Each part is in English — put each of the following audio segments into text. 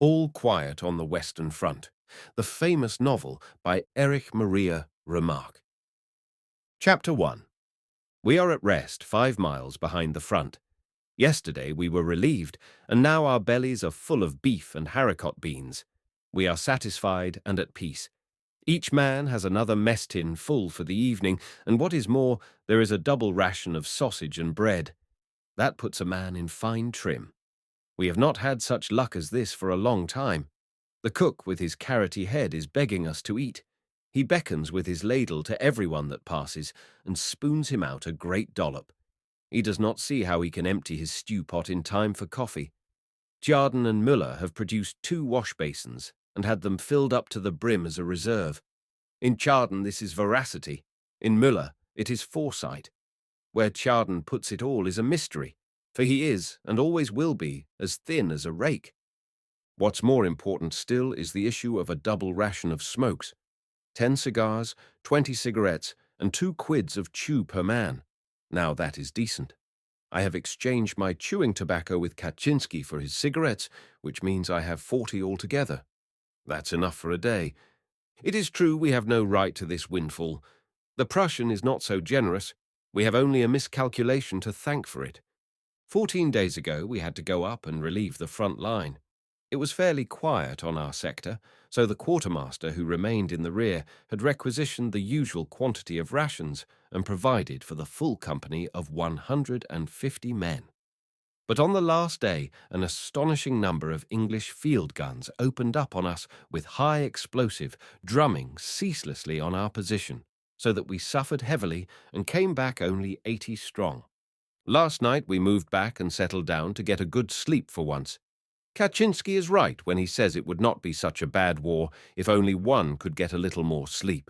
All Quiet on the Western Front, the famous novel by Erich Maria Remarque. Chapter 1. We are at rest 5 miles behind the front. Yesterday we were relieved, and now our bellies are full of beef and haricot beans. We are satisfied and at peace. Each man has another mess tin full for the evening, and what is more, there is a double ration of sausage and bread. That puts a man in fine trim. We have not had such luck as this for a long time. The cook with his carroty head is begging us to eat. He beckons with his ladle to everyone that passes and spoons him out a great dollop. He does not see how he can empty his stew pot in time for coffee. Tjarden and Müller have produced 2 wash basins and had them filled up to the brim as a reserve. In Tjarden this is veracity. In Müller it is foresight. Where Tjarden puts it all is a mystery, for he is, and always will be, as thin as a rake. What's more important still is the issue of a double ration of smokes. 10 cigars, 20 cigarettes, and 2 quids of chew per man. Now that is decent. I have exchanged my chewing tobacco with Kaczynski for his cigarettes, which means I have 40 altogether. That's enough for a day. It is true we have no right to this windfall. The Prussian is not so generous. We have only a miscalculation to thank for it. 14 days ago we had to go up and relieve the front line. It was fairly quiet on our sector, so the quartermaster who remained in the rear had requisitioned the usual quantity of rations and provided for the full company of 150 men. But on the last day, an astonishing number of English field guns opened up on us with high explosive, drumming ceaselessly on our position, so that we suffered heavily and came back only 80 strong. Last night we moved back and settled down to get a good sleep for once. Kaczynski is right when he says it would not be such a bad war if only one could get a little more sleep.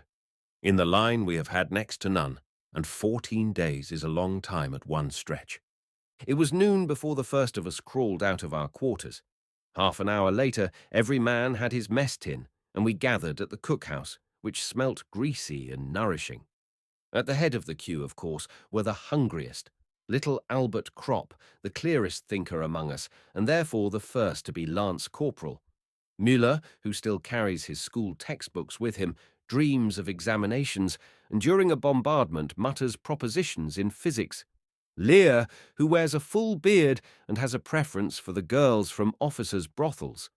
In the line we have had next to none, and 14 days is a long time at one stretch. It was noon before the first of us crawled out of our quarters. Half an hour later every man had his mess tin, and we gathered at the cookhouse, which smelt greasy and nourishing. At the head of the queue, of course, were the hungriest. Little Albert Kropp, the clearest thinker among us, and therefore the first to be lance corporal. Müller, who still carries his school textbooks with him, dreams of examinations, and during a bombardment mutters propositions in physics. Lear, who wears a full beard and has a preference for the girls from officers' brothels.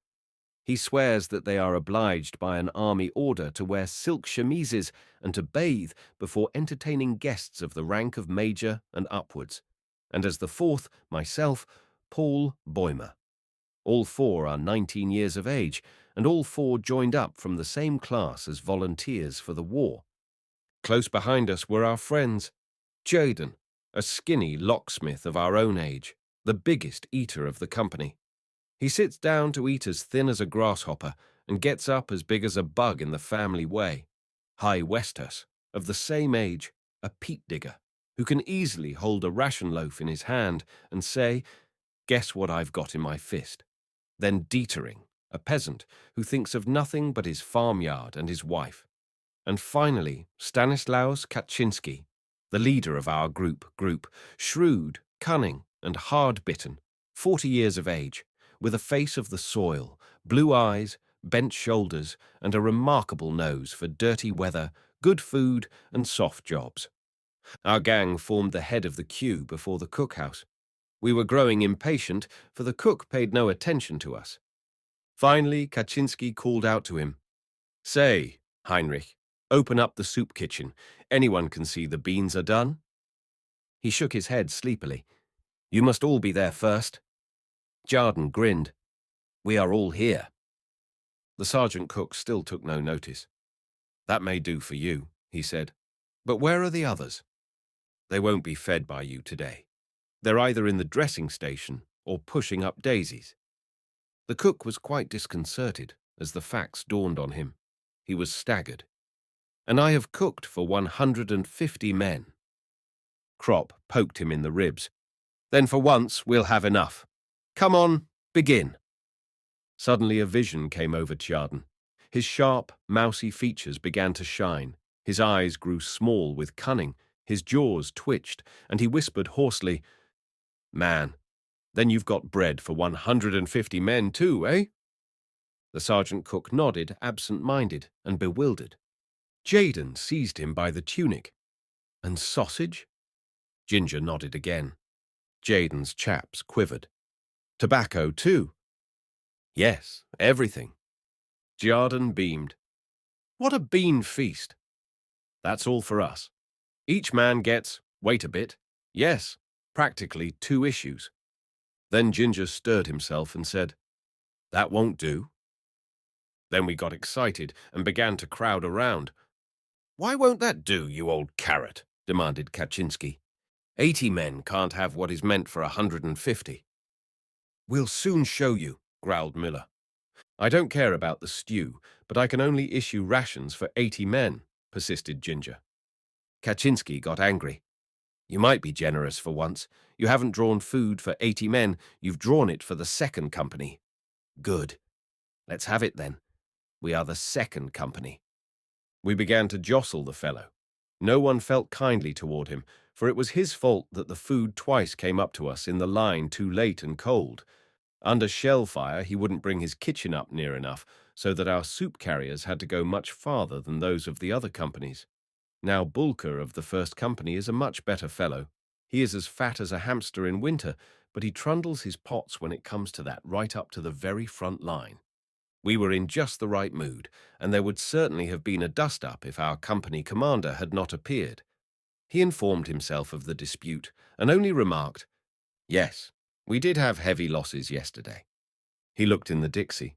He swears that they are obliged by an army order to wear silk chemises and to bathe before entertaining guests of the rank of major and upwards. And as the fourth, myself, Paul Bäumer. All 4 are 19 years of age, and all 4 joined up from the same class as volunteers for the war. Close behind us were our friends. Tjarden, a skinny locksmith of our own age, the biggest eater of the company. He sits down to eat as thin as a grasshopper and gets up as big as a bug in the family way. High Westhus, of the same age, a peat digger, who can easily hold a ration loaf in his hand and say, "Guess what I've got in my fist." Then Dietering, a peasant, who thinks of nothing but his farmyard and his wife. And finally, Stanislaus Kaczynski, the leader of our group, shrewd, cunning, and hard-bitten, 40 years of age, with a face of the soil, blue eyes, bent shoulders, and a remarkable nose for dirty weather, good food, and soft jobs. Our gang formed the head of the queue before the cookhouse. We were growing impatient, for the cook paid no attention to us. Finally, Kaczynski called out to him, "Say, Heinrich, open up the soup kitchen. Anyone can see the beans are done." He shook his head sleepily. "You must all be there first." Tjarden grinned. "We are all here." The sergeant cook still took no notice. "That may do for you," he said. "But where are the others? They won't be fed by you today. They're either in the dressing station or pushing up daisies." The cook was quite disconcerted as the facts dawned on him. He was staggered. "And I have cooked for 150 men." Kropp poked him in the ribs. "Then for once we'll have enough. Come on, begin." Suddenly a vision came over Tjarden. His sharp, mousy features began to shine. His eyes grew small with cunning. His jaws twitched, and he whispered hoarsely, "Man, then you've got bread for 150 men too, eh?" The sergeant cook nodded, absent-minded and bewildered. Jaden seized him by the tunic. And sausage? Ginger nodded again. Jaden's chaps quivered. Tobacco, too? Yes, everything. Giarden beamed. What a bean feast! That's all for us. Each man gets, wait a bit, yes, practically 2 issues. Then Ginger stirred himself and said, That won't do. Then we got excited and began to crowd around. Why won't that do, you old carrot? Demanded Kaczynski. 80 men can't have what is meant for 150. We'll soon show you, growled Miller. I don't care about the stew, but I can only issue rations for 80 men, persisted Ginger. Kaczynski got angry. You might be generous for once. You haven't drawn food for 80 men, you've drawn it for the second company. Good. Let's have it then. We are the second company. We began to jostle the fellow. No one felt kindly toward him, for it was his fault that the food twice came up to us in the line too late and cold. Under shell fire, he wouldn't bring his kitchen up near enough, so that our soup carriers had to go much farther than those of the other companies. Now Bulker of the first company is a much better fellow. He is as fat as a hamster in winter, but he trundles his pots when it comes to that right up to the very front line. We were in just the right mood, and there would certainly have been a dust-up if our company commander had not appeared. He informed himself of the dispute, and only remarked, Yes, we did have heavy losses yesterday. He looked in the Dixie.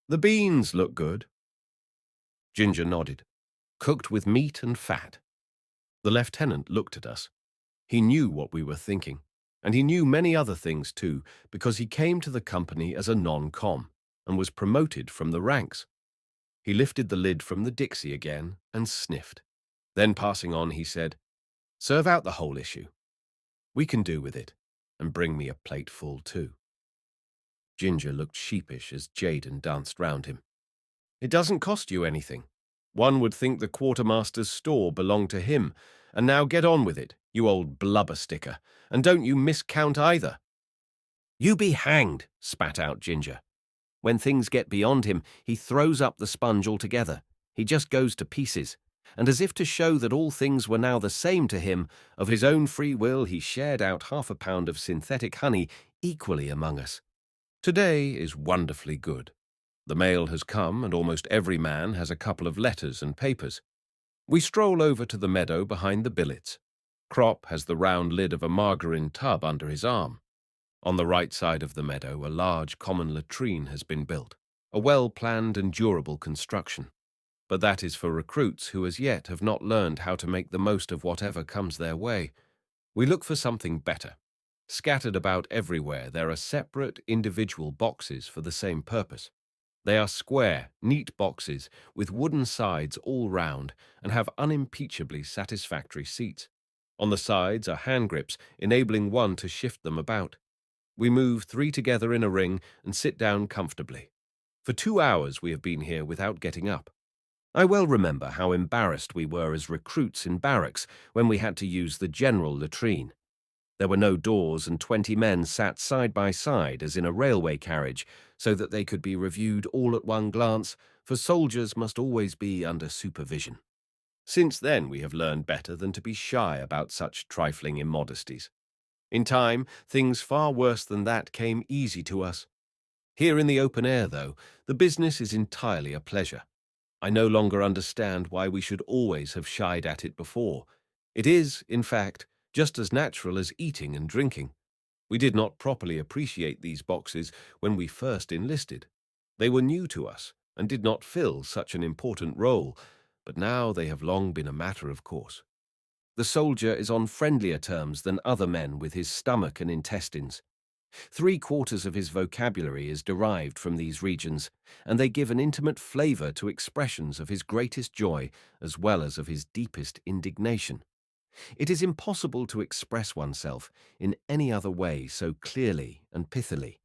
The beans look good. Ginger nodded. Cooked with meat and fat. The lieutenant looked at us. He knew what we were thinking, and he knew many other things too, because he came to the company as a non-com and was promoted from the ranks. He lifted the lid from the Dixie again and sniffed. Then passing on, he said, Serve out the whole issue. We can do with it, and bring me a plate full too. Ginger looked sheepish as Jaden danced round him. It doesn't cost you anything. One would think the quartermaster's store belonged to him, and now get on with it, you old blubber sticker, and don't you miscount either. You be hanged, spat out Ginger. When things get beyond him, he throws up the sponge altogether. He just goes to pieces. And as if to show that all things were now the same to him, of his own free will he shared out 1/2 pound of synthetic honey equally among us. Today is wonderfully good. The mail has come, and almost every man has a couple of letters and papers. We stroll over to the meadow behind the billets. Crop has the round lid of a margarine tub under his arm. On the right side of the meadow, a large common latrine has been built, a well-planned and durable construction. But that is for recruits who as yet have not learned how to make the most of whatever comes their way. We look for something better. Scattered about everywhere, there are separate, individual boxes for the same purpose. They are square, neat boxes with wooden sides all round and have unimpeachably satisfactory seats. On the sides are hand grips, enabling one to shift them about. We move 3 together in a ring and sit down comfortably. For 2 hours we have been here without getting up. I well remember how embarrassed we were as recruits in barracks when we had to use the general latrine. There were no doors, and 20 men sat side by side as in a railway carriage, so that they could be reviewed all at one glance, for soldiers must always be under supervision. Since then we have learned better than to be shy about such trifling immodesties. In time, things far worse than that came easy to us. Here in the open air, though, the business is entirely a pleasure. I no longer understand why we should always have shied at it before. It is, in fact, just as natural as eating and drinking. We did not properly appreciate these boxes when we first enlisted. They were new to us and did not fill such an important role, but now they have long been a matter of course. The soldier is on friendlier terms than other men with his stomach and intestines. 3/4 of his vocabulary is derived from these regions, and they give an intimate flavour to expressions of his greatest joy as well as of his deepest indignation. It is impossible to express oneself in any other way so clearly and pithily.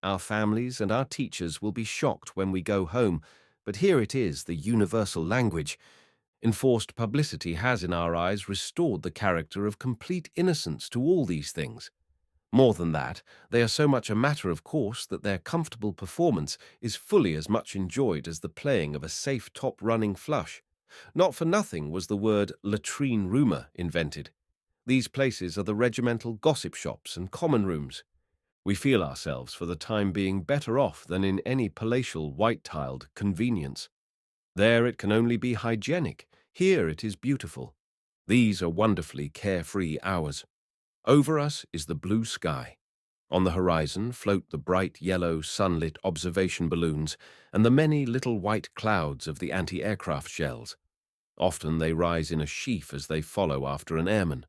Our families and our teachers will be shocked when we go home, but here it is, the universal language. Enforced publicity has, in our eyes, restored the character of complete innocence to all these things. More than that, they are so much a matter of course that their comfortable performance is fully as much enjoyed as the playing of a safe top-running flush. Not for nothing was the word latrine rumour invented. These places are the regimental gossip shops and common rooms. We feel ourselves for the time being better off than in any palatial white-tiled convenience. There it can only be hygienic, here it is beautiful. These are wonderfully carefree hours. Over us is the blue sky. On the horizon float the bright yellow sunlit observation balloons and the many little white clouds of the anti-aircraft shells. Often they rise in a sheaf as they follow after an airman.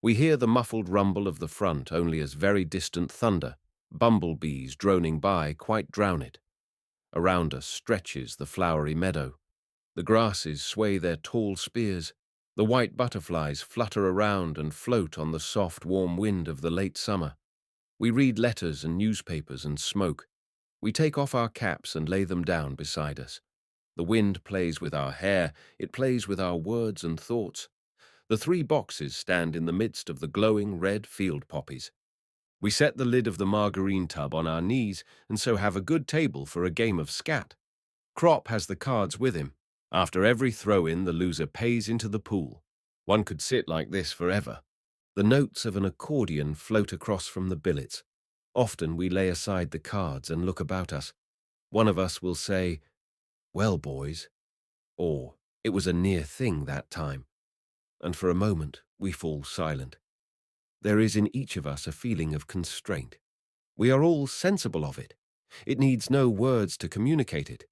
We hear the muffled rumble of the front only as very distant thunder. Bumblebees droning by quite drown it. Around us stretches the flowery meadow. The grasses sway their tall spears. The white butterflies flutter around and float on the soft, warm wind of the late summer. We read letters and newspapers and smoke. We take off our caps and lay them down beside us. The wind plays with our hair, it plays with our words and thoughts. The 3 boxes stand in the midst of the glowing red field poppies. We set the lid of the margarine tub on our knees and so have a good table for a game of scat. Crop has the cards with him. After every throw-in, the loser pays into the pool. One could sit like this forever. The notes of an accordion float across from the billets. Often we lay aside the cards and look about us. One of us will say, "Well, boys," or "It was a near thing that time." And for a moment we fall silent. There is in each of us a feeling of constraint. We are all sensible of it. It needs no words to communicate it.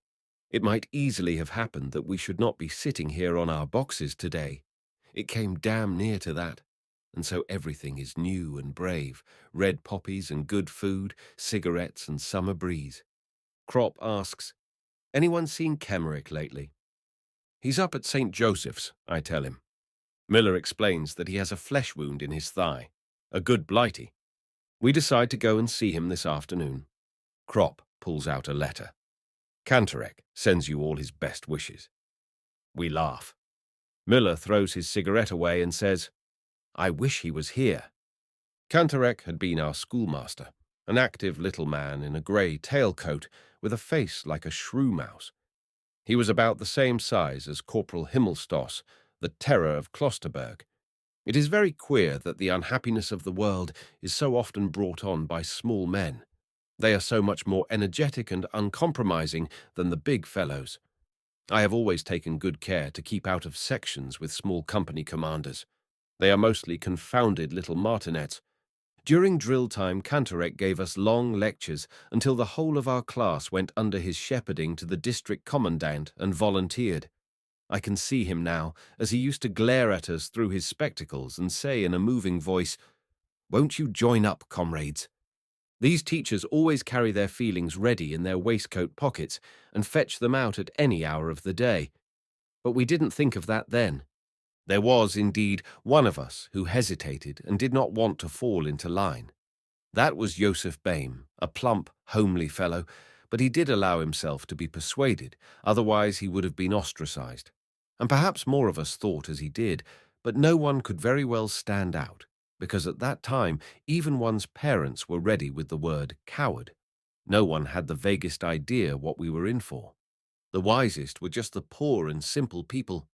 It might easily have happened that we should not be sitting here on our boxes today. It came damn near to that. And so everything is new and brave, red poppies and good food, cigarettes and summer breeze. Crop asks, "Anyone seen Kemmerich lately?" "He's up at St. Joseph's," I tell him. Miller explains that he has a flesh wound in his thigh, a good blighty. We decide to go and see him this afternoon. Crop pulls out a letter. "Cantorek sends you all his best wishes." We laugh. Miller throws his cigarette away and says, "I wish he was here." Cantorek had been our schoolmaster, an active little man in a grey tailcoat with a face like a shrew mouse. He was about the same size as Corporal Himmelstoss, the terror of Klosterberg. It is very queer that the unhappiness of the world is so often brought on by small men. They are so much more energetic and uncompromising than the big fellows. I have always taken good care to keep out of sections with small company commanders. They are mostly confounded little martinets. During drill time, Cantorek gave us long lectures until the whole of our class went under his shepherding to the district commandant and volunteered. I can see him now, as he used to glare at us through his spectacles and say in a moving voice, "Won't you join up, comrades?" These teachers always carry their feelings ready in their waistcoat pockets and fetch them out at any hour of the day. But we didn't think of that then. There was, indeed, one of us who hesitated and did not want to fall into line. That was Joseph Bäumer, a plump, homely fellow, but he did allow himself to be persuaded, otherwise he would have been ostracized. And perhaps more of us thought as he did, but no one could very well stand out, because at that time even one's parents were ready with the word coward. No one had the vaguest idea what we were in for. The wisest were just the poor and simple people.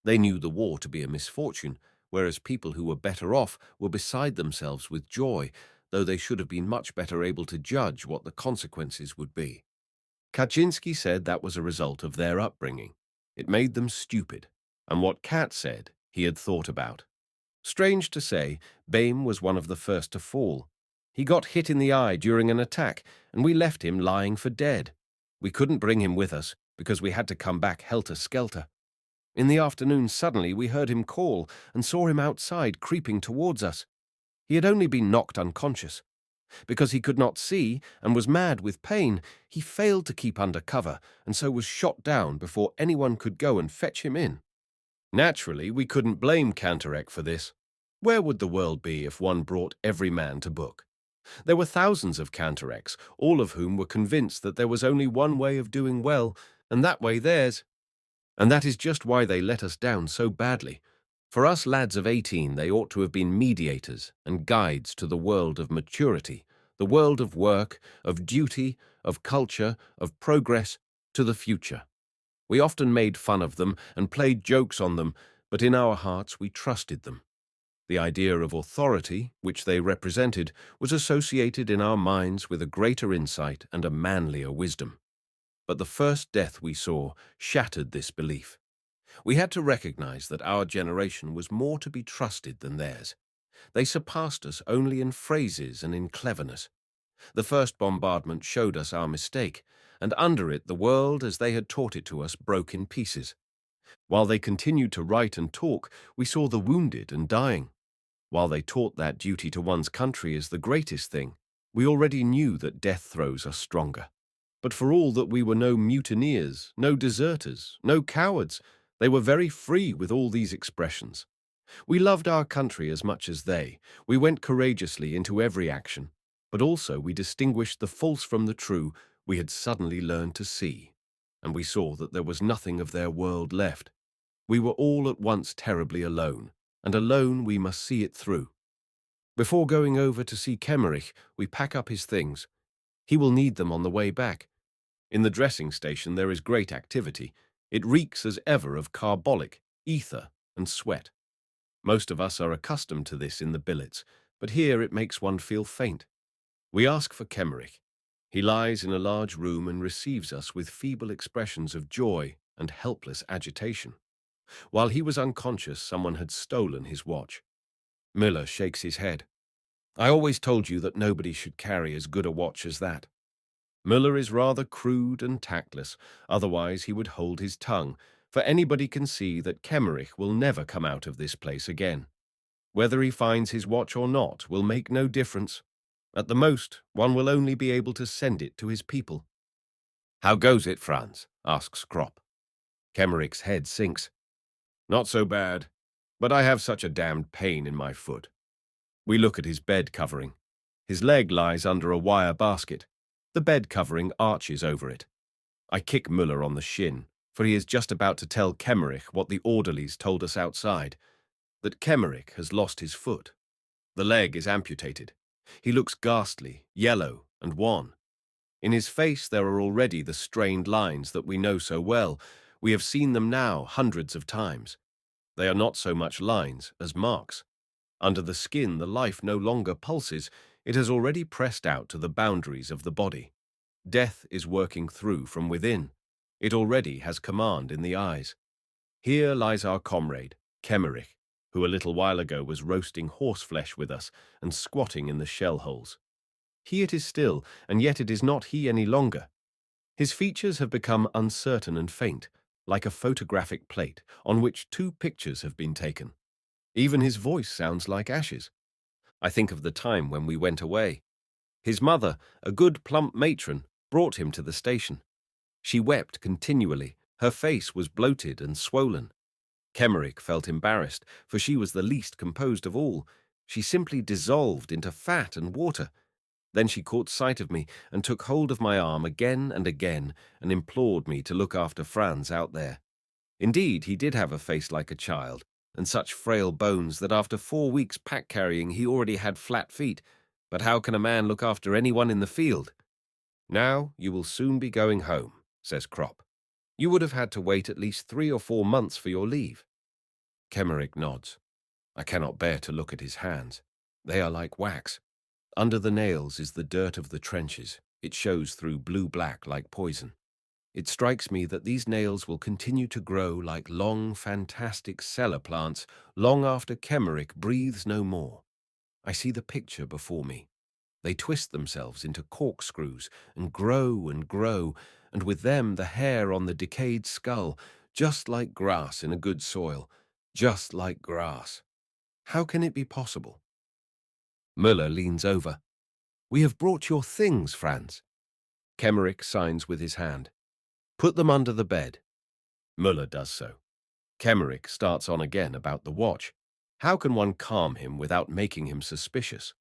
They knew the war to be a misfortune, whereas people who were better off were beside themselves with joy, though they should have been much better able to judge what the consequences would be. Kaczynski said that was a result of their upbringing. It made them stupid, and what Kat said he had thought about. Strange to say, Bäumer was one of the first to fall. He got hit in the eye during an attack, and we left him lying for dead. We couldn't bring him with us, because we had to come back helter-skelter. In the afternoon, suddenly, we heard him call and saw him outside creeping towards us. He had only been knocked unconscious. Because he could not see and was mad with pain, he failed to keep under cover and so was shot down before anyone could go and fetch him in. Naturally, we couldn't blame Cantorek for this. Where would the world be if one brought every man to book? There were thousands of Cantoreks, all of whom were convinced that there was only one way of doing well, and that way theirs. And that is just why they let us down so badly. For us lads of 18, they ought to have been mediators and guides to the world of maturity, the world of work, of duty, of culture, of progress, to the future. We often made fun of them and played jokes on them, but in our hearts we trusted them. The idea of authority, which they represented, was associated in our minds with a greater insight and a manlier wisdom. But the first death we saw shattered this belief. We had to recognize that our generation was more to be trusted than theirs. They surpassed us only in phrases and in cleverness. The first bombardment showed us our mistake, and under it the world as they had taught it to us broke in pieces. While they continued to write and talk, we saw the wounded and dying. While they taught that duty to one's country is the greatest thing, we already knew that death throes are stronger. But for all that we were no mutineers, no deserters, no cowards, they were very free with all these expressions. We loved our country as much as they. We went courageously into every action, but also we distinguished the false from the true. We had suddenly learned to see, and we saw that there was nothing of their world left. We were all at once terribly alone, and alone we must see it through. Before going over to see Kemmerich, we pack up his things. He will need them on the way back. In the dressing station there is great activity. It reeks as ever of carbolic, ether, and sweat. Most of us are accustomed to this in the billets, but here it makes one feel faint. We ask for Kemmerich. He lies in a large room and receives us with feeble expressions of joy and helpless agitation. While he was unconscious, someone had stolen his watch. Müller shakes his head. I always told you that nobody should carry as good a watch as that. Müller is rather crude and tactless, otherwise he would hold his tongue, for anybody can see that Kemmerich will never come out of this place again. Whether he finds his watch or not will make no difference. At the most, one will only be able to send it to his people. How goes it, Franz? Asks Kropp. Kemmerich's head sinks. Not so bad, but I have such a damned pain in my foot. We look at his bed covering. His leg lies under a wire basket. The bed covering arches over it. I kick Müller on the shin, for he is just about to tell Kemmerich what the orderlies told us outside, that Kemmerich has lost his foot. The leg is amputated. He looks ghastly, yellow, and wan. In his face there are already the strained lines that we know so well. We have seen them now hundreds of times. They are not so much lines as marks. Under the skin the life no longer pulses. It has already pressed out to the boundaries of the body. Death is working through from within. It already has command in the eyes. Here lies our comrade, Kemmerich, who a little while ago was roasting horseflesh with us and squatting in the shell holes. He it is still, and yet it is not he any longer. His features have become uncertain and faint, like a photographic plate on which two pictures have been taken. Even his voice sounds like ashes. I think of the time when we went away. His mother, a good plump matron, brought him to the station. She wept continually. Her face was bloated and swollen. Kemmerich felt embarrassed, for she was the least composed of all. She simply dissolved into fat and water. Then she caught sight of me and took hold of my arm again and again and implored me to look after Franz out there. Indeed, he did have a face like a child, and such frail bones that after 4 weeks pack-carrying he already had flat feet. But how can a man look after anyone in the field? Now you will soon be going home, says Kropp. You would have had to wait at least 3 or 4 months for your leave. Kemmerich nods. I cannot bear to look at his hands. They are like wax. Under the nails is the dirt of the trenches. It shows through blue-black like poison. It strikes me that these nails will continue to grow like long, fantastic cellar plants long after Kemmerich breathes no more. I see the picture before me. They twist themselves into corkscrews and grow, and with them the hair on the decayed skull, just like grass in a good soil, just like grass. How can it be possible? Müller leans over. We have brought your things, Franz. Kemmerich signs with his hand. Put them under the bed. Müller does so. Kemmerich starts on again about the watch. How can one calm him without making him suspicious?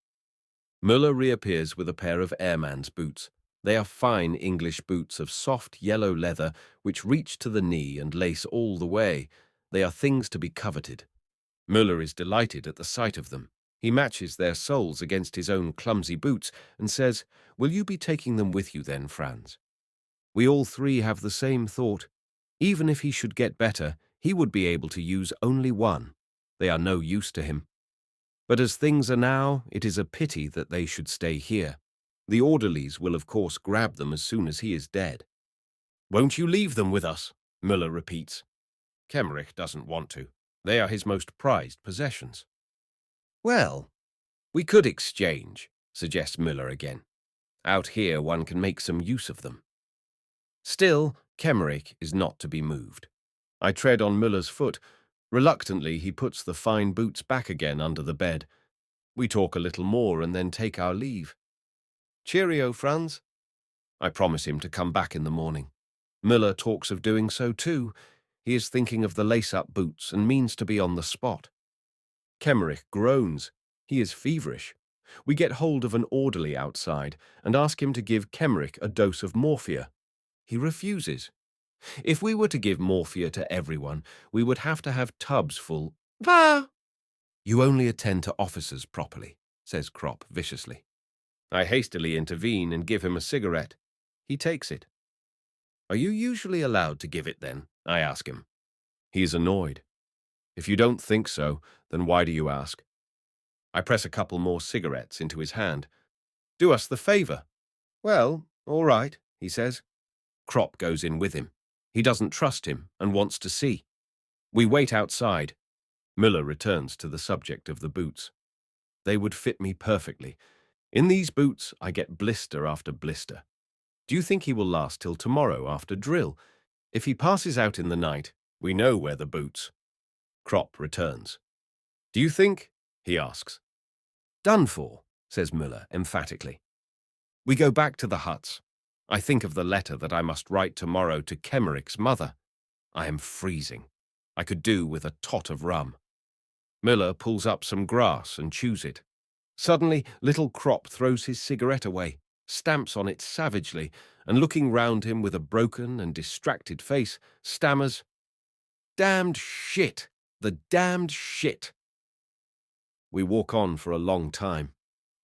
Müller reappears with a pair of airman's boots. They are fine English boots of soft yellow leather which reach to the knee and lace all the way. They are things to be coveted. Müller is delighted at the sight of them. He matches their soles against his own clumsy boots and says, "Will you be taking them with you then, Franz?" We all three have the same thought. Even if he should get better, he would be able to use only one. They are no use to him. But as things are now, it is a pity that they should stay here. The orderlies will of course grab them as soon as he is dead. "Won't you leave them with us?" Müller repeats. Kemmerich doesn't want to. They are his most prized possessions. "Well, we could exchange," suggests Müller again. "Out here one can make some use of them." Still, Kemmerich is not to be moved. I tread on Müller's foot. Reluctantly, he puts the fine boots back again under the bed. We talk a little more and then take our leave. "Cheerio, Franz." I promise him to come back in the morning. Müller talks of doing so too. He is thinking of the lace-up boots and means to be on the spot. Kemmerich groans. He is feverish. We get hold of an orderly outside and ask him to give Kemmerich a dose of morphia. He refuses. If we were to give morphia to everyone, we would have to have tubs full. "Bah! You only attend to officers properly," says Kropp viciously. I hastily intervene and give him a cigarette. He takes it. "Are you usually allowed to give it then?" I ask him. He is annoyed. "If you don't think so, then why do you ask?" I press a couple more cigarettes into his hand. "Do us the favor." "Well, all right," he says. Kropp goes in with him. He doesn't trust him and wants to see. We wait outside. Müller returns to the subject of the boots. "They would fit me perfectly. In these boots I get blister after blister. Do you think he will last till tomorrow after drill? If he passes out in the night, we know where the boots." Kropp returns. "Do you think?" he asks. "Done for," says Müller emphatically. We go back to the huts. I think of the letter that I must write tomorrow to Kemmerich's mother. I am freezing. I could do with a tot of rum. Müller pulls up some grass and chews it. Suddenly, little Kropp throws his cigarette away, stamps on it savagely, and looking round him with a broken and distracted face, stammers, "Damned shit! The damned shit!" We walk on for a long time.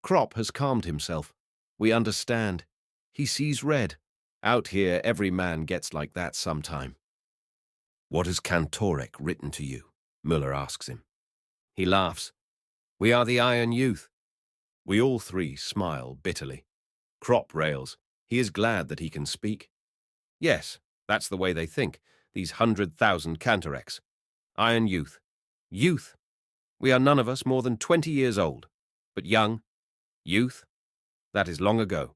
Kropp has calmed himself. We understand. He sees red. Out here, every man gets like that sometime. "What has Kemmerich written to you?" Müller asks him. He laughs. "We are the Iron Youth." We all three smile bitterly. Kropp rails. He is glad that he can speak. Yes, that's the way they think, these 100,000 Kemmerich. Iron Youth. Youth. We are none of us more than 20 years old. But young. Youth. That is long ago.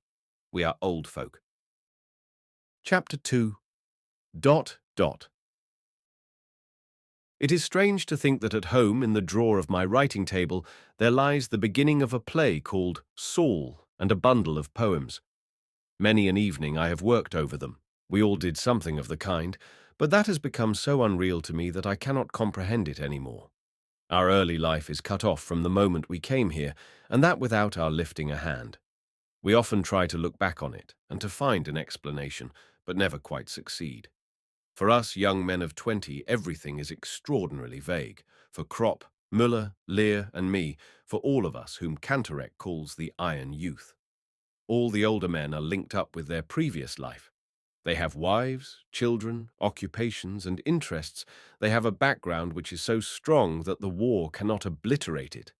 We are old folk. Chapter 2. ... It is strange to think that at home, in the drawer of my writing table, there lies the beginning of a play called Saul and a bundle of poems. Many an evening I have worked over them. We all did something of the kind, but that has become so unreal to me that I cannot comprehend it any more. Our early life is cut off from the moment we came here, and that without our lifting a hand. We often try to look back on it and to find an explanation, but never quite succeed. For us young men of 20, everything is extraordinarily vague. For Kropp, Müller, Lear, and me, for all of us whom Kemmerich calls the Iron Youth. All the older men are linked up with their previous life. They have wives, children, occupations, and interests. They have a background which is so strong that the war cannot obliterate it.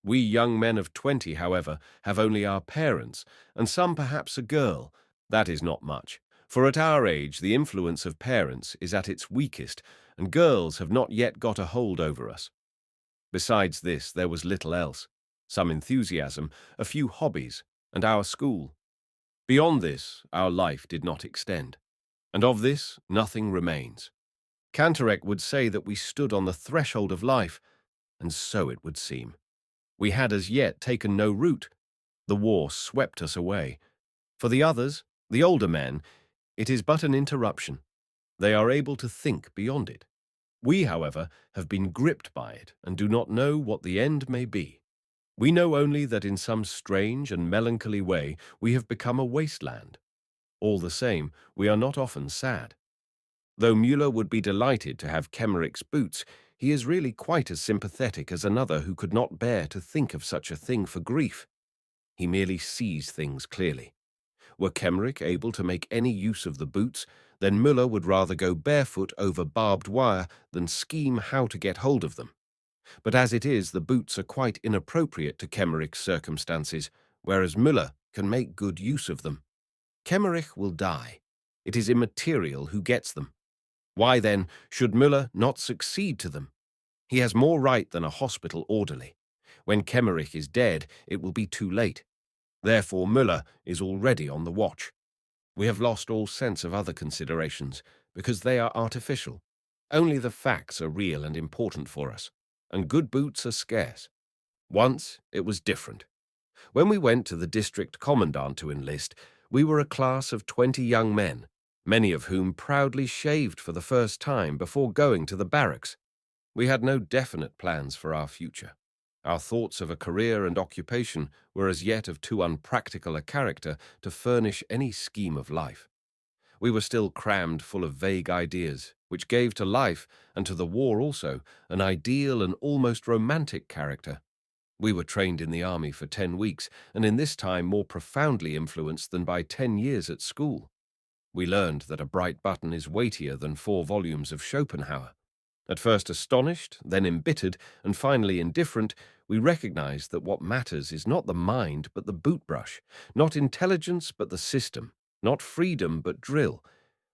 We young men of 20, however, have only our parents, and some perhaps a girl. That is not much, for at our age the influence of parents is at its weakest, and girls have not yet got a hold over us. Besides this, there was little else. Some enthusiasm, a few hobbies, and our school. Beyond this, our life did not extend. And of this, nothing remains. Kemmerich would say that we stood on the threshold of life, and so it would seem. We had as yet taken no root. The war swept us away. For the others, the older men, it is but an interruption. They are able to think beyond it. We, however, have been gripped by it and do not know what the end may be. We know only that in some strange and melancholy way we have become a wasteland. All the same, we are not often sad. Though Müller would be delighted to have Kemmerich's boots, He is really quite as sympathetic as another who could not bear to think of such a thing for grief. He merely sees things clearly. Were Kemmerich able to make any use of the boots, then Müller would rather go barefoot over barbed wire than scheme how to get hold of them. But as it is, the boots are quite inappropriate to Kemmerich's circumstances, whereas Müller can make good use of them. Kemmerich will die. It is immaterial who gets them. Why, then, should Müller not succeed to them? He has more right than a hospital orderly. When Kemmerich is dead, it will be too late. Therefore, Müller is already on the watch. We have lost all sense of other considerations, because they are artificial. Only the facts are real and important for us, and good boots are scarce. Once it was different. When we went to the district commandant to enlist, we were a class of 20 young men, many of whom proudly shaved for the first time before going to the barracks. We had no definite plans for our future. Our thoughts of a career and occupation were as yet of too unpractical a character to furnish any scheme of life. We were still crammed full of vague ideas, which gave to life, and to the war also, an ideal and almost romantic character. We were trained in the army for 10 weeks, and in this time more profoundly influenced than by 10 years at school. We learned that a bright button is weightier than 4 volumes of Schopenhauer. At first astonished, then embittered, and finally indifferent, we recognized that what matters is not the mind but the boot-brush, not intelligence but the system, not freedom but drill.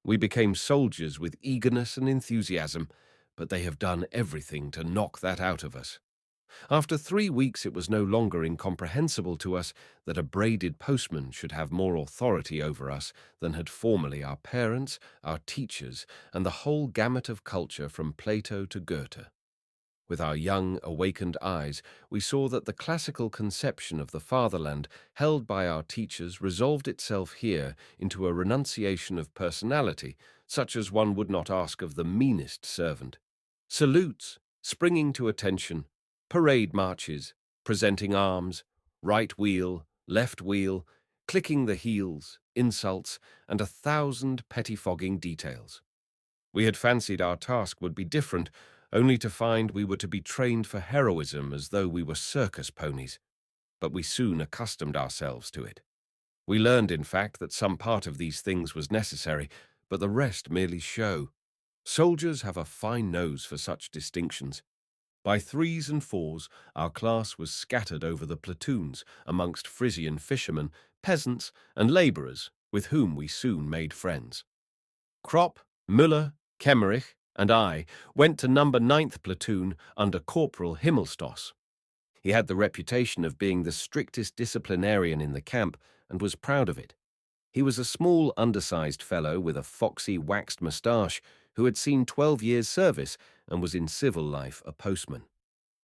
We became soldiers with eagerness and enthusiasm, but they have done everything to knock that out of us. After 3 weeks it was no longer incomprehensible to us that a braided postman should have more authority over us than had formerly our parents, our teachers, and the whole gamut of culture from Plato to Goethe. With our young, awakened eyes, we saw that the classical conception of the fatherland held by our teachers resolved itself here into a renunciation of personality, such as one would not ask of the meanest servant. Salutes, springing to attention, parade marches, presenting arms, right wheel, left wheel, clicking the heels, insults, and 1,000 pettifogging details. We had fancied our task would be different, only to find we were to be trained for heroism as though we were circus ponies. But we soon accustomed ourselves to it. We learned, in fact, that some part of these things was necessary, but the rest merely show. Soldiers have a fine nose for such distinctions. By 3s and 4s, our class was scattered over the platoons amongst Frisian fishermen, peasants, and labourers, with whom we soon made friends. Kropp, Müller, Kemmerich, and I went to number 9th platoon under Corporal Himmelstoss. He had the reputation of being the strictest disciplinarian in the camp, and was proud of it. He was a small, undersized fellow with a foxy, waxed moustache who had seen 12 years' service and was in civil life a postman.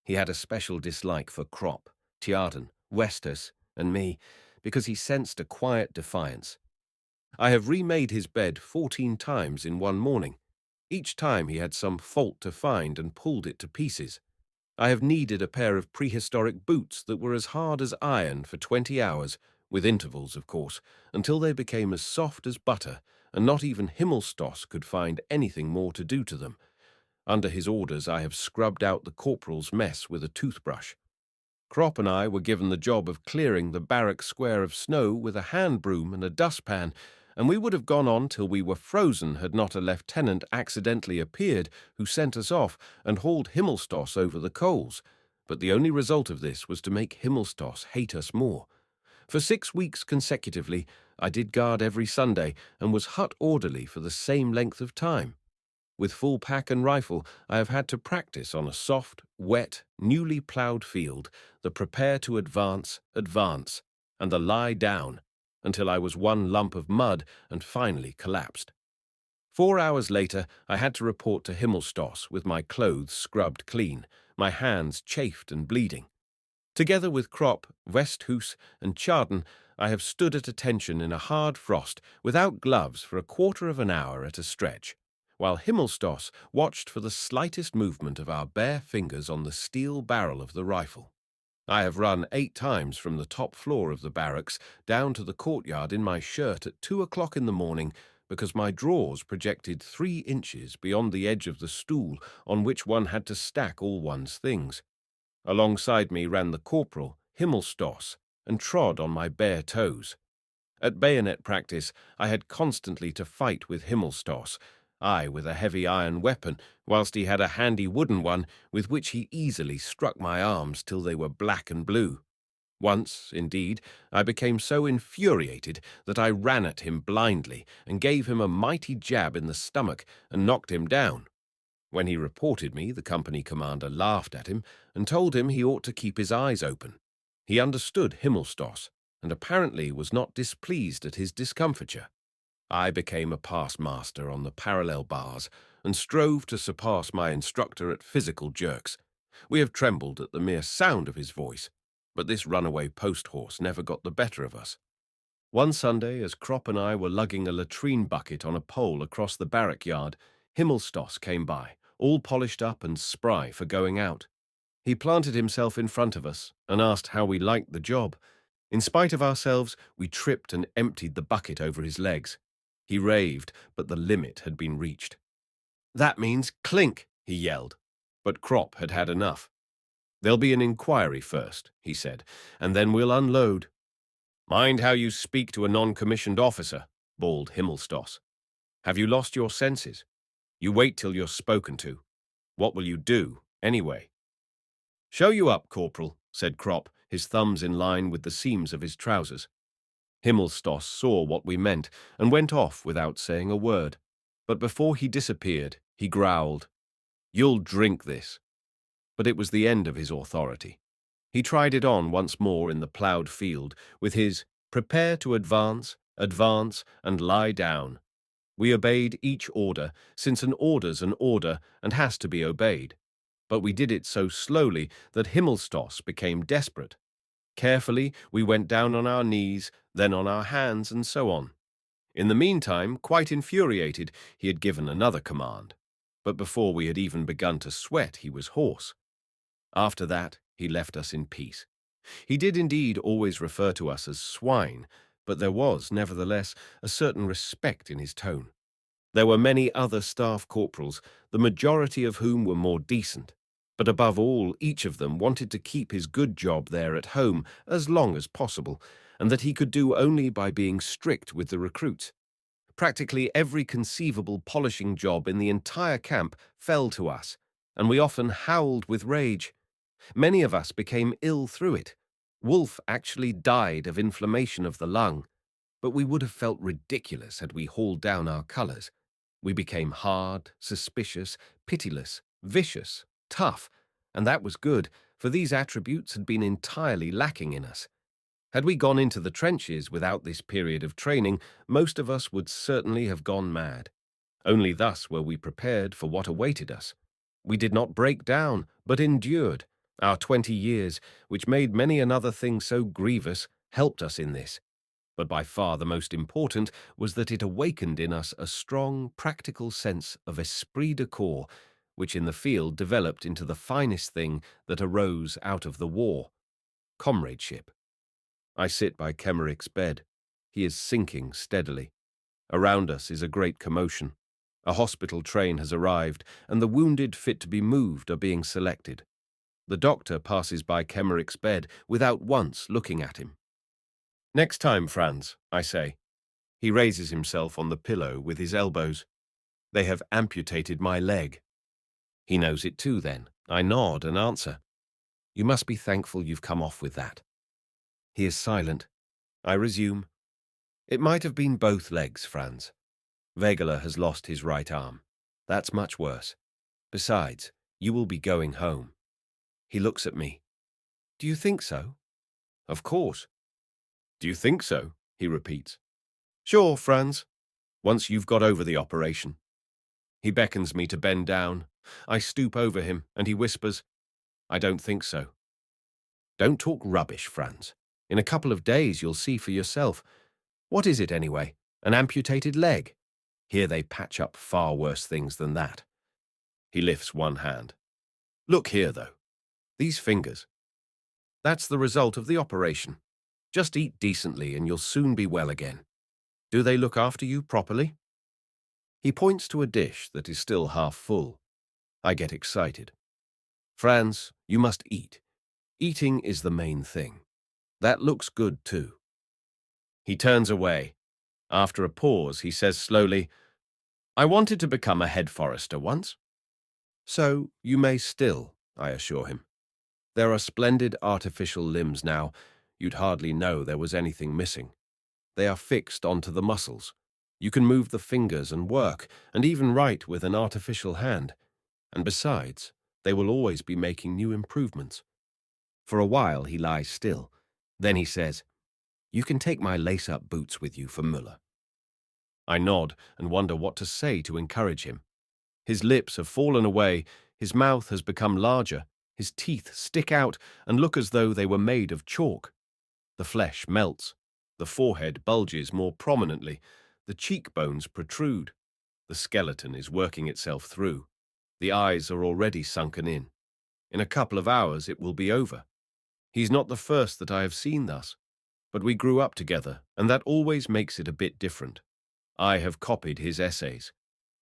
He had a special dislike for Kropp, Tjaden, Westus, and me, because he sensed a quiet defiance. I have remade his bed 14 times in one morning. Each time he had some fault to find and pulled it to pieces. I have kneaded a pair of prehistoric boots that were as hard as iron for 20 hours, with intervals, of course, until they became as soft as butter, and not even Himmelstoss could find anything more to do to them. Under his orders, I have scrubbed out the corporal's mess with a toothbrush. Kropp and I were given the job of clearing the barrack square of snow with a hand broom and a dustpan, and we would have gone on till we were frozen had not a lieutenant accidentally appeared who sent us off and hauled Himmelstoss over the coals. But the only result of this was to make Himmelstoss hate us more. For 6 weeks consecutively, I did guard every Sunday and was hut orderly for the same length of time. With full pack and rifle, I have had to practice on a soft, wet, newly ploughed field the prepare to advance, and the lie down, until I was one lump of mud and finally collapsed. 4 hours later, I had to report to Himmelstoss with my clothes scrubbed clean, my hands chafed and bleeding. Together with Kropp, Westhus, and Tjaden, I have stood at attention in a hard frost without gloves for a quarter of an hour at a stretch, while Himmelstoss watched for the slightest movement of our bare fingers on the steel barrel of the rifle. I have run 8 times from the top floor of the barracks down to the courtyard in my shirt at 2 o'clock in the morning, because my drawers projected 3 inches beyond the edge of the stool on which one had to stack all one's things. Alongside me ran the corporal, Himmelstoss, and trod on my bare toes. At bayonet practice, I had constantly to fight with Himmelstoss, I with a heavy iron weapon, whilst he had a handy wooden one with which he easily struck my arms till they were black and blue. Once, indeed, I became so infuriated that I ran at him blindly and gave him a mighty jab in the stomach and knocked him down. When he reported me, the company commander laughed at him and told him he ought to keep his eyes open. He understood Himmelstoss and apparently was not displeased at his discomfiture. I became a past master on the parallel bars and strove to surpass my instructor at physical jerks. We have trembled at the mere sound of his voice, but this runaway post-horse never got the better of us. One Sunday, as Kropp and I were lugging a latrine bucket on a pole across the barrack yard, Himmelstoss came by, all polished up and spry for going out. He planted himself in front of us and asked how we liked the job. In spite of ourselves, we tripped and emptied the bucket over his legs. He raved, but the limit had been reached. "That means clink," he yelled. But Kropp had had enough. "There'll be an inquiry first," he said, "and then we'll unload." "Mind how you speak to a non-commissioned officer," bawled Himmelstoss. "Have you lost your senses? You wait till you're spoken to. What will you do, anyway?" "Show you up, Corporal," said Kropp, his thumbs in line with the seams of his trousers. Himmelstoss saw what we meant and went off without saying a word. But before he disappeared, he growled, "You'll drink this." But it was the end of his authority. He tried it on once more in the ploughed field with his "prepare to advance, advance, and lie down." We obeyed each order, since an order's an order and has to be obeyed. But we did it so slowly that Himmelstoss became desperate. Carefully, we went down on our knees, then on our hands, and so on. In the meantime, quite infuriated, he had given another command. But before we had even begun to sweat, he was hoarse. After that, he left us in peace. He did indeed always refer to us as swine, but there was, nevertheless, a certain respect in his tone. There were many other staff corporals, the majority of whom were more decent, but above all, each of them wanted to keep his good job there at home as long as possible, and that he could do only by being strict with the recruits. Practically every conceivable polishing job in the entire camp fell to us, and we often howled with rage. Many of us became ill through it. Wolf actually died of inflammation of the lung, but we would have felt ridiculous had we hauled down our colours. We became hard, suspicious, pitiless, vicious, tough, and that was good, for these attributes had been entirely lacking in us. Had we gone into the trenches without this period of training, most of us would certainly have gone mad. Only thus were we prepared for what awaited us. We did not break down, but endured. Our 20 years, which made many another thing so grievous, helped us in this. But by far the most important was that it awakened in us a strong, practical sense of esprit de corps, which in the field developed into the finest thing that arose out of the war: comradeship. I sit by Kemmerich's bed. He is sinking steadily. Around us is a great commotion. A hospital train has arrived, and the wounded fit to be moved are being selected. The doctor passes by Kemmerich's bed without once looking at him. "Next time, Franz," I say. He raises himself on the pillow with his elbows. "They have amputated my leg." He knows it too, then. I nod and answer. "You must be thankful you've come off with that." He is silent. I resume. "It might have been both legs, Franz. Wegeler has lost his right arm. That's much worse. Besides, you will be going home." He looks at me. "Do you think so?" "Of course." "Do you think so?" he repeats. "Sure, Franz. Once you've got over the operation." He beckons me to bend down. I stoop over him, and he whispers, "I don't think so." "Don't talk rubbish, Franz. In a couple of days you'll see for yourself. What is it, anyway? An amputated leg? Here they patch up far worse things than that." He lifts one hand. "Look here, though. These fingers. That's the result of the operation. Just eat decently and you'll soon be well again. Do they look after you properly?" He points to a dish that is still half full. I get excited. Franz, you must eat. Eating is the main thing. That looks good too. He turns away. After a pause, he says slowly, I wanted to become a head forester once. So you may still, I assure him. There are splendid artificial limbs now. You'd hardly know there was anything missing. They are fixed onto the muscles. You can move the fingers and work, and even write with an artificial hand. And besides, they will always be making new improvements. For a while he lies still. Then he says, You can take my lace-up boots with you for Müller. I nod and wonder what to say to encourage him. His lips have fallen away, his mouth has become larger, his teeth stick out and look as though they were made of chalk. The flesh melts, the forehead bulges more prominently, the cheekbones protrude. The skeleton is working itself through. The eyes are already sunken in. In a couple of hours it will be over. He's not the first that I have seen thus, but we grew up together, and that always makes it a bit different. I have copied his essays.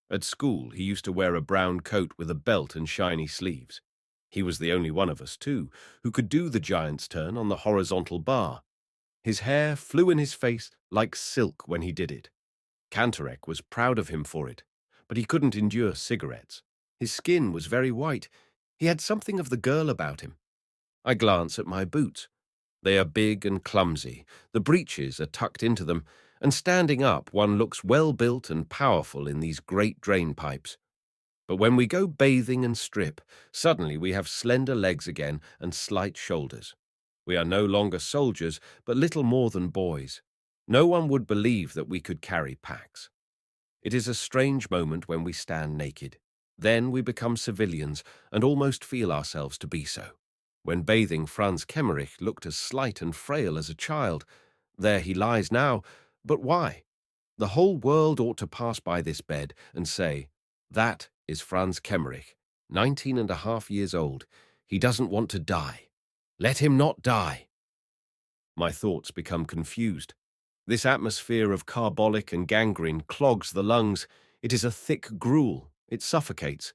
At school, he used to wear a brown coat with a belt and shiny sleeves. He was the only one of us, too, who could do the giant's turn on the horizontal bar. His hair flew in his face like silk when he did it. Kemmerich was proud of him for it, but he couldn't endure cigarettes. His skin was very white. He had something of the girl about him. I glance at my boots. They are big and clumsy. The breeches are tucked into them, and standing up one looks well-built and powerful in these great drain pipes. But when we go bathing and strip, suddenly we have slender legs again and slight shoulders. We are no longer soldiers, but little more than boys. No one would believe that we could carry packs. It is a strange moment when we stand naked. Then we become civilians and almost feel ourselves to be so. When bathing, Franz Kemmerich looked as slight and frail as a child. There he lies now, but why? The whole world ought to pass by this bed and say, that is Franz Kemmerich, 19.5 years old. He doesn't want to die. Let him not die. My thoughts become confused. This atmosphere of carbolic and gangrene clogs the lungs. It is a thick gruel. It suffocates.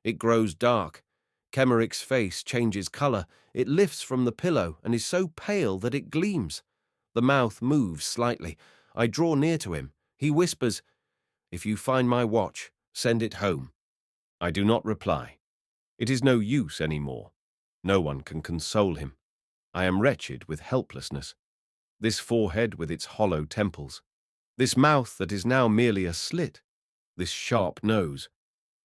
It grows dark. Kemmerich's face changes colour. It lifts from the pillow and is so pale that it gleams. The mouth moves slightly. I draw near to him. He whispers, If you find my watch, send it home. I do not reply. It is no use any more. No one can console him. I am wretched with helplessness. This forehead with its hollow temples. This mouth that is now merely a slit. This sharp nose.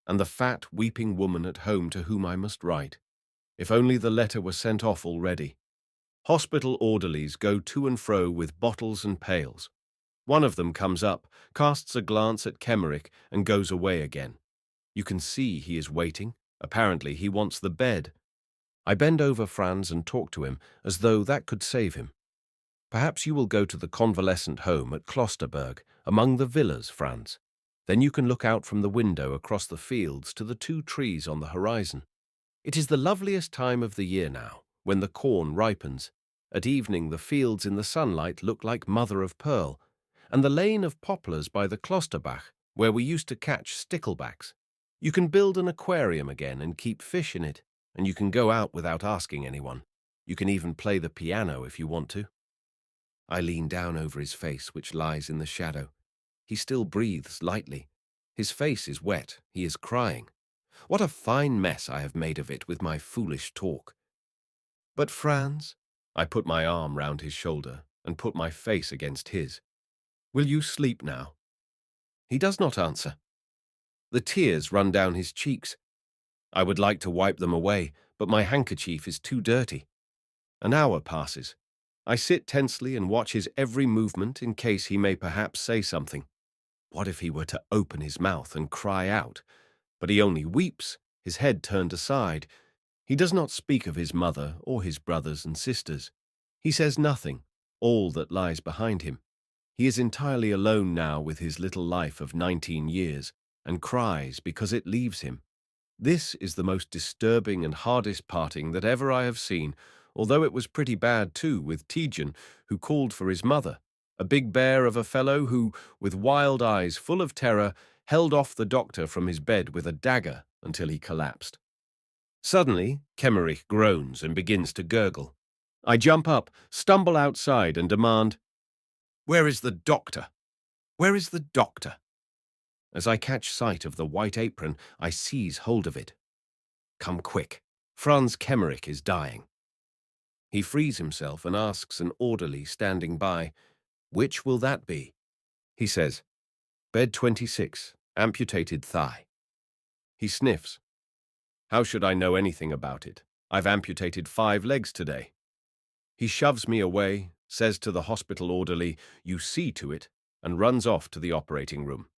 And the fat, weeping woman at home to whom I must write. If only the letter were sent off already. Hospital orderlies go to and fro with bottles and pails. One of them comes up, casts a glance at Kemmerich, and goes away again. You can see he is waiting. Apparently he wants the bed. I bend over Franz and talk to him as though that could save him. Perhaps you will go to the convalescent home at Klosterberg, among the villas, Franz. Then you can look out from the window across the fields to the 2 trees on the horizon. It is the loveliest time of the year now, when the corn ripens. At evening the fields in the sunlight look like mother of pearl, and the lane of poplars by the Klosterbach, where we used to catch sticklebacks. You can build an aquarium again and keep fish in it, and you can go out without asking anyone. You can even play the piano if you want to. I lean down over his face, which lies in the shadow. He still breathes lightly. His face is wet. He is crying. What a fine mess I have made of it with my foolish talk. But Franz, I put my arm round his shoulder and put my face against his. Will you sleep now? He does not answer. The tears run down his cheeks. I would like to wipe them away, but my handkerchief is too dirty. An hour passes. I sit tensely and watch his every movement in case he may perhaps say something. What if he were to open his mouth and cry out? But he only weeps, his head turned aside. He does not speak of his mother or his brothers and sisters. He says nothing, all that lies behind him. He is entirely alone now with his little life of 19 years, and cries because it leaves him. This is the most disturbing and hardest parting that ever I have seen, although it was pretty bad too with Tidjane, who called for his mother, a big bear of a fellow who, with wild eyes full of terror, held off the doctor from his bed with a dagger until he collapsed. Suddenly, Kemmerich groans and begins to gurgle. I jump up, stumble outside and demand, "Where is the doctor? Where is the doctor?" As I catch sight of the white apron, I seize hold of it. "Come quick. Franz Kemmerich is dying." He frees himself and asks an orderly standing by, "Which will that be?" He says, "Bed 26, amputated thigh." He sniffs. "How should I know anything about it? I've amputated 5 legs today." He shoves me away, says to the hospital orderly, "You see to it," and runs off to the operating room.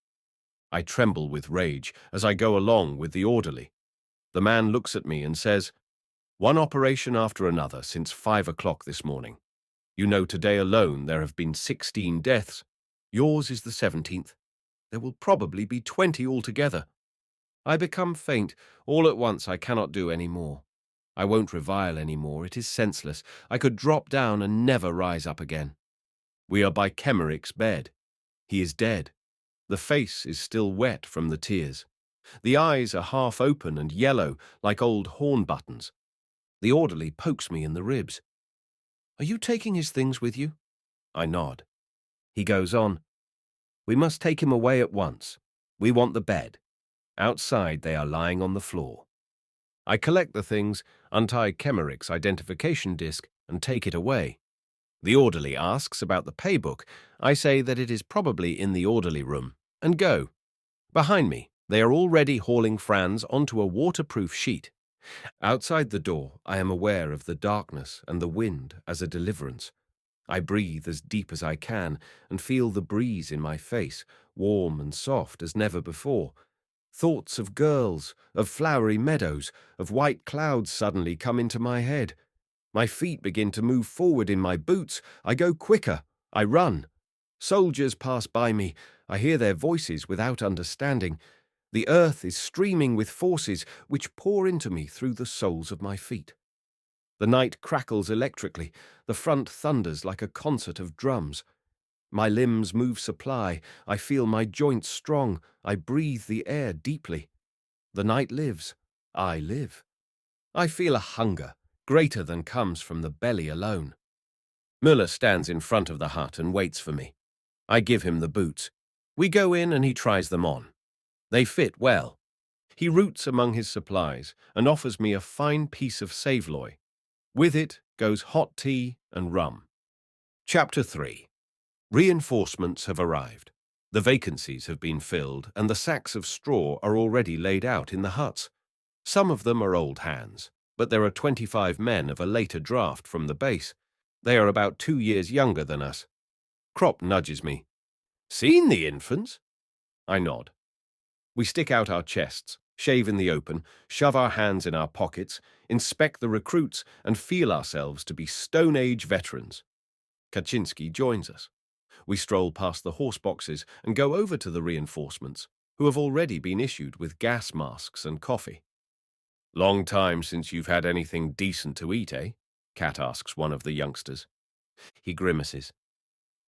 I tremble with rage as I go along with the orderly. The man looks at me and says, "One operation after another since 5 o'clock this morning. You know today alone there have been 16 deaths. Yours is the 17th. There will probably be 20 altogether." I become faint. All at once I cannot do any more. I won't revile any more. It is senseless. I could drop down and never rise up again. We are by Kemmerich's bed. He is dead. The face is still wet from the tears. The eyes are half open and yellow, like old horn buttons. The orderly pokes me in the ribs. "Are you taking his things with you?" I nod. He goes on, "We must take him away at once. We want the bed. Outside they are lying on the floor." I collect the things, untie Kemmerich's identification disc, and take it away. The orderly asks about the paybook. I say that it is probably in the orderly room, and go. Behind me, they are already hauling Franz onto a waterproof sheet. Outside the door, I am aware of the darkness and the wind as a deliverance. I breathe as deep as I can and feel the breeze in my face, warm and soft as never before. Thoughts of girls, of flowery meadows, of white clouds suddenly come into my head. My feet begin to move forward in my boots. I go quicker. I run. Soldiers pass by me. I hear their voices without understanding. The earth is streaming with forces which pour into me through the soles of my feet. The night crackles electrically. The front thunders like a concert of drums. My limbs move supply. I feel my joints strong. I breathe the air deeply. The night lives. I live. I feel a hunger, greater than comes from the belly alone. Müller stands in front of the hut and waits for me. I give him the boots. We go in and he tries them on. They fit well. He roots among his supplies and offers me a fine piece of saveloy. With it goes hot tea and rum. Chapter 3. Reinforcements have arrived. The vacancies have been filled, and the sacks of straw are already laid out in the huts. Some of them are old hands, but there are 25 men of a later draft from the base. They are about 2 years younger than us. Kropp nudges me. "Seen the infants?" I nod. We stick out our chests, shave in the open, shove our hands in our pockets, inspect the recruits, and feel ourselves to be Stone Age veterans. Kaczynski joins us. We stroll past the horse boxes and go over to the reinforcements, who have already been issued with gas masks and coffee. "Long time since you've had anything decent to eat, eh?" Cat asks one of the youngsters. He grimaces.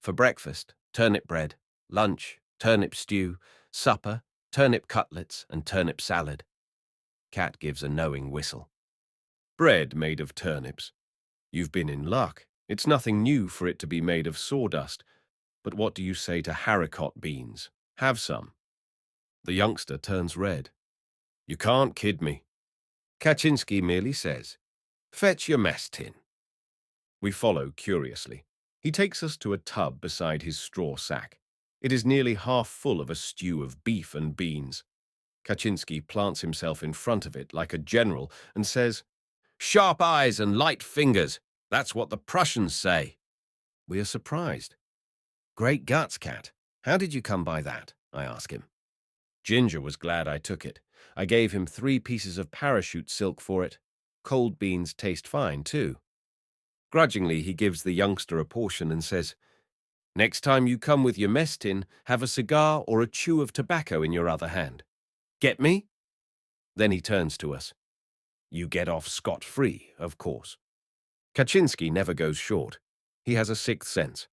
"For breakfast, turnip bread, lunch, turnip stew, supper, turnip cutlets and turnip salad." Cat gives a knowing whistle. "Bread made of turnips. You've been in luck. It's nothing new for it to be made of sawdust. But what do you say to haricot beans? Have some." The youngster turns red. "You can't kid me." Kaczynski merely says, "Fetch your mess tin." We follow curiously. He takes us to a tub beside his straw sack. It is nearly half full of a stew of beef and beans. Kaczynski plants himself in front of it like a general and says, "Sharp eyes and light fingers. That's what the Prussians say." We are surprised. "Great guts, Cat. How did you come by that?" I ask him. Ginger was glad I took it. I gave him 3 pieces of parachute silk for it. Cold beans taste fine, too. Grudgingly, he gives the youngster a portion and says, "Next time you come with your mess tin, have a cigar or a chew of tobacco in your other hand. Get me?" Then he turns to us. "You get off scot-free, of course." Kaczynski never goes short. He has a sixth sense.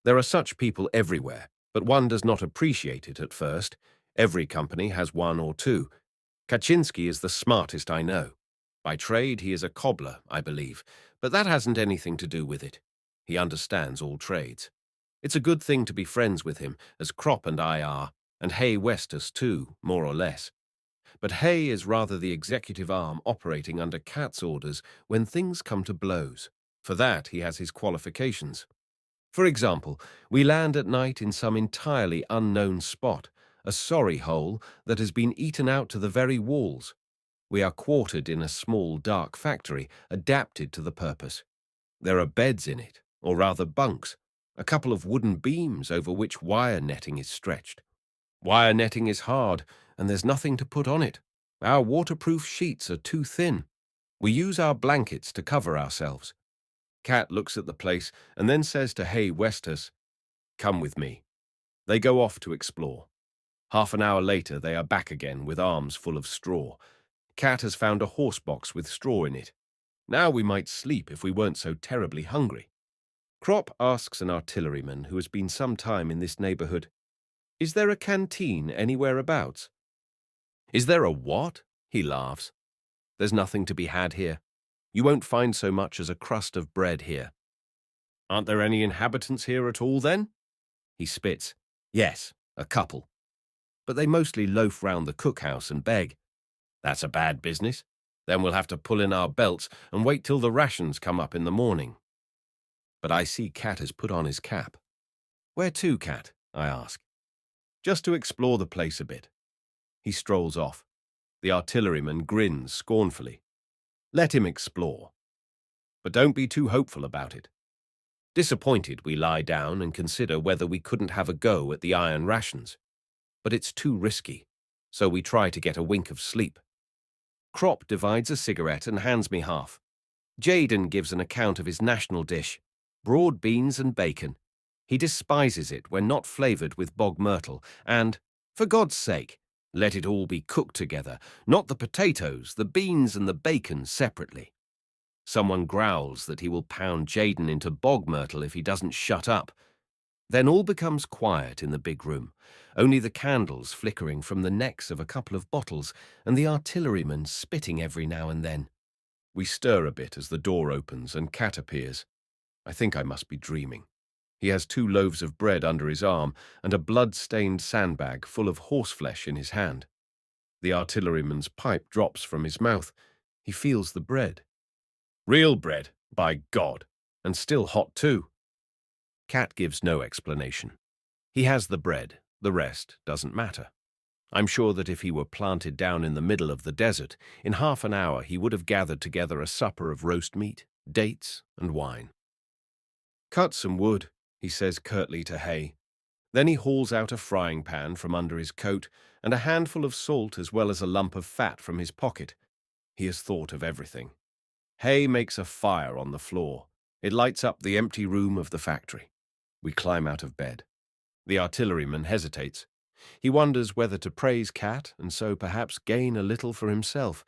There are such people everywhere, but one does not appreciate it at first. Every company has one or two. Kaczynski is the smartest I know. By trade, he is a cobbler, I believe, but that hasn't anything to do with it. He understands all trades. It's a good thing to be friends with him, as Kropp and I are, and Hay Westus too, more or less. But Hay is rather the executive arm operating under Cat's orders when things come to blows. For that, he has his qualifications. For example, we land at night in some entirely unknown spot, a sorry hole that has been eaten out to the very walls. We are quartered in a small, dark factory, adapted to the purpose. There are beds in it, or rather bunks, a couple of wooden beams over which wire netting is stretched. Wire netting is hard, and there's nothing to put on it. Our waterproof sheets are too thin. We use our blankets to cover ourselves. Cat looks at the place and then says to Hay Westus, "Come with me." They go off to explore. Half an hour later, they are back again with arms full of straw. Cat has found a horse box with straw in it. Now we might sleep if we weren't so terribly hungry. Kropp asks an artilleryman who has been some time in this neighborhood, "Is there a canteen anywhere abouts?" "Is there a what?" He laughs. "There's nothing to be had here. You won't find so much as a crust of bread here." "Aren't there any inhabitants here at all, then?" He spits. "Yes, a couple. But they mostly loaf round the cookhouse and beg. That's a bad business. Then we'll have to pull in our belts and wait till the rations come up in the morning." But I see Cat has put on his cap. "Where to, Cat?" I ask. "Just to explore the place a bit." He strolls off. The artilleryman grins scornfully. Let him explore. But don't be too hopeful about it. Disappointed, we lie down and consider whether we couldn't have a go at the iron rations. But it's too risky, so we try to get a wink of sleep. Kropp divides a cigarette and hands me half. Jaden gives an account of his national dish, broad beans and bacon. He despises it when not flavoured with bog myrtle, and, for God's sake, let it all be cooked together, not the potatoes, the beans and the bacon separately. Someone growls that he will pound Jaden into bog myrtle if he doesn't shut up. Then all becomes quiet in the big room, only the candles flickering from the necks of a couple of bottles and the artilleryman spitting every now and then. We stir a bit as the door opens and Cat appears. I think I must be dreaming. He has 2 loaves of bread under his arm and a blood-stained sandbag full of horseflesh in his hand. The artilleryman's pipe drops from his mouth. He feels the bread. "Real bread, by God, and still hot too." Cat gives no explanation. He has the bread, the rest doesn't matter. I'm sure that if he were planted down in the middle of the desert, in half an hour he would have gathered together a supper of roast meat, dates, and wine. "Cut some wood," he says curtly to Hay. Then he hauls out a frying pan from under his coat and a handful of salt as well as a lump of fat from his pocket. He has thought of everything. Hay makes a fire on the floor. It lights up the empty room of the factory. We climb out of bed. The artilleryman hesitates. He wonders whether to praise Cat and so perhaps gain a little for himself.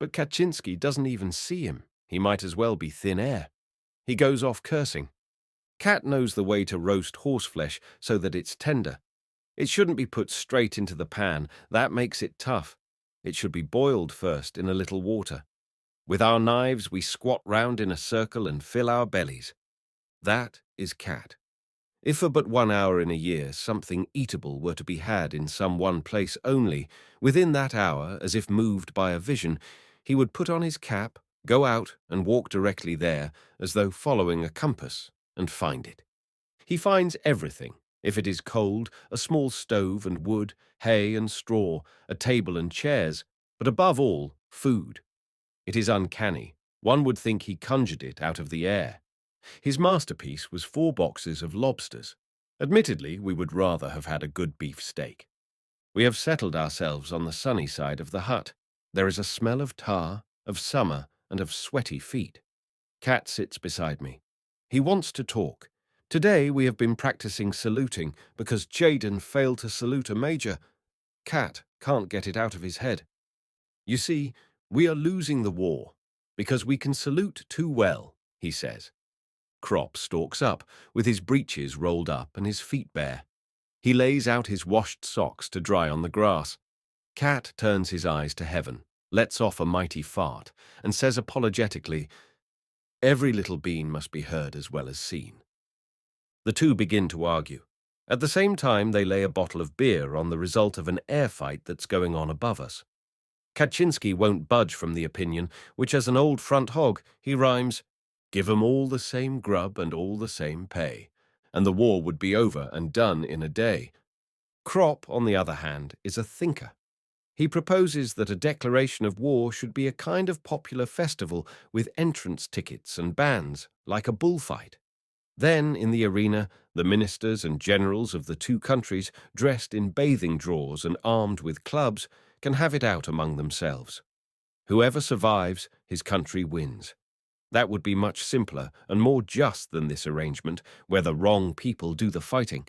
But Kaczynski doesn't even see him. He might as well be thin air. He goes off cursing. Cat knows the way to roast horseflesh so that it's tender. It shouldn't be put straight into the pan. That makes it tough. It should be boiled first in a little water. With our knives, we squat round in a circle and fill our bellies. That is Cat. If for but 1 hour in a year something eatable were to be had in some one place only, within that hour, as if moved by a vision, he would put on his cap, go out and walk directly there, as though following a compass, and find it. He finds everything. If it is cold, a small stove and wood, hay and straw, a table and chairs, but above all, food. It is uncanny. One would think he conjured it out of the air. His masterpiece was 4 boxes of lobsters. Admittedly, we would rather have had a good beef steak. We have settled ourselves on the sunny side of the hut. There is a smell of tar, of summer, and of sweaty feet. Cat sits beside me. He wants to talk. Today we have been practicing saluting because Jaden failed to salute a major. Cat can't get it out of his head. You see, we are losing the war because we can salute too well, he says. Kropp stalks up, with his breeches rolled up and his feet bare. He lays out his washed socks to dry on the grass. Cat turns his eyes to heaven, lets off a mighty fart, and says apologetically, "Every little bean must be heard as well as seen." The two begin to argue. At the same time, they lay a bottle of beer on the result of an air fight that's going on above us. Kaczynski won't budge from the opinion, which as an old front hog, he rhymes, "Give 'em all the same grub and all the same pay," and the war would be over and done in a day. Krop, on the other hand, is a thinker. He proposes that a declaration of war should be a kind of popular festival with entrance tickets and bands, like a bullfight. Then, in the arena, the ministers and generals of the two countries, dressed in bathing drawers and armed with clubs, can have it out among themselves. Whoever survives, his country wins. That would be much simpler and more just than this arrangement, where the wrong people do the fighting.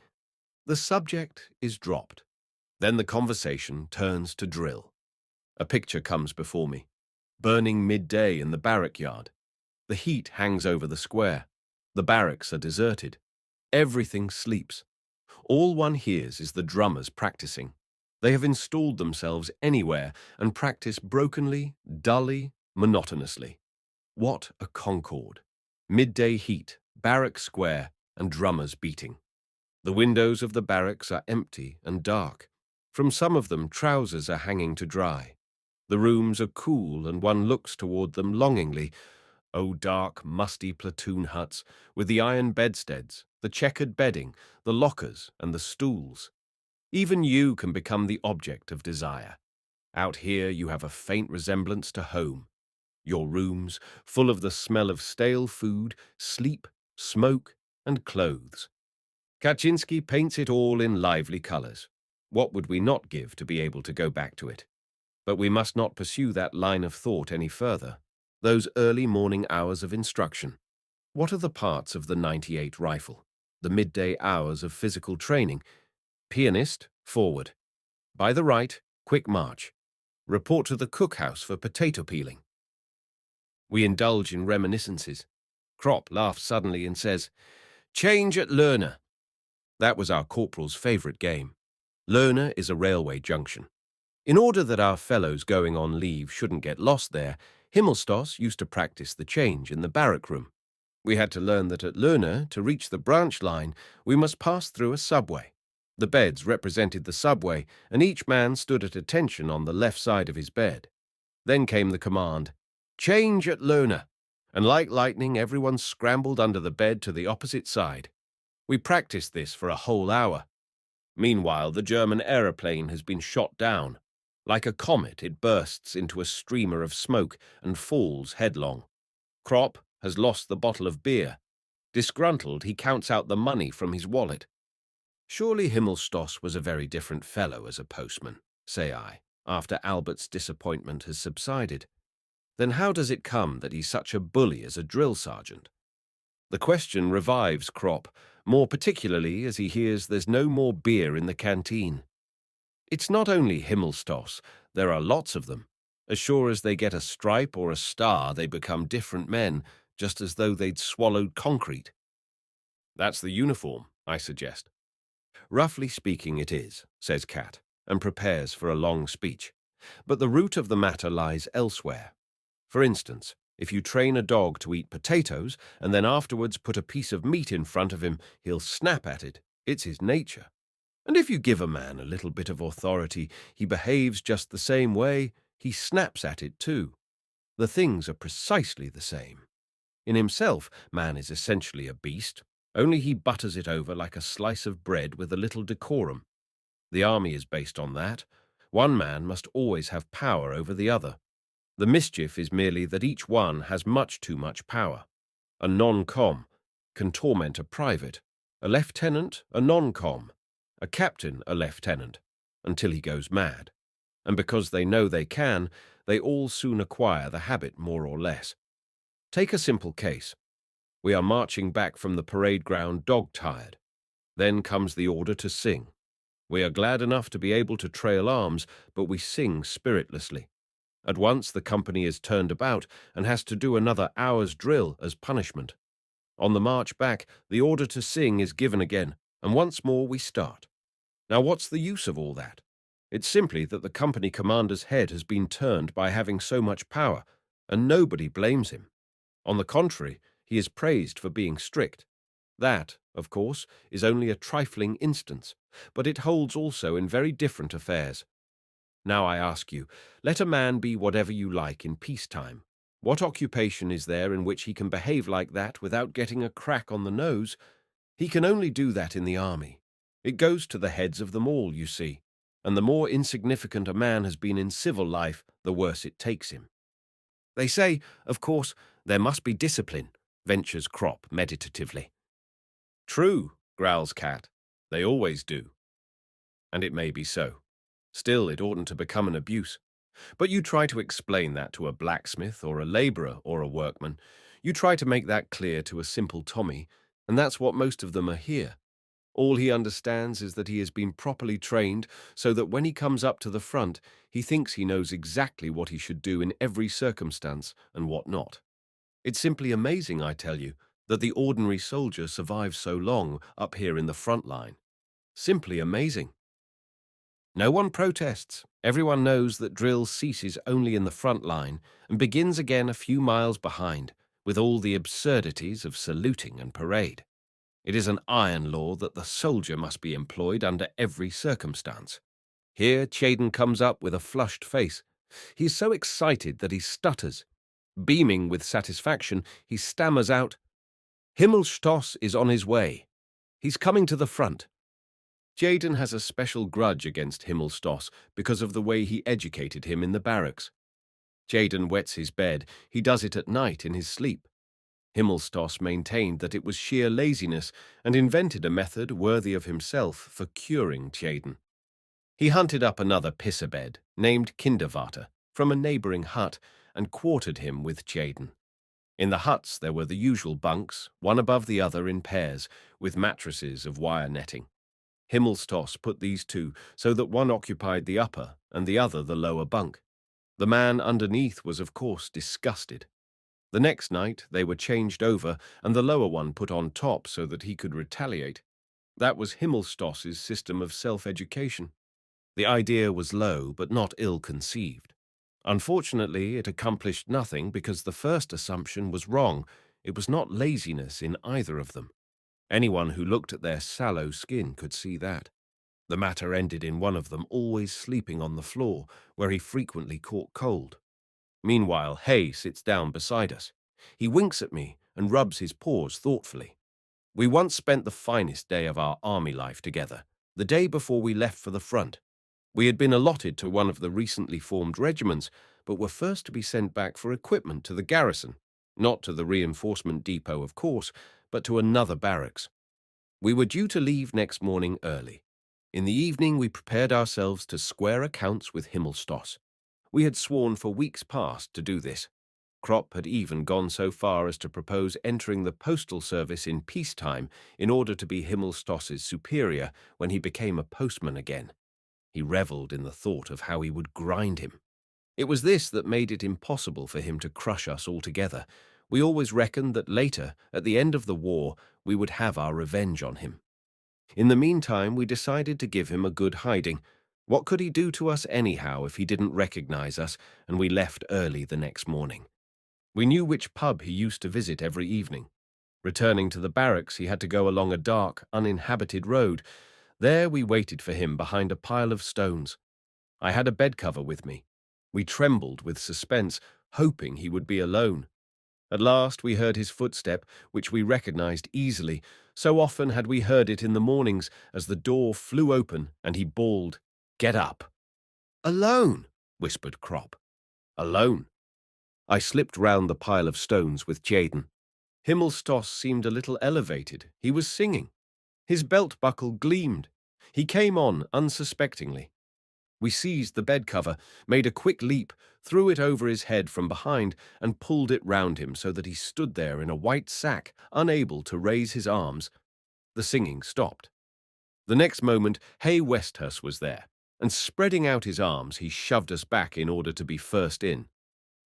The subject is dropped. Then the conversation turns to drill. A picture comes before me. Burning midday in the barrack yard. The heat hangs over the square. The barracks are deserted. Everything sleeps. All one hears is the drummers practicing. They have installed themselves anywhere and practice brokenly, dully, monotonously. What a concord! Midday heat, barrack square, and drummers beating. The windows of the barracks are empty and dark. From some of them, trousers are hanging to dry. The rooms are cool, and one looks toward them longingly. Oh, dark, musty platoon huts, with the iron bedsteads, the checkered bedding, the lockers, and the stools. Even you can become the object of desire. Out here you have a faint resemblance to home. Your rooms, full of the smell of stale food, sleep, smoke, and clothes. Kaczynski paints it all in lively colors. What would we not give to be able to go back to it? But we must not pursue that line of thought any further. Those early morning hours of instruction. What are the parts of the 98 rifle? The midday hours of physical training. Pianist, forward. By the right, quick march. Report to the cookhouse for potato peeling. We indulge in reminiscences. Krop laughs suddenly and says, "Change at Lerna." That was our corporal's favorite game. Lerna is a railway junction. In order that our fellows going on leave shouldn't get lost there, Himmelstos used to practice the change in the barrack room. We had to learn that at Lerna, to reach the branch line, we must pass through a subway. The beds represented the subway, and each man stood at attention on the left side of his bed. Then came the command, "Change at Lerna," and like lightning everyone scrambled under the bed to the opposite side. We practiced this for a whole hour. Meanwhile, the German aeroplane has been shot down. Like a comet, it bursts into a streamer of smoke and falls headlong. Krop has lost the bottle of beer. Disgruntled, he counts out the money from his wallet. Surely Himmelstos was a very different fellow as a postman, say I, after Albert's disappointment has subsided. Then how does it come that he's such a bully as a drill sergeant? The question revives Krop, more particularly as he hears there's no more beer in the canteen. It's not only Himmelstos, there are lots of them. As sure as they get a stripe or a star, they become different men, just as though they'd swallowed concrete. That's the uniform, I suggest. Roughly speaking it is, says Cat, and prepares for a long speech. But the root of the matter lies elsewhere. For instance, if you train a dog to eat potatoes and then afterwards put a piece of meat in front of him, he'll snap at it. It's his nature. And if you give a man a little bit of authority, he behaves just the same way, he snaps at it too. The things are precisely the same. In himself, man is essentially a beast, only he butters it over like a slice of bread with a little decorum. The army is based on that. One man must always have power over the other. The mischief is merely that each one has much too much power. A non-com can torment a private, a lieutenant a non-com, a captain a lieutenant, until he goes mad. And because they know they can, they all soon acquire the habit more or less. Take a simple case. We are marching back from the parade ground dog-tired. Then comes the order to sing. We are glad enough to be able to trail arms, but we sing spiritlessly. At once the company is turned about and has to do another hour's drill as punishment. On the march back, the order to sing is given again, and once more we start. Now, what's the use of all that? It's simply that the company commander's head has been turned by having so much power, and nobody blames him. On the contrary, he is praised for being strict. That, of course, is only a trifling instance, but it holds also in very different affairs. Now I ask you, let a man be whatever you like in peacetime. What occupation is there in which he can behave like that without getting a crack on the nose? He can only do that in the army. It goes to the heads of them all, you see, and the more insignificant a man has been in civil life, the worse it takes him. They say, of course, there must be discipline, ventures Crop meditatively. True, growls Cat. They always do. And it may be so. Still, it oughtn't to become an abuse. But you try to explain that to a blacksmith or a labourer or a workman. You try to make that clear to a simple Tommy, and that's what most of them are here. All he understands is that he has been properly trained so that when he comes up to the front, he thinks he knows exactly what he should do in every circumstance and what not. It's simply amazing, I tell you, that the ordinary soldier survives so long up here in the front line. Simply amazing. No one protests. Everyone knows that drill ceases only in the front line and begins again a few miles behind, with all the absurdities of saluting and parade. It is an iron law that the soldier must be employed under every circumstance. Here Chaden comes up with a flushed face. He is so excited that he stutters. Beaming with satisfaction, he stammers out, "Himmelstoss is on his way. He's coming to the front." Jaden has a special grudge against Himmelstoss because of the way he educated him in the barracks. Jaden wets his bed. He does it at night in his sleep. Himmelstoss maintained that it was sheer laziness and invented a method worthy of himself for curing Jaden. He hunted up another pisser bed, named Kinderwarte, from a neighbouring hut and quartered him with Jaden. In the huts there were the usual bunks, one above the other in pairs, with mattresses of wire netting. Himmelstoss put these two so that one occupied the upper and the other the lower bunk. The man underneath was, of course, disgusted. The next night they were changed over and the lower one put on top so that he could retaliate. That was Himmelstoss's system of self-education. The idea was low but not ill-conceived. Unfortunately, it accomplished nothing because the first assumption was wrong. It was not laziness in either of them. Anyone who looked at their sallow skin could see that. The matter ended in one of them always sleeping on the floor, where he frequently caught cold. Meanwhile, Hay sits down beside us. He winks at me and rubs his paws thoughtfully. We once spent the finest day of our army life together, the day before we left for the front. We had been allotted to one of the recently formed regiments, but were first to be sent back for equipment to the garrison, not to the reinforcement depot, of course, but to another barracks. We were due to leave next morning early. In the evening we prepared ourselves to square accounts with Himmelstoss. We had sworn for weeks past to do this. Crop had even gone so far as to propose entering the postal service in peacetime in order to be Himmelstoss's superior when he became a postman again. He revelled in the thought of how he would grind him. It was this that made it impossible for him to crush us altogether. We always reckoned that later, at the end of the war, we would have our revenge on him. In the meantime, we decided to give him a good hiding. What could he do to us anyhow if he didn't recognize us, and we left early the next morning. We knew which pub he used to visit every evening. Returning to the barracks, he had to go along a dark, uninhabited road. There we waited for him behind a pile of stones. I had a bed cover with me. We trembled with suspense, hoping he would be alone. At last we heard his footstep, which we recognized easily. So often had we heard it in the mornings as the door flew open and he bawled, "Get up!" "Alone," whispered Crop. "Alone." I slipped round the pile of stones with Jaden. Himmelstoss seemed a little elevated. He was singing. His belt buckle gleamed. He came on unsuspectingly. We seized the bed cover, made a quick leap, threw it over his head from behind, and pulled it round him so that he stood there in a white sack, unable to raise his arms. The singing stopped. The next moment, Hay Westhurst was there, and spreading out his arms, he shoved us back in order to be first in.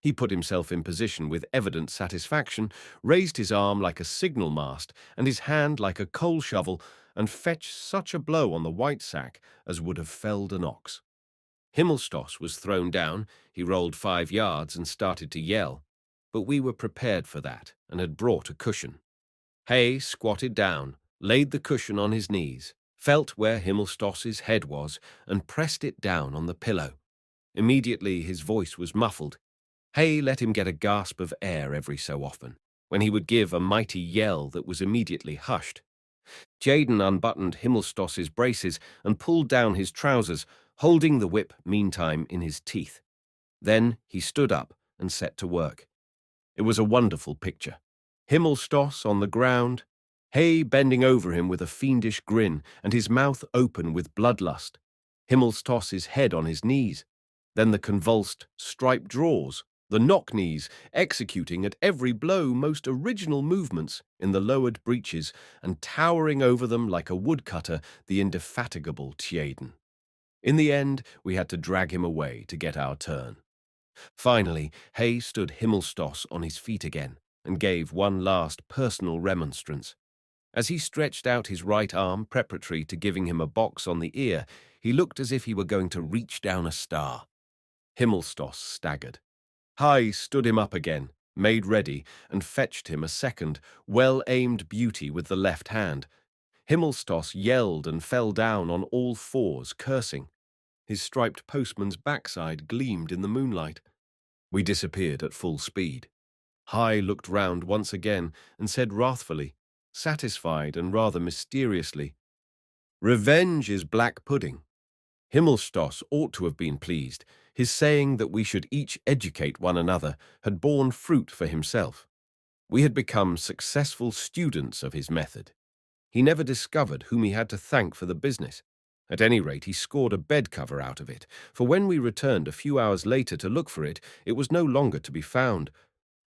He put himself in position with evident satisfaction, raised his arm like a signal mast and his hand like a coal shovel, and fetched such a blow on the white sack as would have felled an ox. Himmelstoss was thrown down, he rolled 5 yards and started to yell, but we were prepared for that and had brought a cushion. Hay squatted down, laid the cushion on his knees, felt where Himmelstoss's head was, and pressed it down on the pillow. Immediately his voice was muffled. Hay let him get a gasp of air every so often, when he would give a mighty yell that was immediately hushed. Jaden unbuttoned Himmelstoss's braces and pulled down his trousers, holding the whip meantime in his teeth. Then he stood up and set to work. It was a wonderful picture. Himmelstoss on the ground, Hay bending over him with a fiendish grin and his mouth open with bloodlust, Himmelstoss's head on his knees, then the convulsed striped drawers, the knock-knees executing at every blow most original movements in the lowered breeches and towering over them like a woodcutter the indefatigable Tjaden. In the end, we had to drag him away to get our turn. Finally, Hay stood Himmelstoss on his feet again and gave one last personal remonstrance. As he stretched out his right arm preparatory to giving him a box on the ear, he looked as if he were going to reach down a star. Himmelstoss staggered. Hay stood him up again, made ready, and fetched him a second, well-aimed beauty with the left hand. Himmelstoss yelled and fell down on all fours, cursing. His striped postman's backside gleamed in the moonlight. We disappeared at full speed. Hay looked round once again and said wrathfully, satisfied and rather mysteriously, "Revenge is black pudding." Himmelstoss ought to have been pleased. His saying that we should each educate one another had borne fruit for himself. We had become successful students of his method. He never discovered whom he had to thank for the business. At any rate, he scored a bed cover out of it, for when we returned a few hours later to look for it, it was no longer to be found.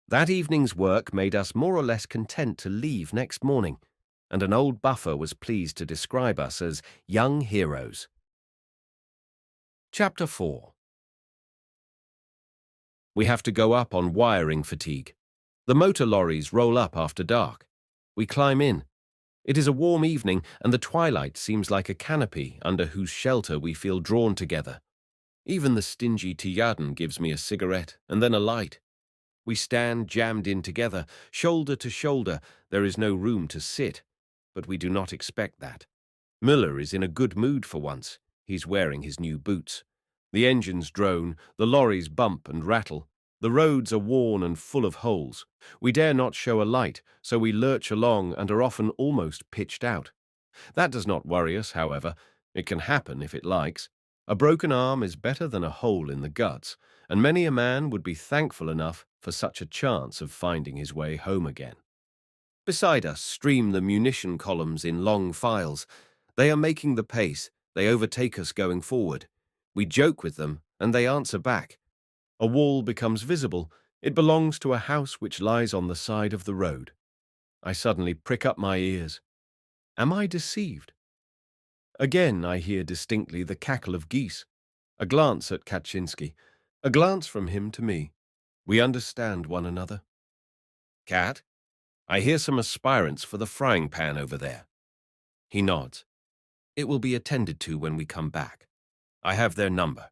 That evening's work made us more or less content to leave next morning, and an old buffer was pleased to describe us as young heroes. Chapter 4. We have to go up on wiring fatigue. The motor lorries roll up after dark. We climb in. It is a warm evening, and the twilight seems like a canopy under whose shelter we feel drawn together. Even the stingy Tjaden gives me a cigarette and then a light. We stand jammed in together, shoulder to shoulder. There is no room to sit, but we do not expect that. Müller is in a good mood for once. He's wearing his new boots. The engines drone, the lorries bump and rattle. The roads are worn and full of holes. We dare not show a light, so we lurch along and are often almost pitched out. That does not worry us, however. It can happen if it likes. A broken arm is better than a hole in the guts, and many a man would be thankful enough for such a chance of finding his way home again. Beside us stream the munition columns in long files. They are making the pace. They overtake us going forward. We joke with them, and they answer back. A wall becomes visible. It belongs to a house which lies on the side of the road. I suddenly prick up my ears. Am I deceived? Again I hear distinctly the cackle of geese. A glance at Kaczynski. A glance from him to me. We understand one another. Cat, I hear some aspirants for the frying pan over there. He nods. It will be attended to when we come back. I have their number.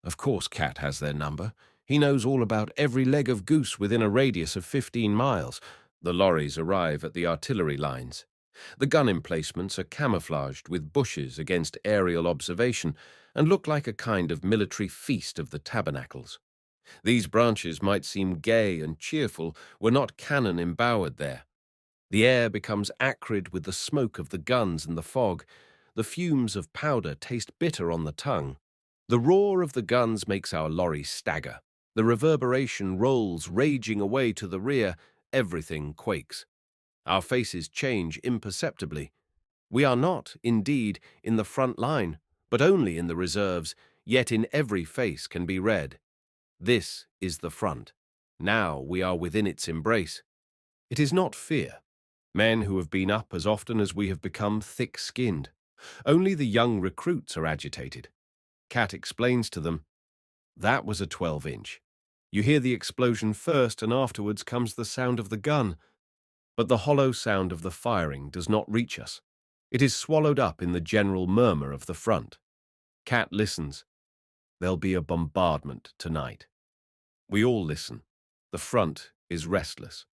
Of course Cat has their number. He knows all about every leg of goose within a radius of 15 miles. The lorries arrive at the artillery lines. The gun emplacements are camouflaged with bushes against aerial observation and look like a kind of military feast of the tabernacles. These branches might seem gay and cheerful were not cannon embowered there. The air becomes acrid with the smoke of the guns and the fog. The fumes of powder taste bitter on the tongue. The roar of the guns makes our lorry stagger. The reverberation rolls raging away to the rear. Everything quakes. Our faces change imperceptibly. We are not, indeed, in the front line, but only in the reserves, yet in every face can be read. This is the front. Now we are within its embrace. It is not fear. Men who have been up as often as we have become thick-skinned. Only the young recruits are agitated. Cat explains to them, that was a 12-inch. You hear the explosion first, and afterwards comes the sound of the gun. But the hollow sound of the firing does not reach us. It is swallowed up in the general murmur of the front. Cat listens. There'll be a bombardment tonight. We all listen. The front is restless.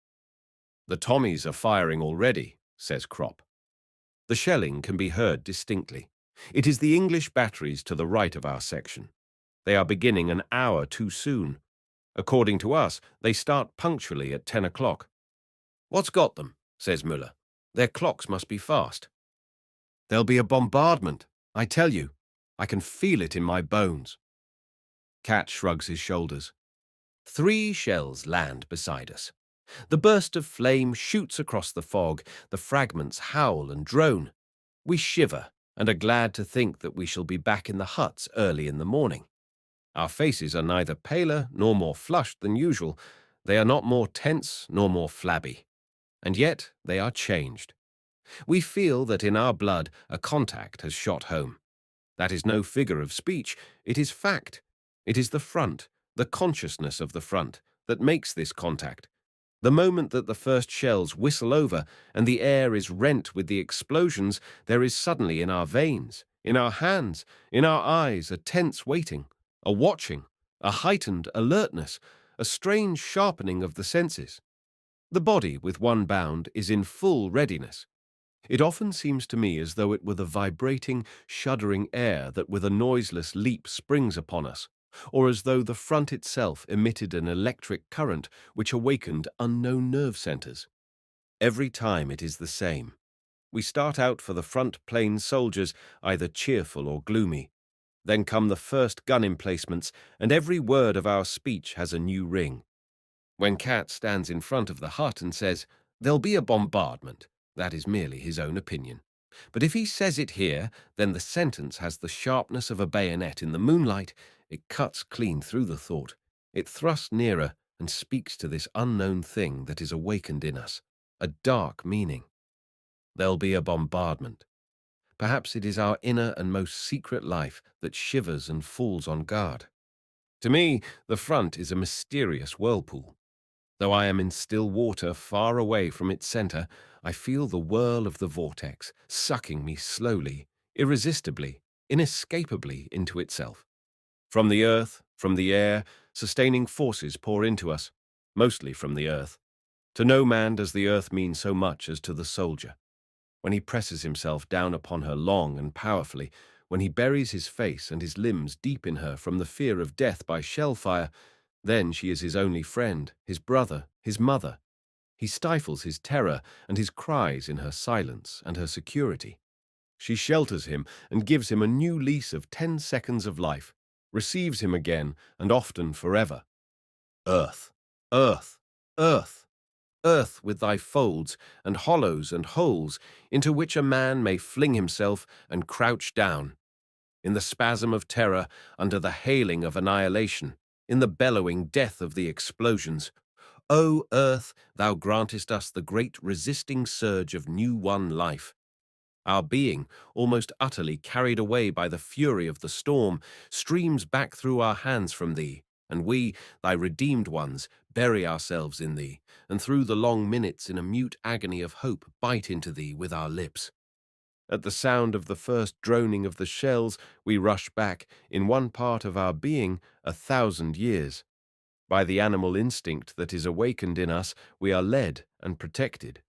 The Tommies are firing already, says Crop. The shelling can be heard distinctly. It is the English batteries to the right of our section. They are beginning an hour too soon. According to us, they start punctually at 10 o'clock. What's got them? Says Müller. Their clocks must be fast. There'll be a bombardment, I tell you. I can feel it in my bones. Cat shrugs his shoulders. 3 shells land beside us. The burst of flame shoots across the fog. The fragments howl and drone. We shiver and are glad to think that we shall be back in the huts early in the morning. Our faces are neither paler nor more flushed than usual. They are not more tense nor more flabby. And yet they are changed. We feel that in our blood a contact has shot home. That is no figure of speech. It is fact. It is the front, the consciousness of the front, that makes this contact. The moment that the first shells whistle over and the air is rent with the explosions, there is suddenly in our veins, in our hands, in our eyes, a tense waiting, a watching, a heightened alertness, a strange sharpening of the senses. The body, with one bound, is in full readiness. It often seems to me as though it were the vibrating, shuddering air that with a noiseless leap springs upon us, or as though the front itself emitted an electric current which awakened unknown nerve centers. Every time it is the same. We start out for the front plain soldiers, either cheerful or gloomy. Then come the first gun emplacements, and every word of our speech has a new ring. When Cat stands in front of the hut and says, "There'll be a bombardment," that is merely his own opinion. But if he says it here, then the sentence has the sharpness of a bayonet in the moonlight. It cuts clean through the thought. It thrusts nearer and speaks to this unknown thing that is awakened in us, a dark meaning. There'll be a bombardment. Perhaps it is our inner and most secret life that shivers and falls on guard. To me, the front is a mysterious whirlpool. Though I am in still water far away from its center, I feel the whirl of the vortex, sucking me slowly, irresistibly, inescapably into itself. From the earth, from the air, sustaining forces pour into us, mostly from the earth. To no man does the earth mean so much as to the soldier. When he presses himself down upon her long and powerfully, when he buries his face and his limbs deep in her from the fear of death by shell fire, then she is his only friend, his brother, his mother. He stifles his terror and his cries in her silence and her security. She shelters him and gives him a new lease of 10 seconds of life, receives him again and often forever. Earth, earth, earth, earth with thy folds and hollows and holes into which a man may fling himself and crouch down. In the spasm of terror, under the hailing of annihilation, in the bellowing death of the explosions. O earth, thou grantest us the great resisting surge of new-won life. Our being, almost utterly carried away by the fury of the storm, streams back through our hands from thee, and we, thy redeemed ones, bury ourselves in thee, and through the long minutes in a mute agony of hope bite into thee with our lips. At the sound of the first droning of the shells, we rush back, in one part of our being, 1,000 years. By the animal instinct that is awakened in us, we are led and protected.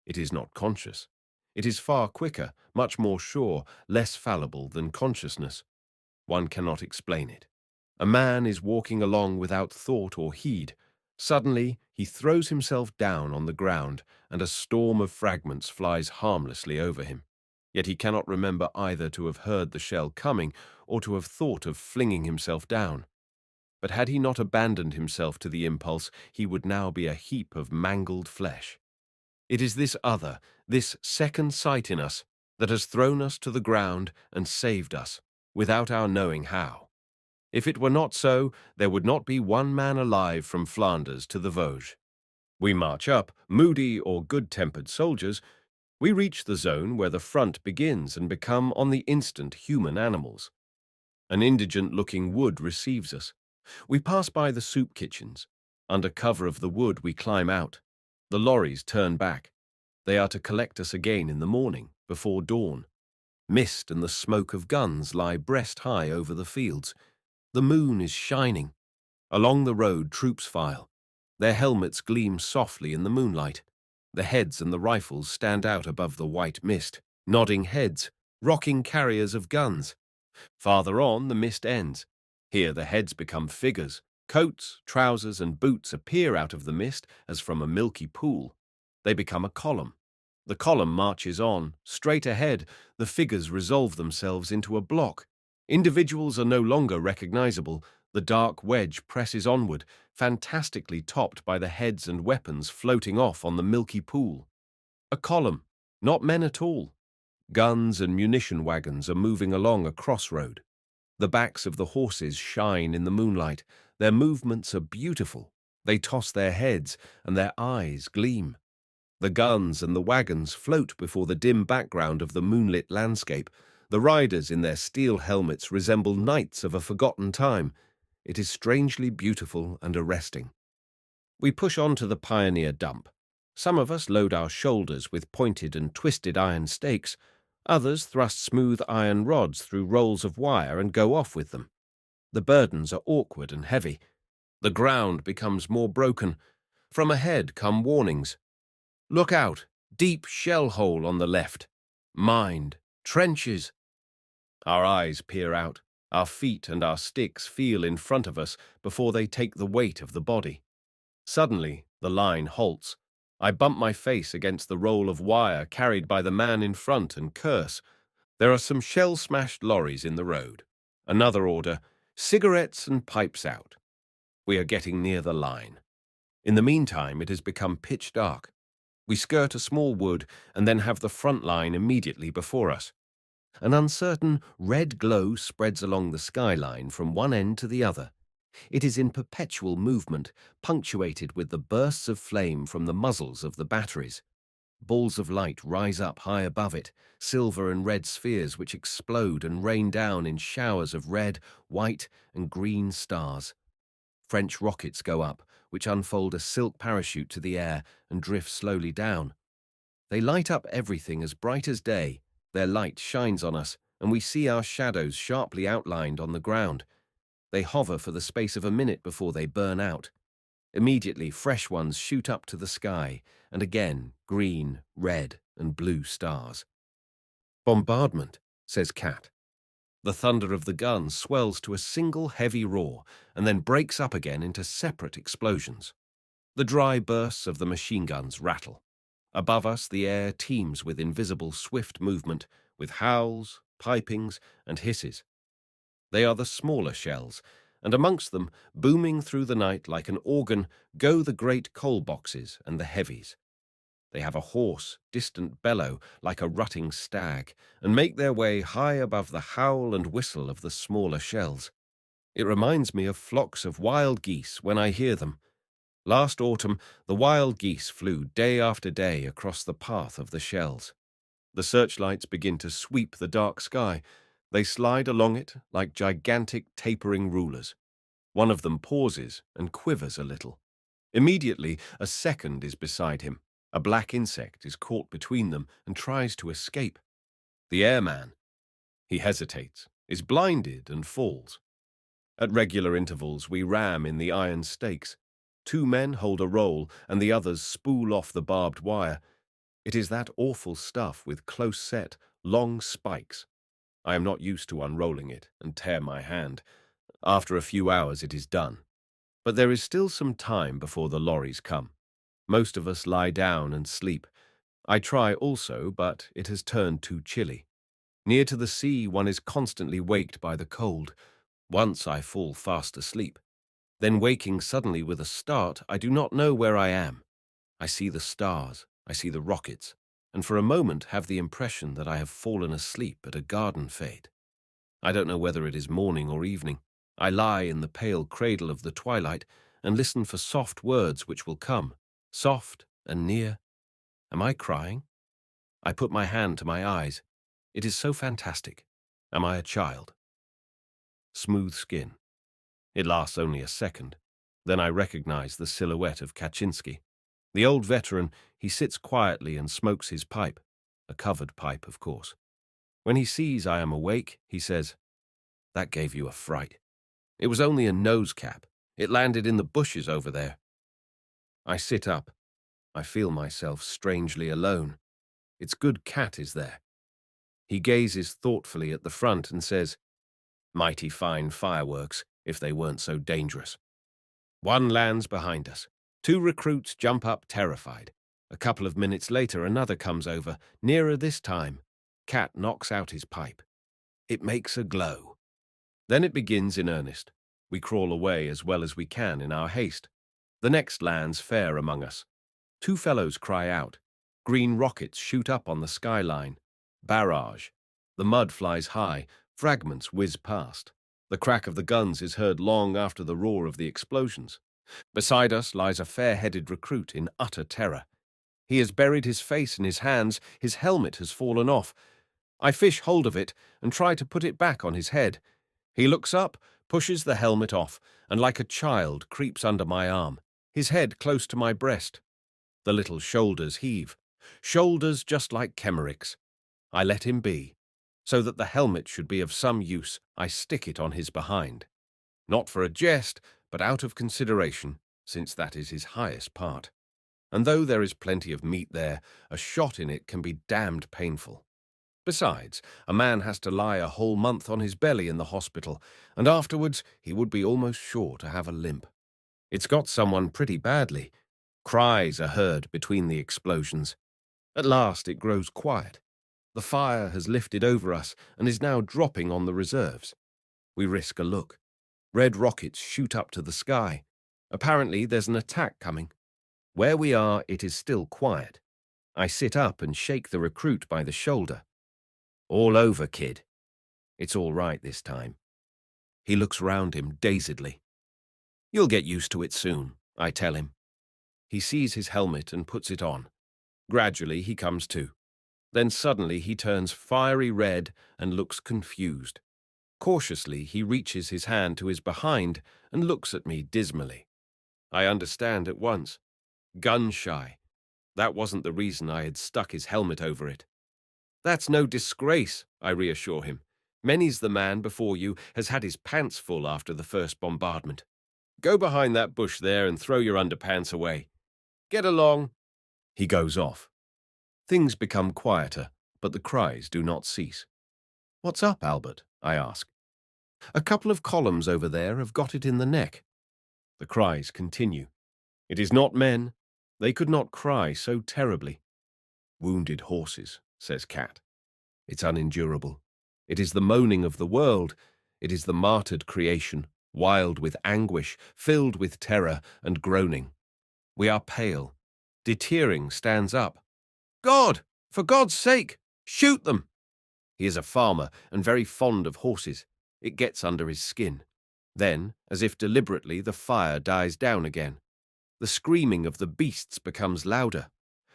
It is not conscious. It is far quicker, much more sure, less fallible than consciousness. One cannot explain it. A man is walking along without thought or heed. Suddenly, he throws himself down on the ground, and a storm of fragments flies harmlessly over him. Yet he cannot remember either to have heard the shell coming or to have thought of flinging himself down. But had he not abandoned himself to the impulse, he would now be a heap of mangled flesh. It is this other, this second sight in us, that has thrown us to the ground and saved us, without our knowing how. If it were not so, there would not be one man alive from Flanders to the Vosges. We march up, moody or good-tempered soldiers. We reach the zone where the front begins and become on the instant human animals. An indigent-looking wood receives us. We pass by the soup kitchens. Under cover of the wood, we climb out. The lorries turn back. They are to collect us again in the morning, before dawn. Mist and the smoke of guns lie breast high over the fields. The moon is shining. Along the road, troops file. Their helmets gleam softly in the moonlight. The heads and the rifles stand out above the white mist, nodding heads, rocking carriers of guns. Farther on, the mist ends. Here the heads become figures. Coats, trousers, and boots appear out of the mist as from a milky pool. They become a column. The column marches on. Straight ahead, the figures resolve themselves into a block. Individuals are no longer recognizable. The dark wedge presses onward, fantastically topped by the heads and weapons floating off on the milky pool. A column, not men at all. Guns and munition wagons are moving along a crossroad. The backs of the horses shine in the moonlight. Their movements are beautiful. They toss their heads, and their eyes gleam. The guns and the wagons float before the dim background of the moonlit landscape. The riders in their steel helmets resemble knights of a forgotten time. It is strangely beautiful and arresting. We push on to the pioneer dump. Some of us load our shoulders with pointed and twisted iron stakes. Others thrust smooth iron rods through rolls of wire and go off with them. The burdens are awkward and heavy. The ground becomes more broken. From ahead come warnings. Look out! Deep shell hole on the left. Mind! Trenches! Our eyes peer out. Our feet and our sticks feel in front of us before they take the weight of the body. Suddenly, the line halts. I bump my face against the roll of wire carried by the man in front and curse. There are some shell-smashed lorries in the road. Another order, cigarettes and pipes out. We are getting near the line. In the meantime, it has become pitch dark. We skirt a small wood and then have the front line immediately before us. An uncertain red glow spreads along the skyline from one end to the other. It is in perpetual movement, punctuated with the bursts of flame from the muzzles of the batteries. Balls of light rise up high above it, silver and red spheres which explode and rain down in showers of red, white, and green stars. French rockets go up, which unfold a silk parachute to the air and drift slowly down. They light up everything as bright as day. Their light shines on us, and we see our shadows sharply outlined on the ground. They hover for the space of a minute before they burn out. Immediately, fresh ones shoot up to the sky, and again green, red, and blue stars. Bombardment, says Cat. The thunder of the gun swells to a single heavy roar, and then breaks up again into separate explosions. The dry bursts of the machine guns rattle. Above us, the air teems with invisible swift movement, with howls, pipings, and hisses. They are the smaller shells, and amongst them, booming through the night like an organ, go the great coal boxes and the heavies. They have a hoarse, distant bellow like a rutting stag, and make their way high above the howl and whistle of the smaller shells. It reminds me of flocks of wild geese when I hear them. Last autumn, the wild geese flew day after day across the path of the shells. The searchlights begin to sweep the dark sky. They slide along it like gigantic tapering rulers. One of them pauses and quivers a little. Immediately, a second is beside him. A black insect is caught between them and tries to escape. The airman. He hesitates, is blinded, and falls. At regular intervals, we ram in the iron stakes. 2 men hold a roll, and the others spool off the barbed wire. It is that awful stuff with close-set, long spikes. I am not used to unrolling it and tear my hand. After a few hours it is done. But there is still some time before the lorries come. Most of us lie down and sleep. I try also, but it has turned too chilly. Near to the sea, one is constantly waked by the cold. Once I fall fast asleep. Then waking suddenly with a start, I do not know where I am. I see the stars, I see the rockets, and for a moment have the impression that I have fallen asleep at a garden fete. I don't know whether it is morning or evening. I lie in the pale cradle of the twilight and listen for soft words which will come, soft and near. Am I crying? I put my hand to my eyes. It is so fantastic. Am I a child? Smooth skin. It lasts only a second. Then I recognize the silhouette of Kaczynski. The old veteran, he sits quietly and smokes his pipe, a covered pipe, of course. When he sees I am awake, he says, "That gave you a fright. It was only a nose cap. It landed in the bushes over there." I sit up. I feel myself strangely alone. It's good Cat is there. He gazes thoughtfully at the front and says, "Mighty fine fireworks, if they weren't so dangerous." One lands behind us. 2 recruits jump up terrified. A couple of minutes later, another comes over, nearer this time. Cat knocks out his pipe. It makes a glow. Then it begins in earnest. We crawl away as well as we can in our haste. The next lands fair among us. 2 fellows cry out. Green rockets shoot up on the skyline. Barrage. The mud flies high. Fragments whiz past. The crack of the guns is heard long after the roar of the explosions. Beside us lies a fair-headed recruit in utter terror. He has buried his face in his hands. His helmet has fallen off. I fish hold of it and try to put it back on his head. He looks up, pushes the helmet off, and like a child creeps under my arm, his head close to my breast. The little shoulders heave, shoulders just like Kemmerich's. I let him be. So that the helmet should be of some use, I stick it on his behind. Not for a jest, but out of consideration, since that is his highest part. And though there is plenty of meat there, a shot in it can be damned painful. Besides, a man has to lie a whole month on his belly in the hospital, and afterwards he would be almost sure to have a limp. It's got someone pretty badly. Cries are heard between the explosions. At last it grows quiet. The fire has lifted over us and is now dropping on the reserves. We risk a look. Red rockets shoot up to the sky. Apparently there's an attack coming. Where we are, it is still quiet. I sit up and shake the recruit by the shoulder. "All over, kid." It's all right this time. He looks round him dazedly. "You'll get used to it soon," I tell him. He sees his helmet and puts it on. Gradually he comes to. Then suddenly he turns fiery red and looks confused. Cautiously he reaches his hand to his behind and looks at me dismally. I understand at once. Gun-shy. That wasn't the reason I had stuck his helmet over it. "That's no disgrace," I reassure him. "Many's the man before you has had his pants full after the first bombardment. Go behind that bush there and throw your underpants away. Get along." He goes off. Things become quieter, but the cries do not cease. "What's up, Albert?" I ask. "A couple of columns over there have got it in the neck." The cries continue. It is not men. They could not cry so terribly. "Wounded horses," says Cat. It's unendurable. It is the moaning of the world. It is the martyred creation, wild with anguish, filled with terror and groaning. We are pale. Deterring stands up. "God! For God's sake! Shoot them!" He is a farmer and very fond of horses. It gets under his skin. Then, as if deliberately, the fire dies down again. The screaming of the beasts becomes louder.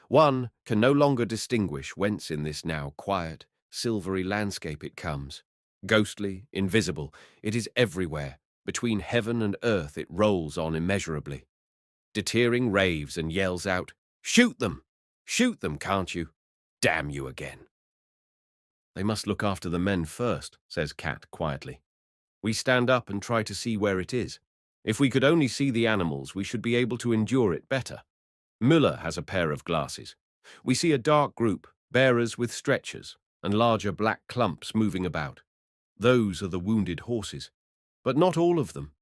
One can no longer distinguish whence in this now quiet, silvery landscape it comes. Ghostly, invisible, it is everywhere. Between heaven and earth it rolls on immeasurably. Deterring raves and yells out, "Shoot them! Shoot them, can't you? Damn you again." "They must look after the men first," says Cat quietly. We stand up and try to see where it is. If we could only see the animals, we should be able to endure it better. Müller has a pair of glasses. We see a dark group, bearers with stretchers, and larger black clumps moving about. Those are the wounded horses. But not all of them.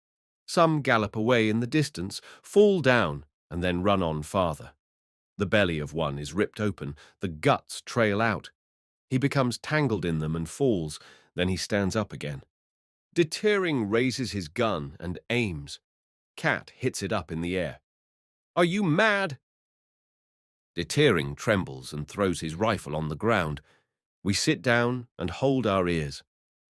Some gallop away in the distance, fall down, and then run on farther. The belly of one is ripped open, the guts trail out. He becomes tangled in them and falls, then he stands up again. Deterring raises his gun and aims. Cat hits it up in the air. "Are you mad?" Deterring trembles and throws his rifle on the ground. We sit down and hold our ears.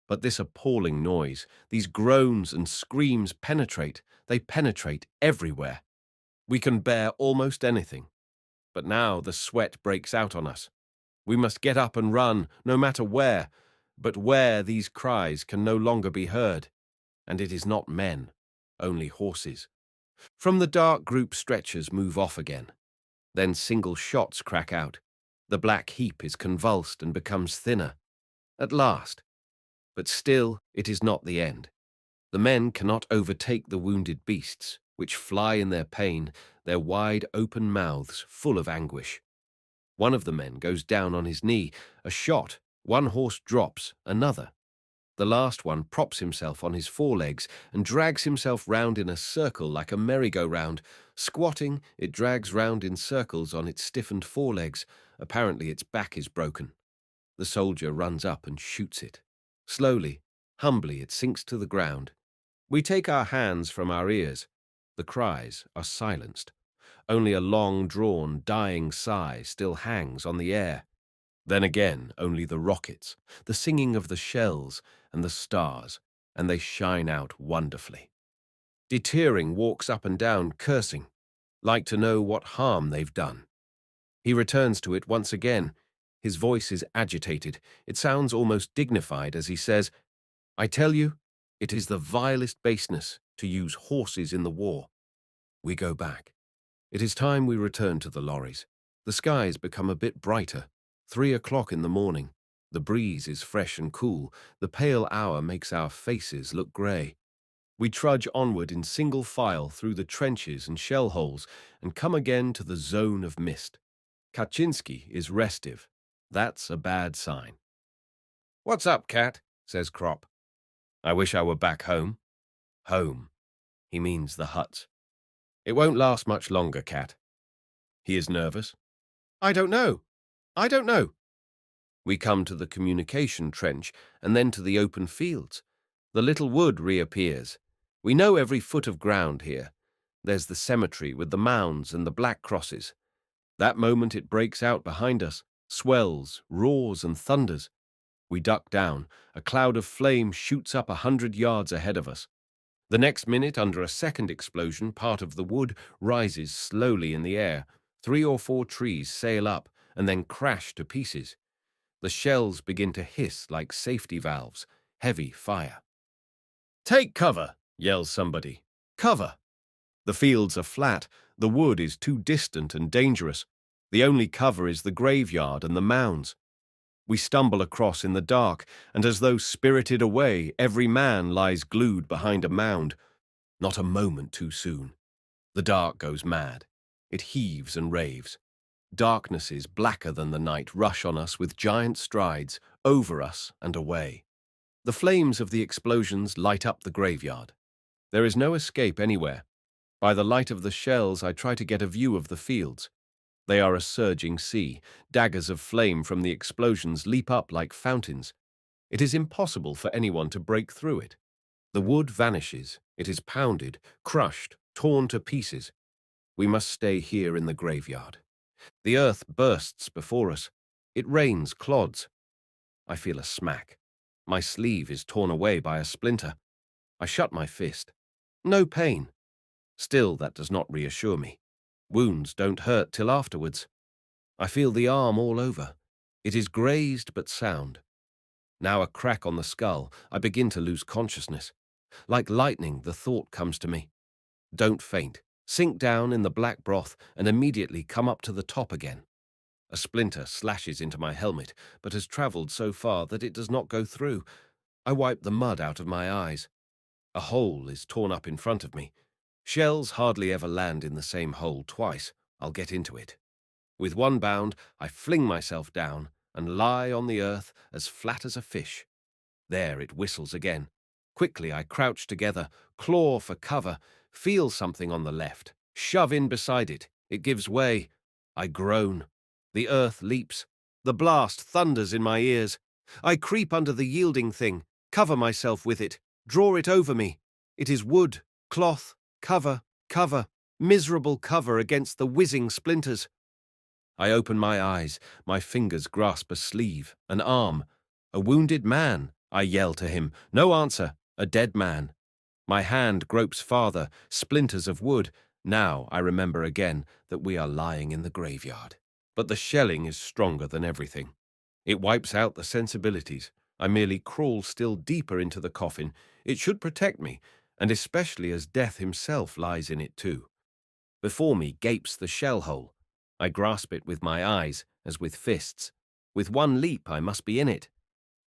But this appalling noise, these groans and screams penetrate. They penetrate everywhere. We can bear almost anything. But now the sweat breaks out on us. We must get up and run, no matter where. But where these cries can no longer be heard. And it is not men. only horses. From the dark group stretchers move off again. Then single shots crack out. The black heap is convulsed and becomes thinner. At last. But still, it is not the end. The men cannot overtake the wounded beasts, which fly in their pain, their wide open mouths full of anguish. One of the men goes down on his knee. A shot. One horse drops, another. The last one props himself on his forelegs and drags himself round in a circle like a merry-go-round. Squatting, it drags round in circles on its stiffened forelegs. Apparently its back is broken. The soldier runs up and shoots it. Slowly, humbly, it sinks to the ground. We take our hands from our ears. The cries are silenced. Only a long-drawn, dying sigh still hangs on the air. Then again, only the rockets, the singing of the shells and the stars, and they shine out wonderfully. Deterring walks up and down, cursing, like to know what harm they've done. He returns to it once again. His voice is agitated. It sounds almost dignified as he says, "I tell you, it is the vilest baseness to use horses in the war." We go back. It is time we return to the lorries. The skies become a bit brighter. 3 o'clock in the morning. The breeze is fresh and cool. The pale hour makes our faces look grey. We trudge onward in single file through the trenches and shell holes and come again to the zone of mist. Kaczynski is restive. That's a bad sign. "What's up, Cat?" says Krop. "I wish I were back home." Home. He means the huts. "It won't last much longer, Cat." He is nervous. "I don't know. I don't know." We come to the communication trench and then to the open fields. The little wood reappears. We know every foot of ground here. There's the cemetery with the mounds and the black crosses. That moment it breaks out behind us, swells, roars and thunders. We duck down. A cloud of flame shoots up 100 yards ahead of us. The next minute, under a second explosion, part of the wood rises slowly in the air. 3 or 4 trees sail up and then crash to pieces. The shells begin to hiss like safety valves. Heavy fire. "Take cover," yells somebody. "Cover." The fields are flat. The wood is too distant and dangerous. The only cover is the graveyard and the mounds. We stumble across in the dark, and as though spirited away, every man lies glued behind a mound. Not a moment too soon. The dark goes mad. It heaves and raves. Darknesses blacker than the night rush on us with giant strides, over us and away. The flames of the explosions light up the graveyard. There is no escape anywhere. By the light of the shells, I try to get a view of the fields. They are a surging sea. Daggers of flame from the explosions leap up like fountains. It is impossible for anyone to break through it. The wood vanishes. It is pounded, crushed, torn to pieces. We must stay here in the graveyard. The earth bursts before us. It rains clods. I feel a smack. My sleeve is torn away by a splinter. I shut my fist. No pain. Still, that does not reassure me. Wounds don't hurt till afterwards. I feel the arm all over. It is grazed but sound. Now a crack on the skull. I begin to lose consciousness. Like lightning, the thought comes to me. Don't faint. Sink down in the black broth and immediately come up to the top again. A splinter slashes into my helmet, but has travelled so far that it does not go through. I wipe the mud out of my eyes. A hole is torn up in front of me. Shells hardly ever land in the same hole twice. I'll get into it. With one bound, I fling myself down and lie on the earth as flat as a fish. There it whistles again. Quickly I crouch together, claw for cover, feel something on the left, shove in beside it. It gives way. I groan. The earth leaps. The blast thunders in my ears. I creep under the yielding thing, cover myself with it, draw it over me. It is wood, cloth, cover, cover, miserable cover against the whizzing splinters. I open my eyes. My fingers grasp a sleeve, an arm. A wounded man. I yell to him. No answer. A dead man. My hand gropes farther. Splinters of wood. Now I remember again that we are lying in the graveyard. But the shelling is stronger than everything. It wipes out the sensibilities. I merely crawl still deeper into the coffin. It should protect me, and especially as death himself lies in it too. Before me gapes the shell hole. I grasp it with my eyes, as with fists. With one leap I must be in it.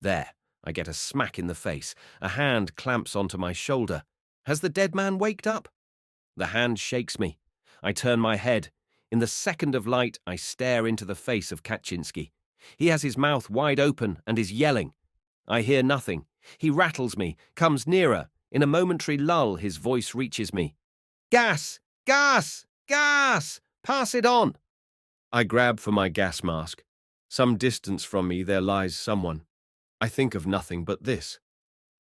There, I get a smack in the face. A hand clamps onto my shoulder. Has the dead man waked up? The hand shakes me. I turn my head. In the second of light, I stare into the face of Kaczynski. He has his mouth wide open and is yelling. I hear nothing. He rattles me, comes nearer. In a momentary lull, his voice reaches me. Gas! Gas! Gas! Pass it on! I grab for my gas mask. Some distance from me there lies someone. I think of nothing but this.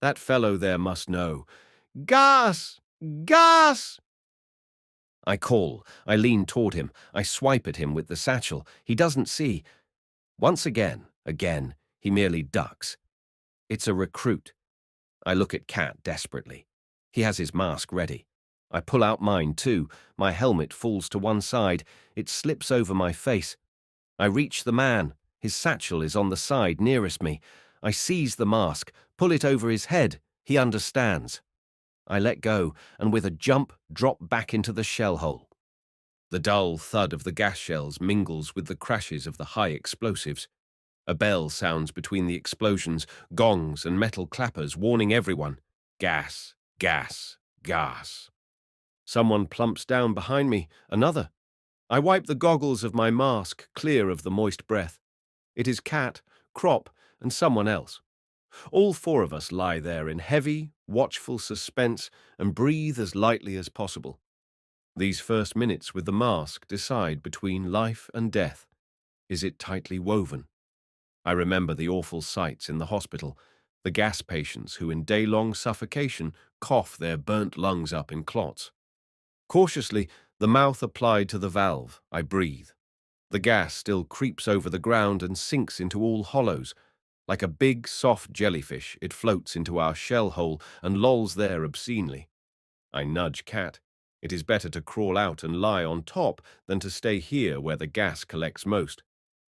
That fellow there must know. Gas! Gas! I call. I lean toward him. I swipe at him with the satchel. He doesn't see. Once again, he merely ducks. It's a recruit. I look at Cat desperately. He has his mask ready. I pull out mine too. My helmet falls to one side. It slips over my face. I reach the man. His satchel is on the side nearest me. I seize the mask, pull it over his head. He understands. I let go, and with a jump, drop back into the shell hole. The dull thud of the gas shells mingles with the crashes of the high explosives. A bell sounds between the explosions, gongs and metal clappers warning everyone. Gas, gas, gas. Someone plumps down behind me, another. I wipe the goggles of my mask clear of the moist breath. It is Cat, Crop, and someone else. All four of us lie there in heavy, watchful suspense and breathe as lightly as possible. These first minutes with the mask decide between life and death. Is it tightly woven? I remember the awful sights in the hospital, the gas patients who in day-long suffocation cough their burnt lungs up in clots. Cautiously, the mouth applied to the valve, I breathe. The gas still creeps over the ground and sinks into all hollows. Like a big, soft jellyfish, it floats into our shell hole and lolls there obscenely. I nudge Cat. It is better to crawl out and lie on top than to stay here where the gas collects most.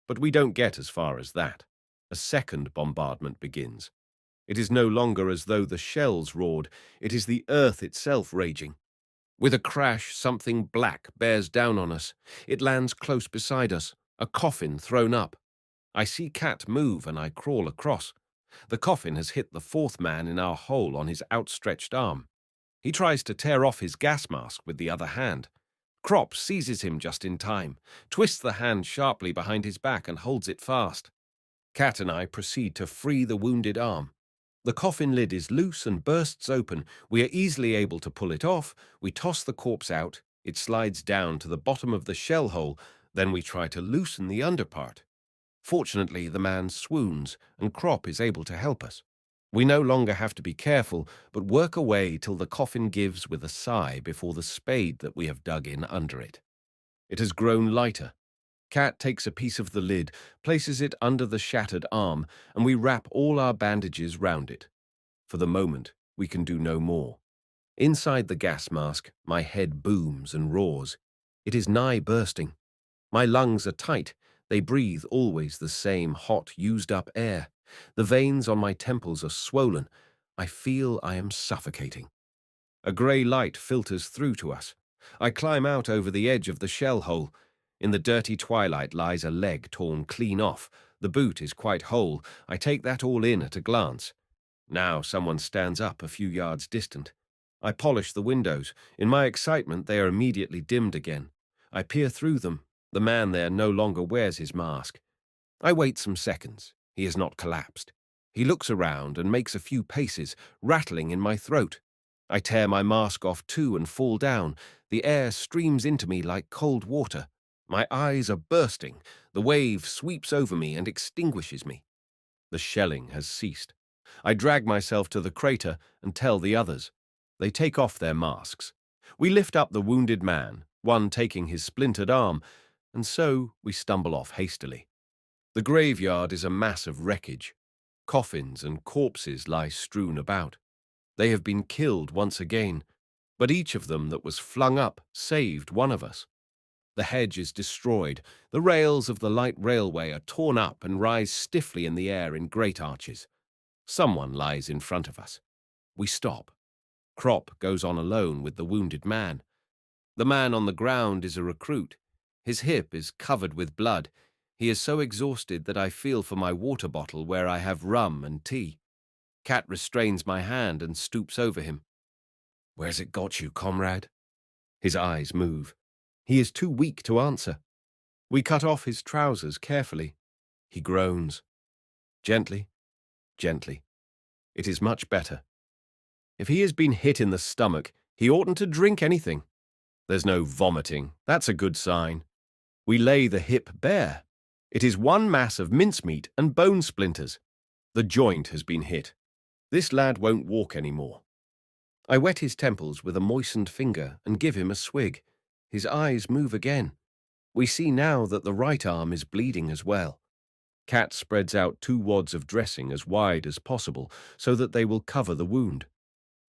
But we don't get as far as that. A second bombardment begins. It is no longer as though the shells roared. It is the earth itself raging. With a crash, something black bears down on us. It lands close beside us, a coffin thrown up. I see Cat move and I crawl across. The coffin has hit the fourth man in our hole on his outstretched arm. He tries to tear off his gas mask with the other hand. Crop seizes him just in time, twists the hand sharply behind his back and holds it fast. Cat and I proceed to free the wounded arm. The coffin lid is loose and bursts open. We are easily able to pull it off. We toss the corpse out. It slides down to the bottom of the shell hole. Then we try to loosen the underpart. Fortunately, the man swoons, and Crop is able to help us. We no longer have to be careful, but work away till the coffin gives with a sigh before the spade that we have dug in under it. It has grown lighter. Cat takes a piece of the lid, places it under the shattered arm, and we wrap all our bandages round it. For the moment, we can do no more. Inside the gas mask, my head booms and roars. It is nigh bursting. My lungs are tight. They breathe always the same hot, used-up air. The veins on my temples are swollen. I feel I am suffocating. A grey light filters through to us. I climb out over the edge of the shell hole. In the dirty twilight lies a leg torn clean off. The boot is quite whole. I take that all in at a glance. Now someone stands up a few yards distant. I polish the windows. In my excitement, they are immediately dimmed again. I peer through them. The man there no longer wears his mask. I wait some seconds. He has not collapsed. He looks around and makes a few paces, rattling in my throat. I tear my mask off too and fall down. The air streams into me like cold water. My eyes are bursting. The wave sweeps over me and extinguishes me. The shelling has ceased. I drag myself to the crater and tell the others. They take off their masks. We lift up the wounded man, one taking his splintered arm, and so we stumble off hastily. The graveyard is a mass of wreckage. Coffins and corpses lie strewn about. They have been killed once again, but each of them that was flung up saved one of us. The hedge is destroyed. The rails of the light railway are torn up and rise stiffly in the air in great arches. Someone lies in front of us. We stop. Krop goes on alone with the wounded man. The man on the ground is a recruit. His hip is covered with blood. He is so exhausted that I feel for my water bottle where I have rum and tea. Cat restrains my hand and stoops over him. "Where's it got you, comrade?" His eyes move. He is too weak to answer. We cut off his trousers carefully. He groans. Gently, gently. It is much better. If he has been hit in the stomach, he oughtn't to drink anything. There's no vomiting. That's a good sign. We lay the hip bare. It is one mass of mincemeat and bone splinters. The joint has been hit. This lad won't walk any more. I wet his temples with a moistened finger and give him a swig. His eyes move again. We see now that the right arm is bleeding as well. Cat spreads out 2 wads of dressing as wide as possible so that they will cover the wound.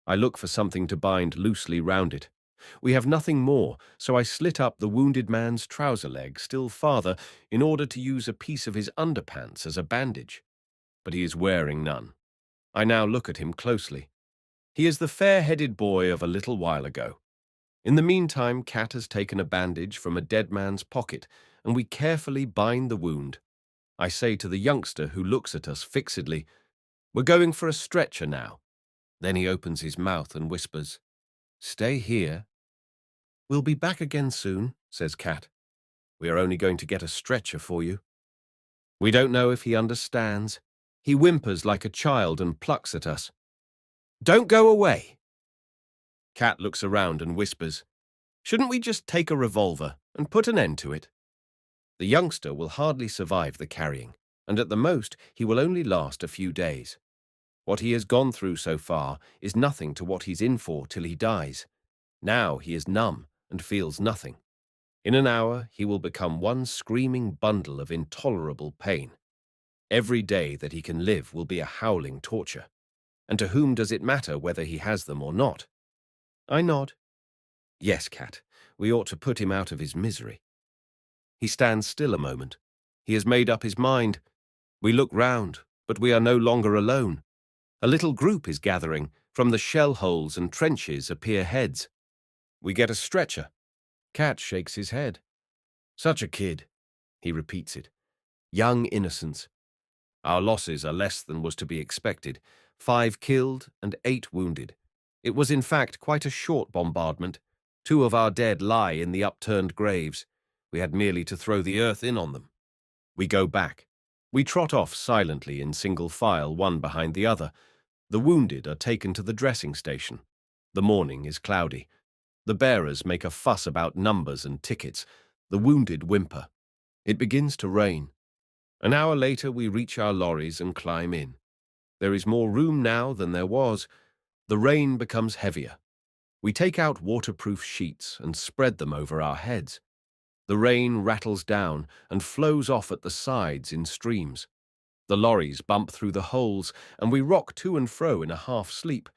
I look for something to bind loosely round it. We have nothing more, so I slit up the wounded man's trouser leg still farther in order to use a piece of his underpants as a bandage. But he is wearing none. I now look at him closely. He is the fair-headed boy of a little while ago. In the meantime, Cat has taken a bandage from a dead man's pocket, and we carefully bind the wound. I say to the youngster who looks at us fixedly, "We're going for a stretcher now." Then he opens his mouth and whispers, "Stay here." "We'll be back again soon," says Cat. "We are only going to get a stretcher for you." We don't know if he understands. He whimpers like a child and plucks at us. "Don't go away." Cat looks around and whispers, "Shouldn't we just take a revolver and put an end to it?" The youngster will hardly survive the carrying, and at the most he will only last a few days. What he has gone through so far is nothing to what he's in for till he dies. Now he is numb and feels nothing. In an hour he will become one screaming bundle of intolerable pain. Every day that he can live will be a howling torture. And to whom does it matter whether he has them or not? I nod. Yes, Cat, we ought to put him out of his misery. He stands still a moment. He has made up his mind. We look round, but we are no longer alone. A little group is gathering. From the shell holes and trenches appear heads. We get a stretcher. Cat shakes his head. "Such a kid," he repeats it. "Young innocence. Our losses are less than was to be expected. 5 killed and 8 wounded. It was in fact quite a short bombardment. 2 of our dead lie in the upturned graves. We had merely to throw the earth in on them." We go back. We trot off silently in single file, one behind the other. The wounded are taken to the dressing station. The morning is cloudy. The bearers make a fuss about numbers and tickets. The wounded whimper. It begins to rain. An hour later we reach our lorries and climb in. There is more room now than there was. The rain becomes heavier. We take out waterproof sheets and spread them over our heads. The rain rattles down and flows off at the sides in streams. The lorries bump through the holes, and we rock to and fro in a half-sleep.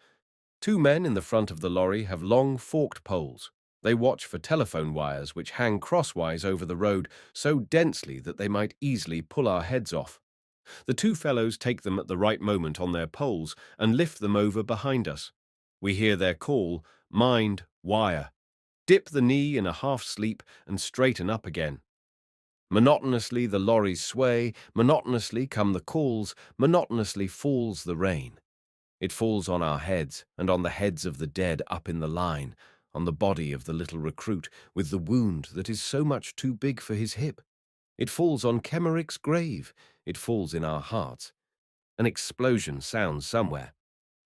2 men in the front of the lorry have long forked poles. They watch for telephone wires which hang crosswise over the road so densely that they might easily pull our heads off. The 2 fellows take them at the right moment on their poles and lift them over behind us. We hear their call, "Mind, wire." Dip the knee in a half-sleep and straighten up again. Monotonously the lorries sway, monotonously come the calls, monotonously falls the rain. It falls on our heads and on the heads of the dead up in the line, on the body of the little recruit with the wound that is so much too big for his hip. It falls on Kemmerich's grave. It falls in our hearts. An explosion sounds somewhere.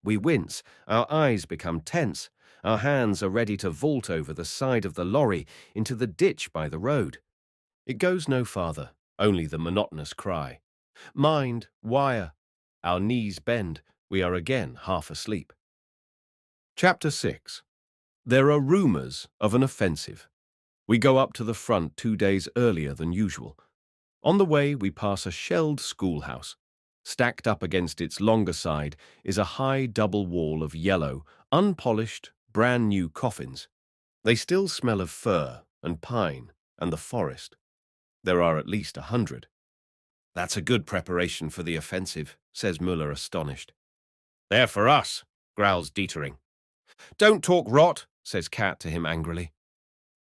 We wince, our eyes become tense. Our hands are ready to vault over the side of the lorry into the ditch by the road. It goes no farther, only the monotonous cry. "Mind, wire." Our knees bend. We are again half asleep. Chapter 6. There are rumors of an offensive. We go up to the front 2 days earlier than usual. On the way, we pass a shelled schoolhouse. Stacked up against its longer side is a high double wall of yellow, unpolished, brand-new coffins. They still smell of fir and pine and the forest. There are at least 100. "That's a good preparation for the offensive," says Müller, astonished. "They're for us," growls Dietering. "Don't talk rot," says Cat to him angrily.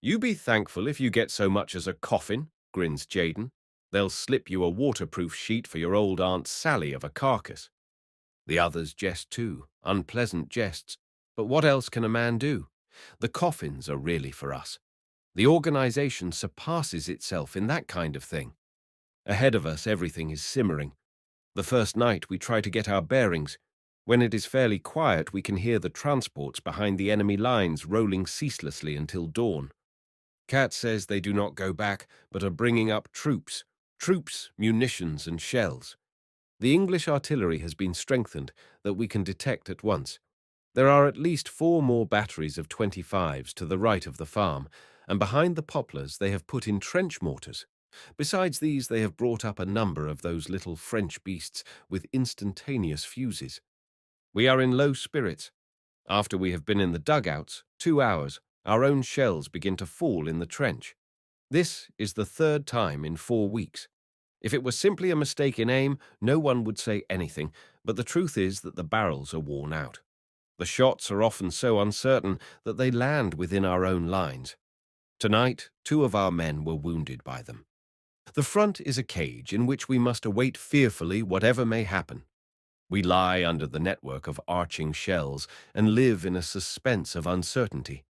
"You be thankful if you get so much as a coffin," grins Jaden. "They'll slip you a waterproof sheet for your old Aunt Sally of a carcass." The others jest too, unpleasant jests, but what else can a man do? The coffins are really for us. The organization surpasses itself in that kind of thing. Ahead of us, everything is simmering. The first night, we try to get our bearings. When it is fairly quiet, we can hear the transports behind the enemy lines rolling ceaselessly until dawn. Cat says they do not go back, but are bringing up troops, munitions, and shells. The English artillery has been strengthened that we can detect at once. There are at least 4 more batteries of 25s to the right of the farm, and behind the poplars they have put in trench mortars. Besides these, they have brought up a number of those little French beasts with instantaneous fuses. We are in low spirits. After we have been in the dugouts 2 hours, our own shells begin to fall in the trench. This is the 3rd time in 4 weeks. If it was simply a mistake in aim, no one would say anything, but the truth is that the barrels are worn out. The shots are often so uncertain that they land within our own lines. Tonight, 2 of our men were wounded by them. The front is a cage in which we must await fearfully whatever may happen. We lie under the network of arching shells and live in a suspense of uncertainty.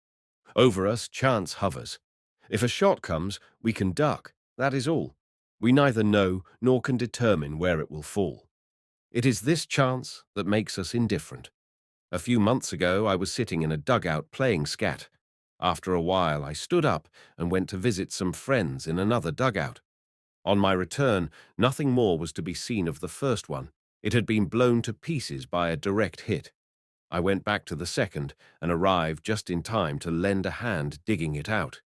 Over us, chance hovers. If a shot comes, we can duck, that is all. We neither know nor can determine where it will fall. It is this chance that makes us indifferent. A few months ago, I was sitting in a dugout playing scat. After a while, I stood up and went to visit some friends in another dugout. On my return, nothing more was to be seen of the first one. It had been blown to pieces by a direct hit. I went back to the second and arrived just in time to lend a hand digging it out.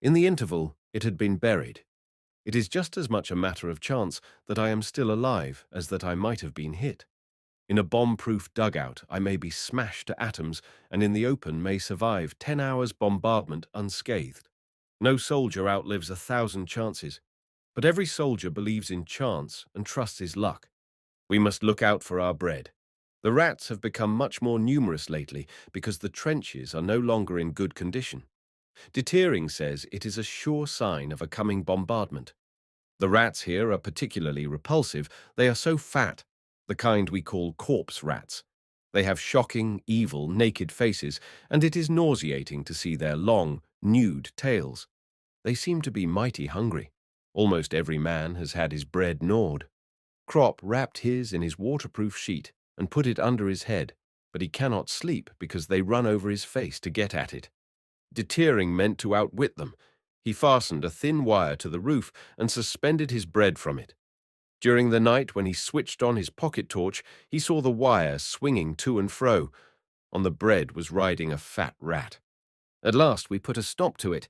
In the interval, it had been buried. It is just as much a matter of chance that I am still alive as that I might have been hit. In a bomb-proof dugout, I may be smashed to atoms and in the open may survive 10 hours bombardment unscathed. No soldier outlives 1,000 chances, but every soldier believes in chance and trusts his luck. We must look out for our bread. The rats have become much more numerous lately because the trenches are no longer in good condition. Detering says it is a sure sign of a coming bombardment. The rats here are particularly repulsive. They are so fat, the kind we call corpse rats. They have shocking, evil, naked faces, and it is nauseating to see their long, nude tails. They seem to be mighty hungry. Almost every man has had his bread gnawed. Crop wrapped his in his waterproof sheet and put it under his head, but he cannot sleep because they run over his face to get at it. Detering meant to outwit them. He fastened a thin wire to the roof and suspended his bread from it. During the night, when he switched on his pocket torch, he saw the wire swinging to and fro. On the bread was riding a fat rat. At last we put a stop to it.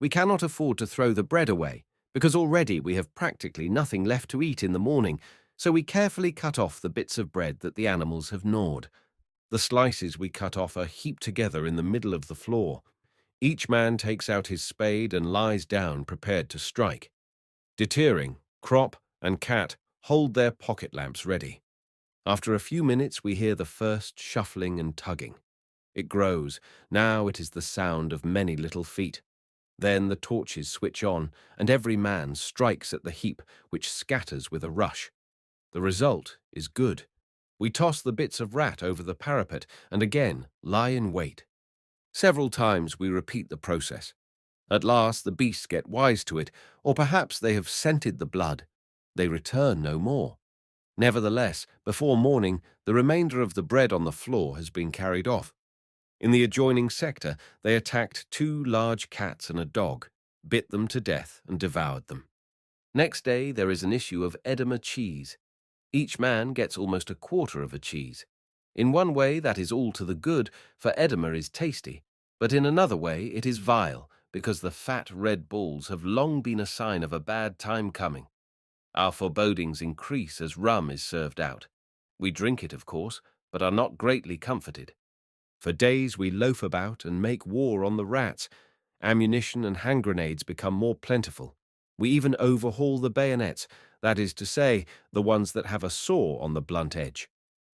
We cannot afford to throw the bread away, because already we have practically nothing left to eat in the morning, so we carefully cut off the bits of bread that the animals have gnawed. The slices we cut off are heaped together in the middle of the floor. Each man takes out his spade and lies down prepared to strike. Detering, Crop, and Cat hold their pocket lamps ready. After a few minutes we hear the first shuffling and tugging. It grows. Now it is the sound of many little feet. Then the torches switch on, and every man strikes at the heap, which scatters with a rush. The result is good. We toss the bits of rat over the parapet and again lie in wait. Several times we repeat the process. At last the beasts get wise to it, or perhaps they have scented the blood. They return no more. Nevertheless, before morning, the remainder of the bread on the floor has been carried off. In the adjoining sector, they attacked 2 large cats and a dog, bit them to death and devoured them. Next day there is an issue of Edamame cheese. Each man gets almost a quarter of a cheese. In one way that is all to the good, for Edamame is tasty, but in another way it is vile, because the fat red balls have long been a sign of a bad time coming. Our forebodings increase as rum is served out. We drink it, of course, but are not greatly comforted. For days we loaf about and make war on the rats. Ammunition and hand grenades become more plentiful. We even overhaul the bayonets, that is to say, the ones that have a saw on the blunt edge.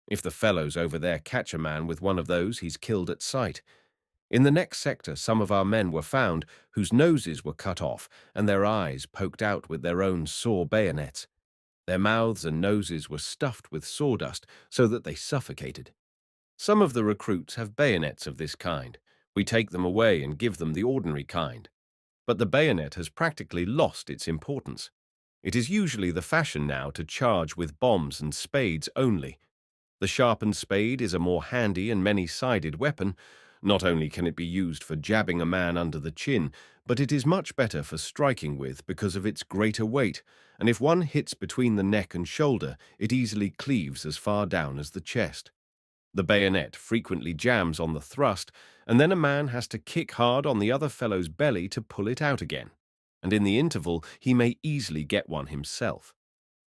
If the fellows over there catch a man with one of those, he's killed at sight. In the next sector, some of our men were found whose noses were cut off and their eyes poked out with their own saw bayonets. Their mouths and noses were stuffed with sawdust so that they suffocated. Some of the recruits have bayonets of this kind. We take them away and give them the ordinary kind. But the bayonet has practically lost its importance. It is usually the fashion now to charge with bombs and spades only. The sharpened spade is a more handy and many-sided weapon. Not only can it be used for jabbing a man under the chin, but it is much better for striking with because of its greater weight, and if one hits between the neck and shoulder, it easily cleaves as far down as the chest. The bayonet frequently jams on the thrust, and then a man has to kick hard on the other fellow's belly to pull it out again, and in the interval he may easily get one himself.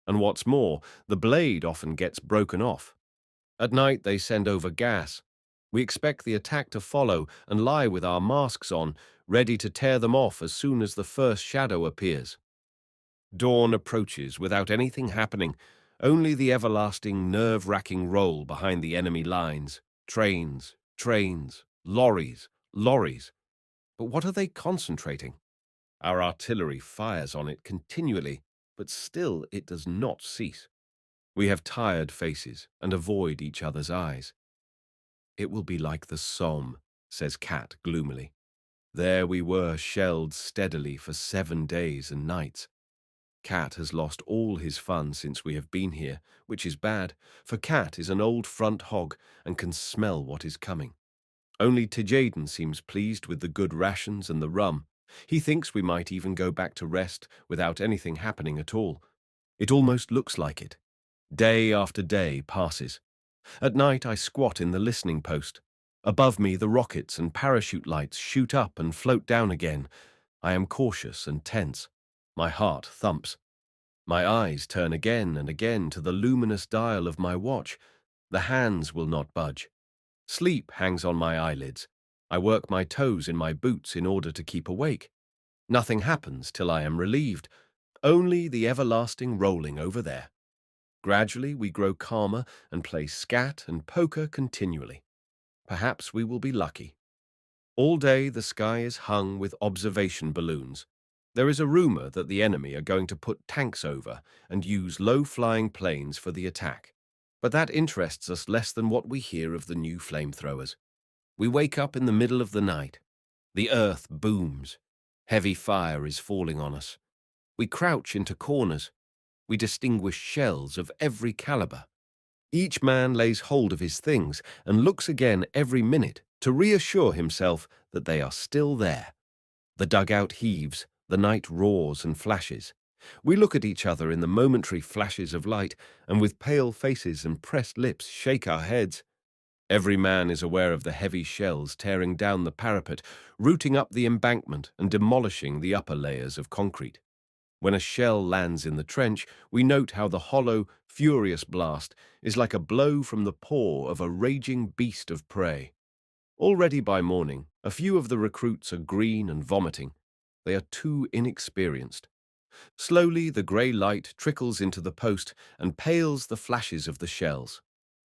And what's more, the blade often gets broken off. At night they send over gas. We expect the attack to follow and lie with our masks on, ready to tear them off as soon as the first shadow appears. Dawn approaches without anything happening, only the everlasting nerve-wracking roll behind the enemy lines. Trains, trains, lorries, lorries. But what are they concentrating? Our artillery fires on it continually, but still it does not cease. We have tired faces and avoid each other's eyes. It will be like the Somme, says Kat gloomily. There we were shelled steadily for 7 days and nights. Kat has lost all his fun since we have been here, which is bad, for Kat is an old front hog and can smell what is coming. Only Tejaden seems pleased with the good rations and the rum. He thinks we might even go back to rest without anything happening at all. It almost looks like it. Day after day passes. At night I squat in the listening post. Above me the rockets and parachute lights shoot up and float down again. I am cautious and tense. My heart thumps. My eyes turn again and again to the luminous dial of my watch. The hands will not budge. Sleep hangs on my eyelids. I work my toes in my boots in order to keep awake. Nothing happens till I am relieved. Only the everlasting rolling over there. Gradually we grow calmer and play scat and poker continually. Perhaps we will be lucky. All day the sky is hung with observation balloons. There is a rumor that the enemy are going to put tanks over and use low-flying planes for the attack. But that interests us less than what we hear of the new flamethrowers. We wake up in the middle of the night. The earth booms. Heavy fire is falling on us. We crouch into corners. We distinguish shells of every caliber. Each man lays hold of his things and looks again every minute to reassure himself that they are still there. The dugout heaves, the night roars and flashes. We look at each other in the momentary flashes of light and with pale faces and pressed lips shake our heads. Every man is aware of the heavy shells tearing down the parapet, rooting up the embankment and demolishing the upper layers of concrete. When a shell lands in the trench, we note how the hollow, furious blast is like a blow from the paw of a raging beast of prey. Already by morning, a few of the recruits are green and vomiting. They are too inexperienced. Slowly, the grey light trickles into the post and pales the flashes of the shells.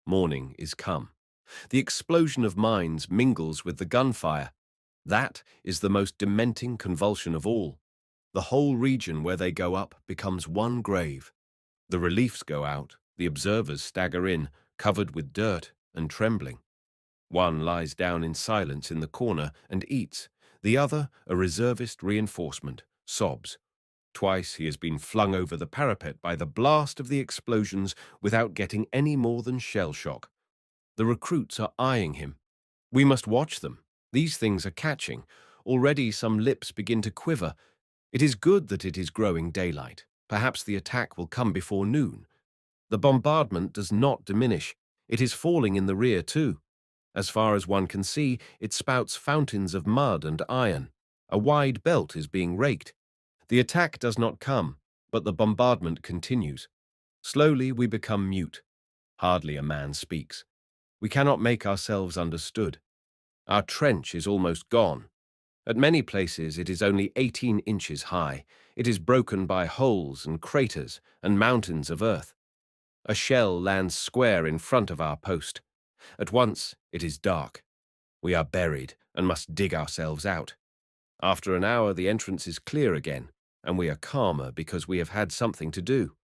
Morning is come. The explosion of mines mingles with the gunfire. That is the most dementing convulsion of all. The whole region where they go up becomes one grave. The reliefs go out, the observers stagger in, covered with dirt and trembling. One lies down in silence in the corner and eats. The other, a reservist reinforcement, sobs. Twice he has been flung over the parapet by the blast of the explosions without getting any more than shell shock. The recruits are eyeing him. We must watch them. These things are catching. Already some lips begin to quiver. It is good that it is growing daylight. Perhaps the attack will come before noon. The bombardment does not diminish. It is falling in the rear too. As far as one can see, it spouts fountains of mud and iron. A wide belt is being raked. The attack does not come, but the bombardment continues. Slowly we become mute. Hardly a man speaks. We cannot make ourselves understood. Our trench is almost gone. At many places it is only 18 inches high. It is broken by holes and craters and mountains of earth. A shell lands square in front of our post. At once, it is dark. We are buried and must dig ourselves out. After an hour, the entrance is clear again, and we are calmer because we have had something to do.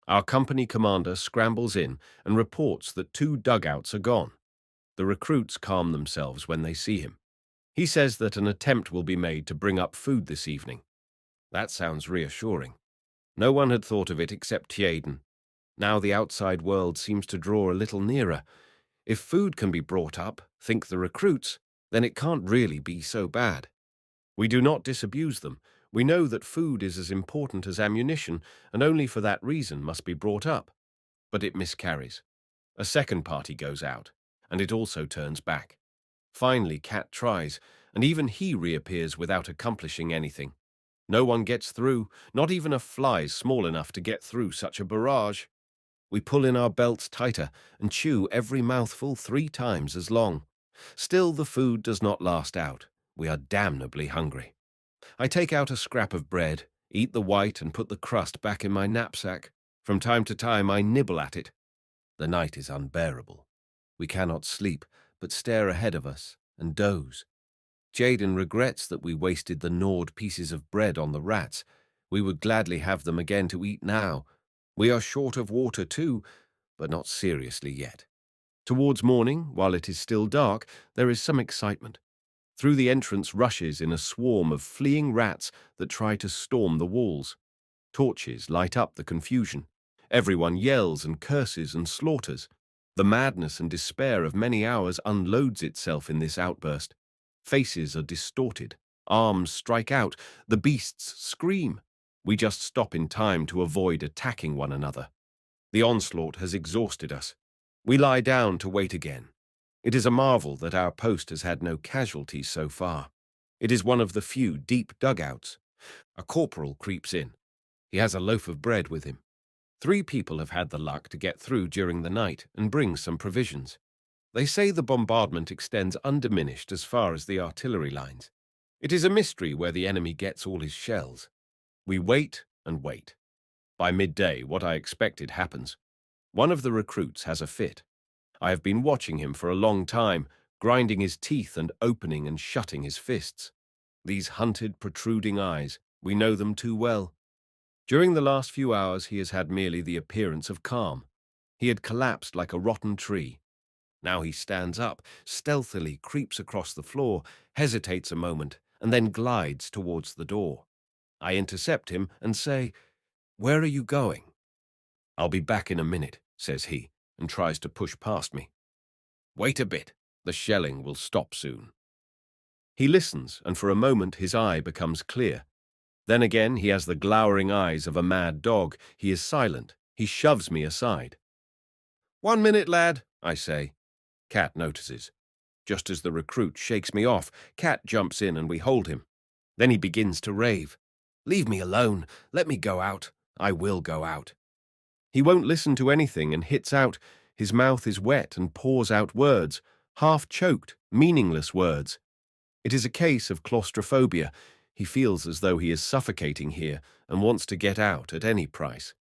Our company commander scrambles in and reports that 2 dugouts are gone. The recruits calm themselves when they see him. He says that an attempt will be made to bring up food this evening. That sounds reassuring. No one had thought of it except Tjaden. Now the outside world seems to draw a little nearer. If food can be brought up, think the recruits, then it can't really be so bad. We do not disabuse them. We know that food is as important as ammunition, and only for that reason must be brought up. But it miscarries. A second party goes out, and it also turns back. Finally, Cat tries, and even he reappears without accomplishing anything. No one gets through, not even a fly small enough to get through such a barrage. We pull in our belts tighter and chew every mouthful 3 times as long. Still, the food does not last out. We are damnably hungry. I take out a scrap of bread, eat the white and put the crust back in my knapsack. From time to time I nibble at it. The night is unbearable. We cannot sleep, but stare ahead of us and doze. Tjaden regrets that we wasted the gnawed pieces of bread on the rats. We would gladly have them again to eat now. We are short of water too, but not seriously yet. Towards morning, while it is still dark, there is some excitement. Through the entrance rushes in a swarm of fleeing rats that try to storm the walls. Torches light up the confusion. Everyone yells and curses and slaughters. The madness and despair of many hours unloads itself in this outburst. Faces are distorted. Arms strike out. The beasts scream. We just stop in time to avoid attacking one another. The onslaught has exhausted us. We lie down to wait again. It is a marvel that our post has had no casualties so far. It is one of the few deep dugouts. A corporal creeps in. He has a loaf of bread with him. 3 people have had the luck to get through during the night and bring some provisions. They say the bombardment extends undiminished as far as the artillery lines. It is a mystery where the enemy gets all his shells. We wait and wait. By midday, what I expected happens. One of the recruits has a fit. I have been watching him for a long time, grinding his teeth and opening and shutting his fists. These hunted, protruding eyes, we know them too well. During the last few hours, he has had merely the appearance of calm. He had collapsed like a rotten tree. Now he stands up, stealthily creeps across the floor, hesitates a moment, and then glides towards the door. I intercept him and say, "Where are you going?" "I'll be back in a minute," says he, and tries to push past me. "Wait a bit. The shelling will stop soon." He listens, and for a moment his eye becomes clear. Then again he has the glowering eyes of a mad dog. He is silent. He shoves me aside. "1 minute, lad," I say. Cat notices. Just as the recruit shakes me off, Cat jumps in and we hold him. Then he begins to rave. "Leave me alone. Let me go out. I will go out." He won't listen to anything and hits out. His mouth is wet and pours out words, half-choked, meaningless words. It is a case of claustrophobia. He feels as though he is suffocating here and wants to get out at any price.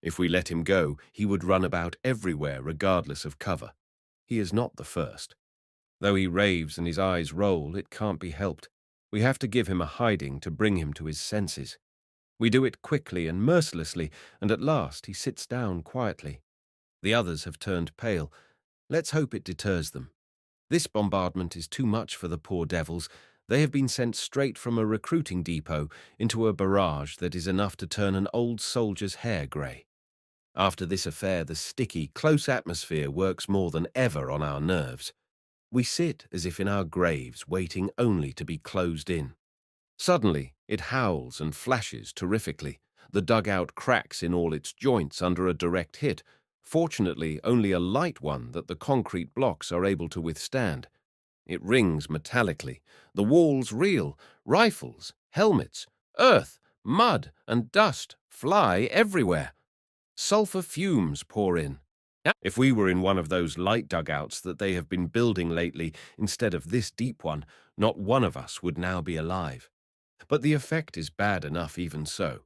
If we let him go, he would run about everywhere regardless of cover. He is not the first. Though he raves and his eyes roll, it can't be helped. We have to give him a hiding to bring him to his senses. We do it quickly and mercilessly, and at last he sits down quietly. The others have turned pale. Let's hope it deters them. This bombardment is too much for the poor devils. They have been sent straight from a recruiting depot into a barrage that is enough to turn an old soldier's hair grey. After this affair, the sticky, close atmosphere works more than ever on our nerves. We sit as if in our graves, waiting only to be closed in. Suddenly, it howls and flashes terrifically. The dugout cracks in all its joints under a direct hit, fortunately only a light one that the concrete blocks are able to withstand. It rings metallically. The walls reel. Rifles, helmets, earth, mud, and dust fly everywhere. Sulphur fumes pour in. If we were in one of those light dugouts that they have been building lately instead of this deep one, not one of us would now be alive. But the effect is bad enough even so.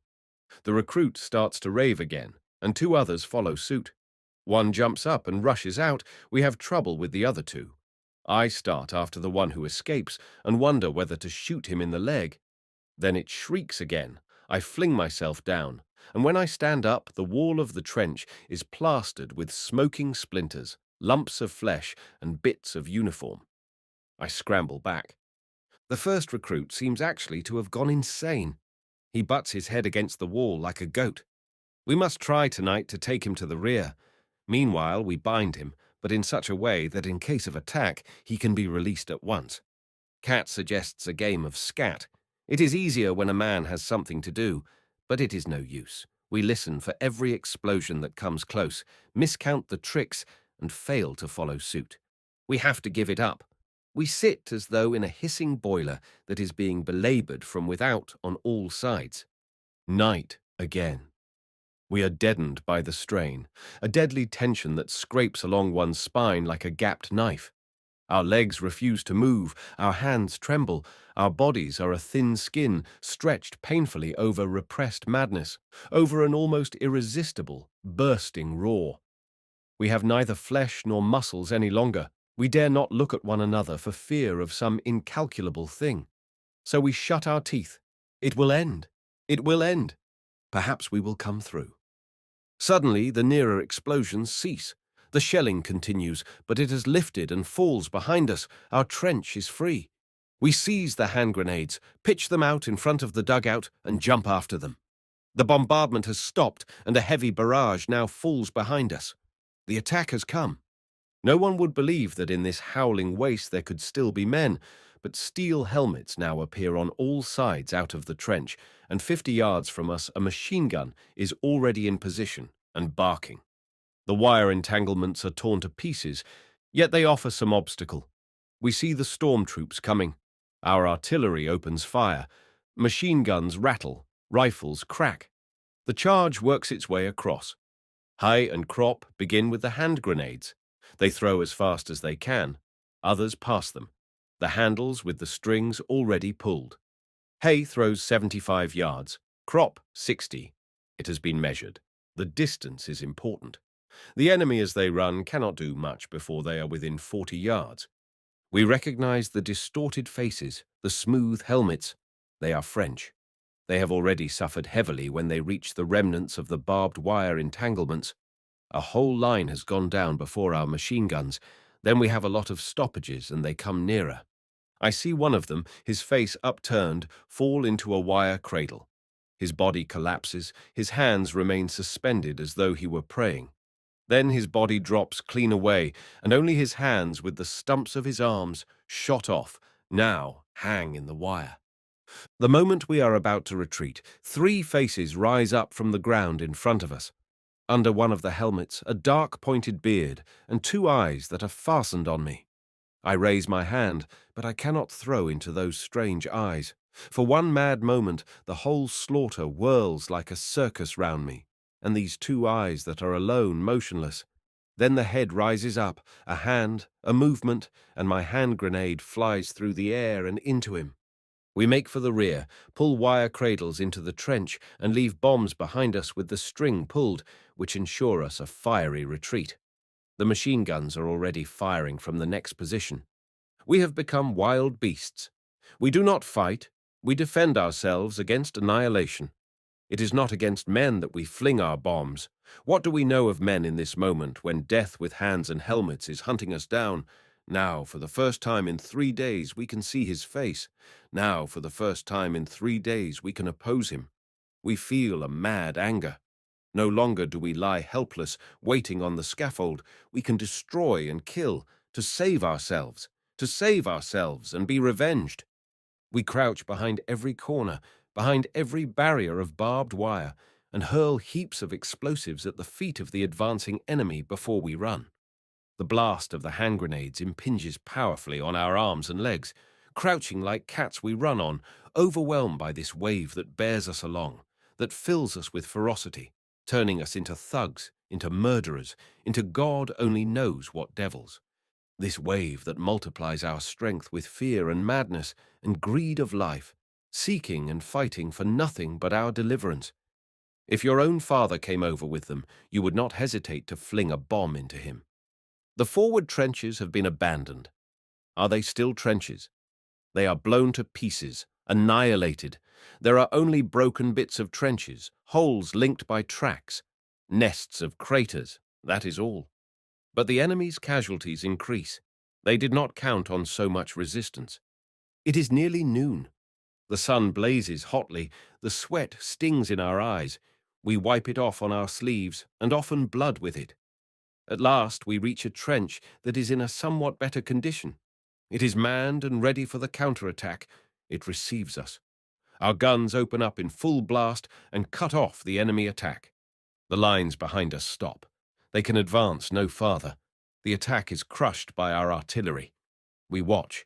The recruit starts to rave again, and 2 others follow suit. One jumps up and rushes out. We have trouble with the other two. I start after the one who escapes and wonder whether to shoot him in the leg. Then it shrieks again. I fling myself down, and when I stand up, the wall of the trench is plastered with smoking splinters, lumps of flesh, and bits of uniform. I scramble back. The first recruit seems actually to have gone insane. He butts his head against the wall like a goat. We must try tonight to take him to the rear. Meanwhile, we bind him, but in such a way that in case of attack, he can be released at once. Cat suggests a game of scat. It is easier when a man has something to do, but it is no use. We listen for every explosion that comes close, miscount the tricks, and fail to follow suit. We have to give it up. We sit as though in a hissing boiler that is being belaboured from without on all sides. Night again. We are deadened by the strain, a deadly tension that scrapes along one's spine like a gapped knife. Our legs refuse to move, our hands tremble, our bodies are a thin skin stretched painfully over repressed madness, over an almost irresistible, bursting roar. We have neither flesh nor muscles any longer. We dare not look at one another for fear of some incalculable thing. So we shut our teeth. It will end. It will end. Perhaps we will come through. Suddenly, the nearer explosions cease. The shelling continues, but it has lifted and falls behind us. Our trench is free. We seize the hand grenades, pitch them out in front of the dugout, and jump after them. The bombardment has stopped, and a heavy barrage now falls behind us. The attack has come. No one would believe that in this howling waste there could still be men, but steel helmets now appear on all sides out of the trench, and 50 yards from us a machine gun is already in position and barking. The wire entanglements are torn to pieces, yet they offer some obstacle. We see the storm troops coming. Our artillery opens fire. Machine guns rattle. Rifles crack. The charge works its way across. High and Crop begin with the hand grenades. They throw as fast as they can. Others pass them. The handles with the strings already pulled. Hay throws 75 yards. Crop 60. It has been measured. The distance is important. The enemy as they run cannot do much before they are within 40 yards. We recognize the distorted faces, the smooth helmets. They are French. They have already suffered heavily when they reach the remnants of the barbed wire entanglements. A whole line has gone down before our machine guns. Then we have a lot of stoppages and they come nearer. I see one of them, his face upturned, fall into a wire cradle. His body collapses, his hands remain suspended as though he were praying. Then his body drops clean away, and only his hands with the stumps of his arms, shot off, now hang in the wire. The moment we are about to retreat, 3 faces rise up from the ground in front of us. Under one of the helmets, a dark pointed beard and 2 eyes that are fastened on me. I raise my hand, but I cannot throw into those strange eyes. For one mad moment, the whole slaughter whirls like a circus round me, and these 2 eyes that are alone motionless. Then the head rises up, a hand, a movement, and my hand grenade flies through the air and into him. We make for the rear, pull wire cradles into the trench, and leave bombs behind us with the string pulled, which ensure us a fiery retreat. The machine guns are already firing from the next position. We have become wild beasts. We do not fight, we defend ourselves against annihilation. It is not against men that we fling our bombs. What do we know of men in this moment when death with hands and helmets is hunting us down? Now, for the first time in 3 days, we can see his face. Now, for the first time in 3 days, we can oppose him. We feel a mad anger. No longer do we lie helpless, waiting on the scaffold. We can destroy and kill, to save ourselves and be revenged. We crouch behind every corner, behind every barrier of barbed wire, and hurl heaps of explosives at the feet of the advancing enemy before we run. The blast of the hand grenades impinges powerfully on our arms and legs. Crouching like cats we run on, overwhelmed by this wave that bears us along, that fills us with ferocity, turning us into thugs, into murderers, into God only knows what devils. This wave that multiplies our strength with fear and madness and greed of life, seeking and fighting for nothing but our deliverance. If your own father came over with them, you would not hesitate to fling a bomb into him. The forward trenches have been abandoned. Are they still trenches? They are blown to pieces, annihilated. There are only broken bits of trenches, holes linked by tracks, nests of craters, that is all. But the enemy's casualties increase. They did not count on so much resistance. It is nearly noon. The sun blazes hotly, the sweat stings in our eyes. We wipe it off on our sleeves, and often blood with it. At last we reach a trench that is in a somewhat better condition. It is manned and ready for the counterattack. It receives us. Our guns open up in full blast and cut off the enemy attack. The lines behind us stop. They can advance no farther. The attack is crushed by our artillery. We watch.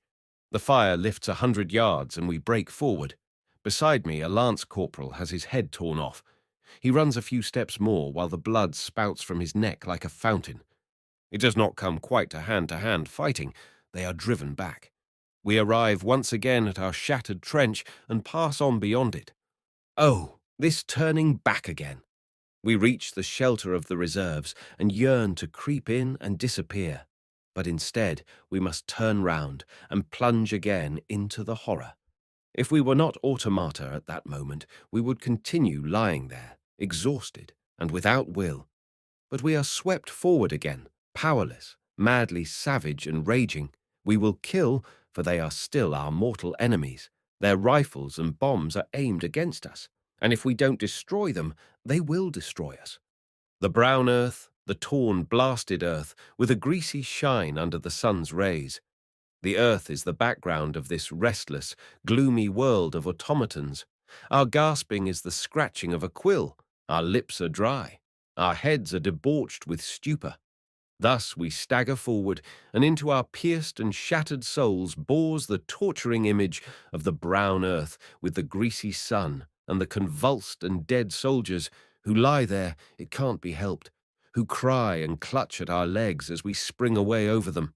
The fire lifts 100 yards and we break forward. Beside me, a lance corporal has his head torn off. He runs a few steps more while the blood spouts from his neck like a fountain. It does not come quite to hand fighting. They are driven back. We arrive once again at our shattered trench and pass on beyond it. Oh, this turning back again! We reach the shelter of the reserves and yearn to creep in and disappear. But instead, we must turn round and plunge again into the horror. If we were not automata at that moment, we would continue lying there, exhausted and without will. But we are swept forward again, powerless, madly savage and raging. We will kill, for they are still our mortal enemies. Their rifles and bombs are aimed against us, and if we don't destroy them, they will destroy us. The brown earth, the torn, blasted earth, with a greasy shine under the sun's rays. The earth is the background of this restless, gloomy world of automatons. Our gasping is the scratching of a quill. Our lips are dry. Our heads are debauched with stupor. Thus we stagger forward, and into our pierced and shattered souls bores the torturing image of the brown earth with the greasy sun and the convulsed and dead soldiers who lie there, it can't be helped, who cry and clutch at our legs as we spring away over them.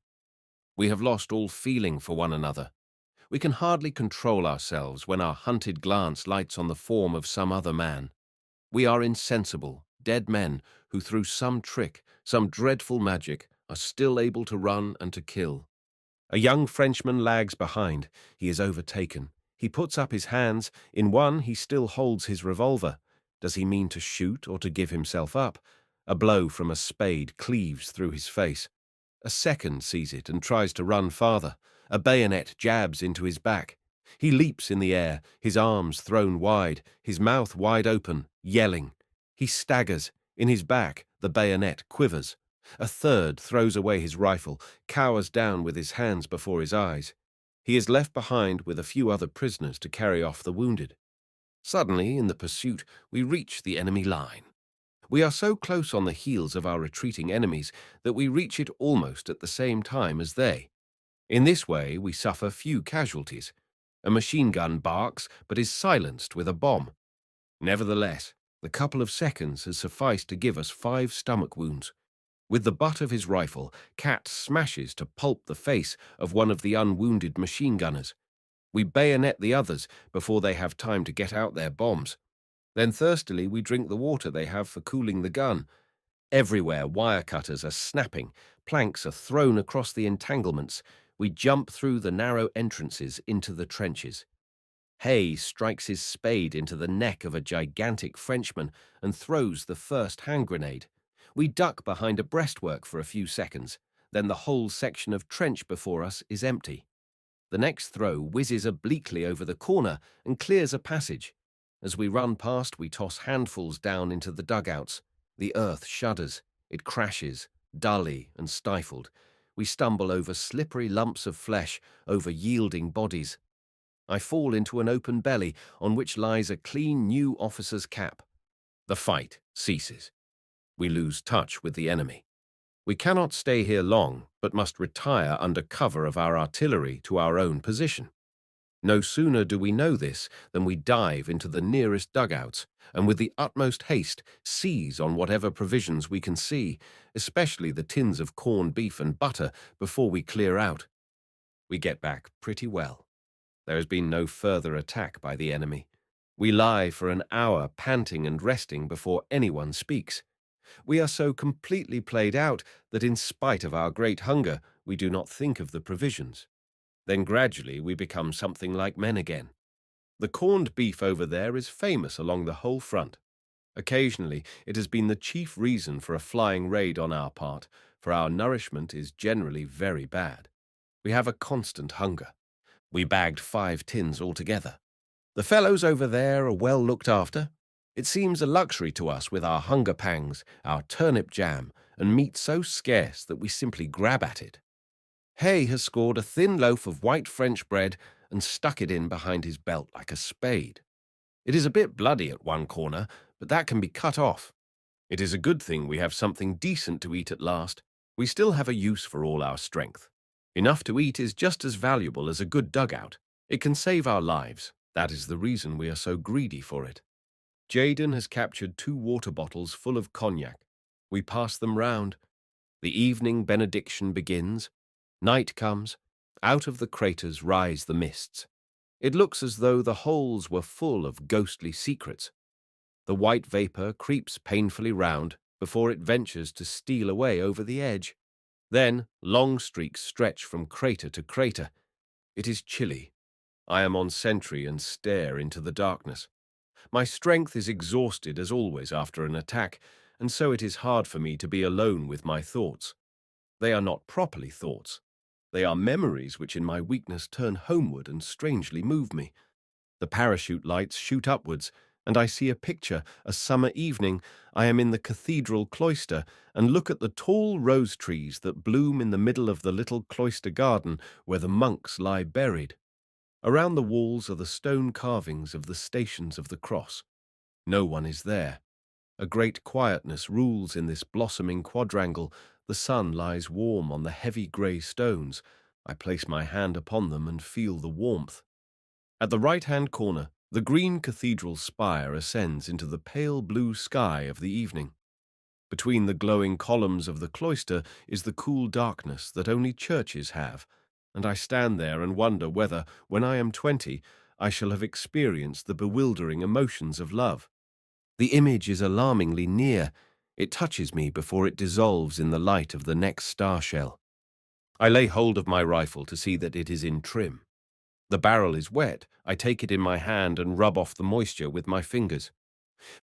We have lost all feeling for one another. We can hardly control ourselves when our hunted glance lights on the form of some other man. We are insensible, dead men who through some trick, some dreadful magic, are still able to run and to kill. A young Frenchman lags behind. He is overtaken. He puts up his hands. In one he still holds his revolver. Does he mean to shoot or to give himself up? A blow from a spade cleaves through his face. A second sees it and tries to run farther. A bayonet jabs into his back. He leaps in the air, his arms thrown wide, his mouth wide open, yelling. He staggers. In his back, the bayonet quivers. A third throws away his rifle, cowers down with his hands before his eyes. He is left behind with a few other prisoners to carry off the wounded. Suddenly, in the pursuit, we reach the enemy line. We are so close on the heels of our retreating enemies that we reach it almost at the same time as they. In this way, we suffer few casualties. A machine gun barks, but is silenced with a bomb. Nevertheless, the couple of seconds has sufficed to give us 5 stomach wounds. With the butt of his rifle, Cat smashes to pulp the face of one of the unwounded machine gunners. We bayonet the others before they have time to get out their bombs. Then thirstily we drink the water they have for cooling the gun. Everywhere wire cutters are snapping, planks are thrown across the entanglements. We jump through the narrow entrances into the trenches. Hay strikes his spade into the neck of a gigantic Frenchman and throws the first hand grenade. We duck behind a breastwork for a few seconds, then the whole section of trench before us is empty. The next throw whizzes obliquely over the corner and clears a passage. As we run past, we toss handfuls down into the dugouts. The earth shudders. It crashes, dully and stifled. We stumble over slippery lumps of flesh, over yielding bodies. I fall into an open belly on which lies a clean new officer's cap. The fight ceases. We lose touch with the enemy. We cannot stay here long, but must retire under cover of our artillery to our own position. No sooner do we know this than we dive into the nearest dugouts and with the utmost haste seize on whatever provisions we can see, especially the tins of corned beef and butter, before we clear out. We get back pretty well. There has been no further attack by the enemy. We lie for an hour panting and resting before anyone speaks. We are so completely played out that in spite of our great hunger, we do not think of the provisions. Then gradually we become something like men again. The corned beef over there is famous along the whole front. Occasionally, it has been the chief reason for a flying raid on our part, for our nourishment is generally very bad. We have a constant hunger. We bagged 5 tins altogether. The fellows over there are well looked after. It seems a luxury to us with our hunger pangs, our turnip jam, and meat so scarce that we simply grab at it. Hay has scored a thin loaf of white French bread and stuck it in behind his belt like a spade. It is a bit bloody at one corner, but that can be cut off. It is a good thing we have something decent to eat at last. We still have a use for all our strength. Enough to eat is just as valuable as a good dugout. It can save our lives. That is the reason we are so greedy for it. Jaden has captured 2 water bottles full of cognac. We pass them round. The evening benediction begins. Night comes. Out of the craters rise the mists. It looks as though the holes were full of ghostly secrets. The white vapor creeps painfully round before it ventures to steal away over the edge. Then long streaks stretch from crater to crater. It is chilly. I am on sentry and stare into the darkness. My strength is exhausted as always after an attack, and so it is hard for me to be alone with my thoughts. They are not properly thoughts. They are memories which in my weakness turn homeward and strangely move me. The parachute lights shoot upwards, and I see a picture, a summer evening. I am in the cathedral cloister and look at the tall rose trees that bloom in the middle of the little cloister garden where the monks lie buried. Around the walls are the stone carvings of the Stations of the Cross. No one is there. A great quietness rules in this blossoming quadrangle. The sun lies warm on the heavy grey stones. I place my hand upon them and feel the warmth. At the right-hand corner, the green cathedral spire ascends into the pale blue sky of the evening. Between the glowing columns of the cloister is the cool darkness that only churches have, and I stand there and wonder whether, when I am 20, I shall have experienced the bewildering emotions of love. The image is alarmingly near. It touches me before it dissolves in the light of the next star shell. I lay hold of my rifle to see that it is in trim. The barrel is wet. I take it in my hand and rub off the moisture with my fingers.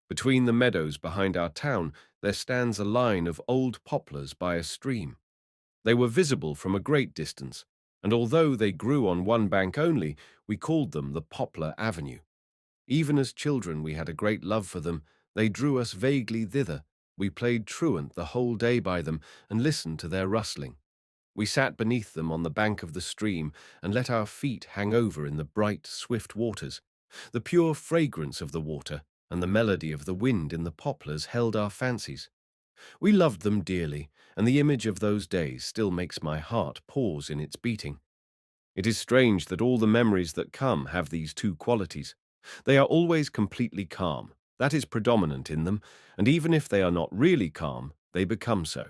Between the meadows behind our town, there stands a line of old poplars by a stream. They were visible from a great distance, and although they grew on one bank only, we called them the Poplar Avenue. Even as children we had a great love for them. They drew us vaguely thither. We played truant the whole day by them and listened to their rustling. We sat beneath them on the bank of the stream and let our feet hang over in the bright, swift waters. The pure fragrance of the water and the melody of the wind in the poplars held our fancies. We loved them dearly, and the image of those days still makes my heart pause in its beating. It is strange that all the memories that come have these 2 qualities. They are always completely calm. That is predominant in them, and even if they are not really calm, they become so.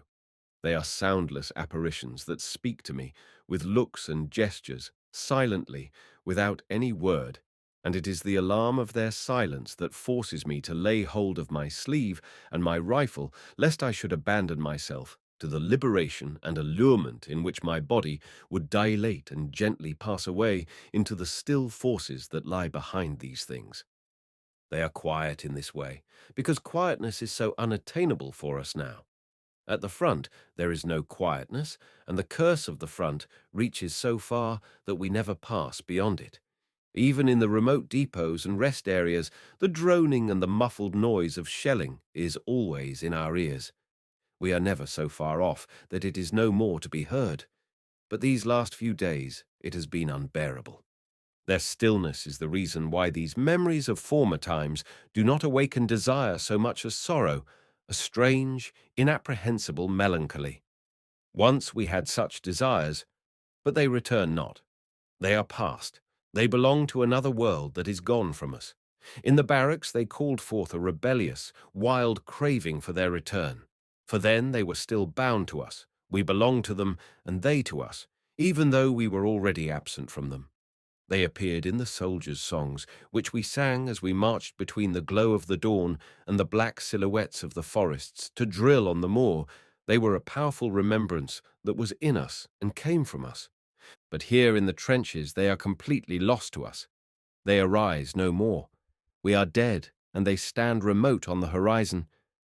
They are soundless apparitions that speak to me with looks and gestures, silently, without any word, and it is the alarm of their silence that forces me to lay hold of my sleeve and my rifle, lest I should abandon myself to the liberation and allurement in which my body would dilate and gently pass away into the still forces that lie behind these things. They are quiet in this way, because quietness is so unattainable for us now. At the front, there is no quietness, and the curse of the front reaches so far that we never pass beyond it. Even in the remote depots and rest areas, the droning and the muffled noise of shelling is always in our ears. We are never so far off that it is no more to be heard. But these last few days, it has been unbearable. Their stillness is the reason why these memories of former times do not awaken desire so much as sorrow, a strange, inapprehensible melancholy. Once we had such desires, but they return not. They are past. They belong to another world that is gone from us. In the barracks they called forth a rebellious, wild craving for their return. For then they were still bound to us. We belonged to them, and they to us, even though we were already absent from them. They appeared in the soldiers' songs, which we sang as we marched between the glow of the dawn and the black silhouettes of the forests to drill on the moor. They were a powerful remembrance that was in us and came from us. But here in the trenches they are completely lost to us. They arise no more. We are dead, and they stand remote on the horizon.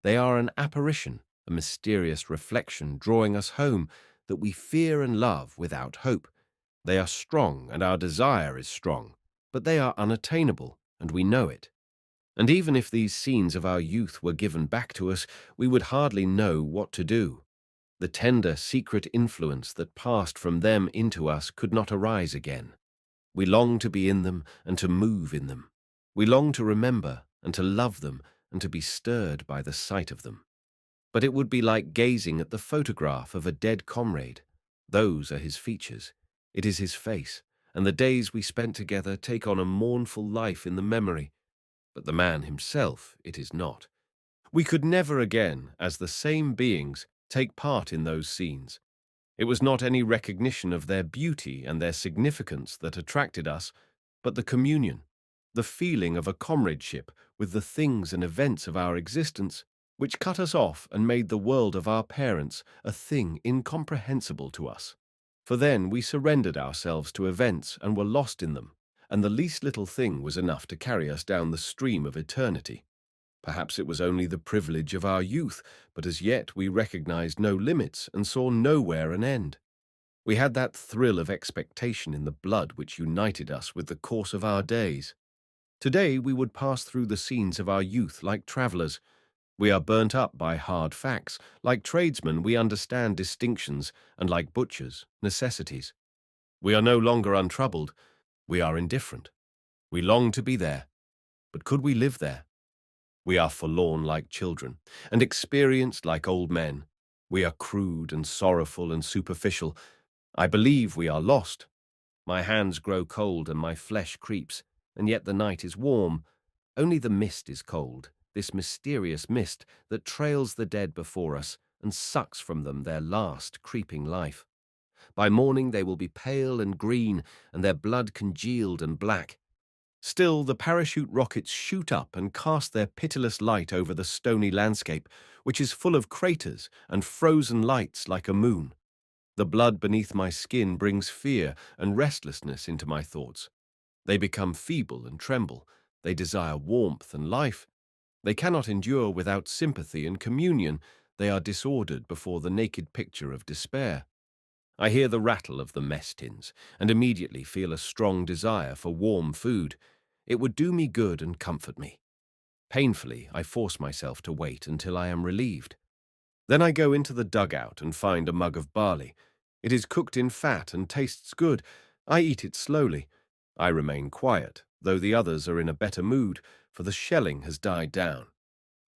They are an apparition, a mysterious reflection drawing us home that we fear and love without hope. They are strong, and our desire is strong, but they are unattainable, and we know it. And even if these scenes of our youth were given back to us, we would hardly know what to do. The tender, secret influence that passed from them into us could not arise again. We long to be in them and to move in them. We long to remember and to love them and to be stirred by the sight of them. But it would be like gazing at the photograph of a dead comrade. Those are his features. It is his face, and the days we spent together take on a mournful life in the memory. But the man himself, it is not. We could never again, as the same beings, take part in those scenes. It was not any recognition of their beauty and their significance that attracted us, but the communion, the feeling of a comradeship with the things and events of our existence, which cut us off and made the world of our parents a thing incomprehensible to us. For then we surrendered ourselves to events and were lost in them, and the least little thing was enough to carry us down the stream of eternity. Perhaps it was only the privilege of our youth, but as yet we recognized no limits and saw nowhere an end. We had that thrill of expectation in the blood which united us with the course of our days. Today we would pass through the scenes of our youth like travellers. We are burnt up by hard facts. Like tradesmen, we understand distinctions, and like butchers, necessities. We are no longer untroubled. We are indifferent. We long to be there. But could we live there? We are forlorn like children, and experienced like old men. We are crude and sorrowful and superficial. I believe we are lost. My hands grow cold and my flesh creeps, and yet the night is warm. Only the mist is cold, this mysterious mist that trails the dead before us and sucks from them their last creeping life. By morning they will be pale and green, and their blood congealed and black. Still, the parachute rockets shoot up and cast their pitiless light over the stony landscape, which is full of craters and frozen lights like a moon. The blood beneath my skin brings fear and restlessness into my thoughts. They become feeble and tremble. They desire warmth and life. They cannot endure without sympathy and communion. They are disordered before the naked picture of despair. I hear the rattle of the mess tins and immediately feel a strong desire for warm food. It would do me good and comfort me. Painfully, I force myself to wait until I am relieved. Then I go into the dugout and find a mug of barley. It is cooked in fat and tastes good. I eat it slowly. I remain quiet, though the others are in a better mood, for the shelling has died down.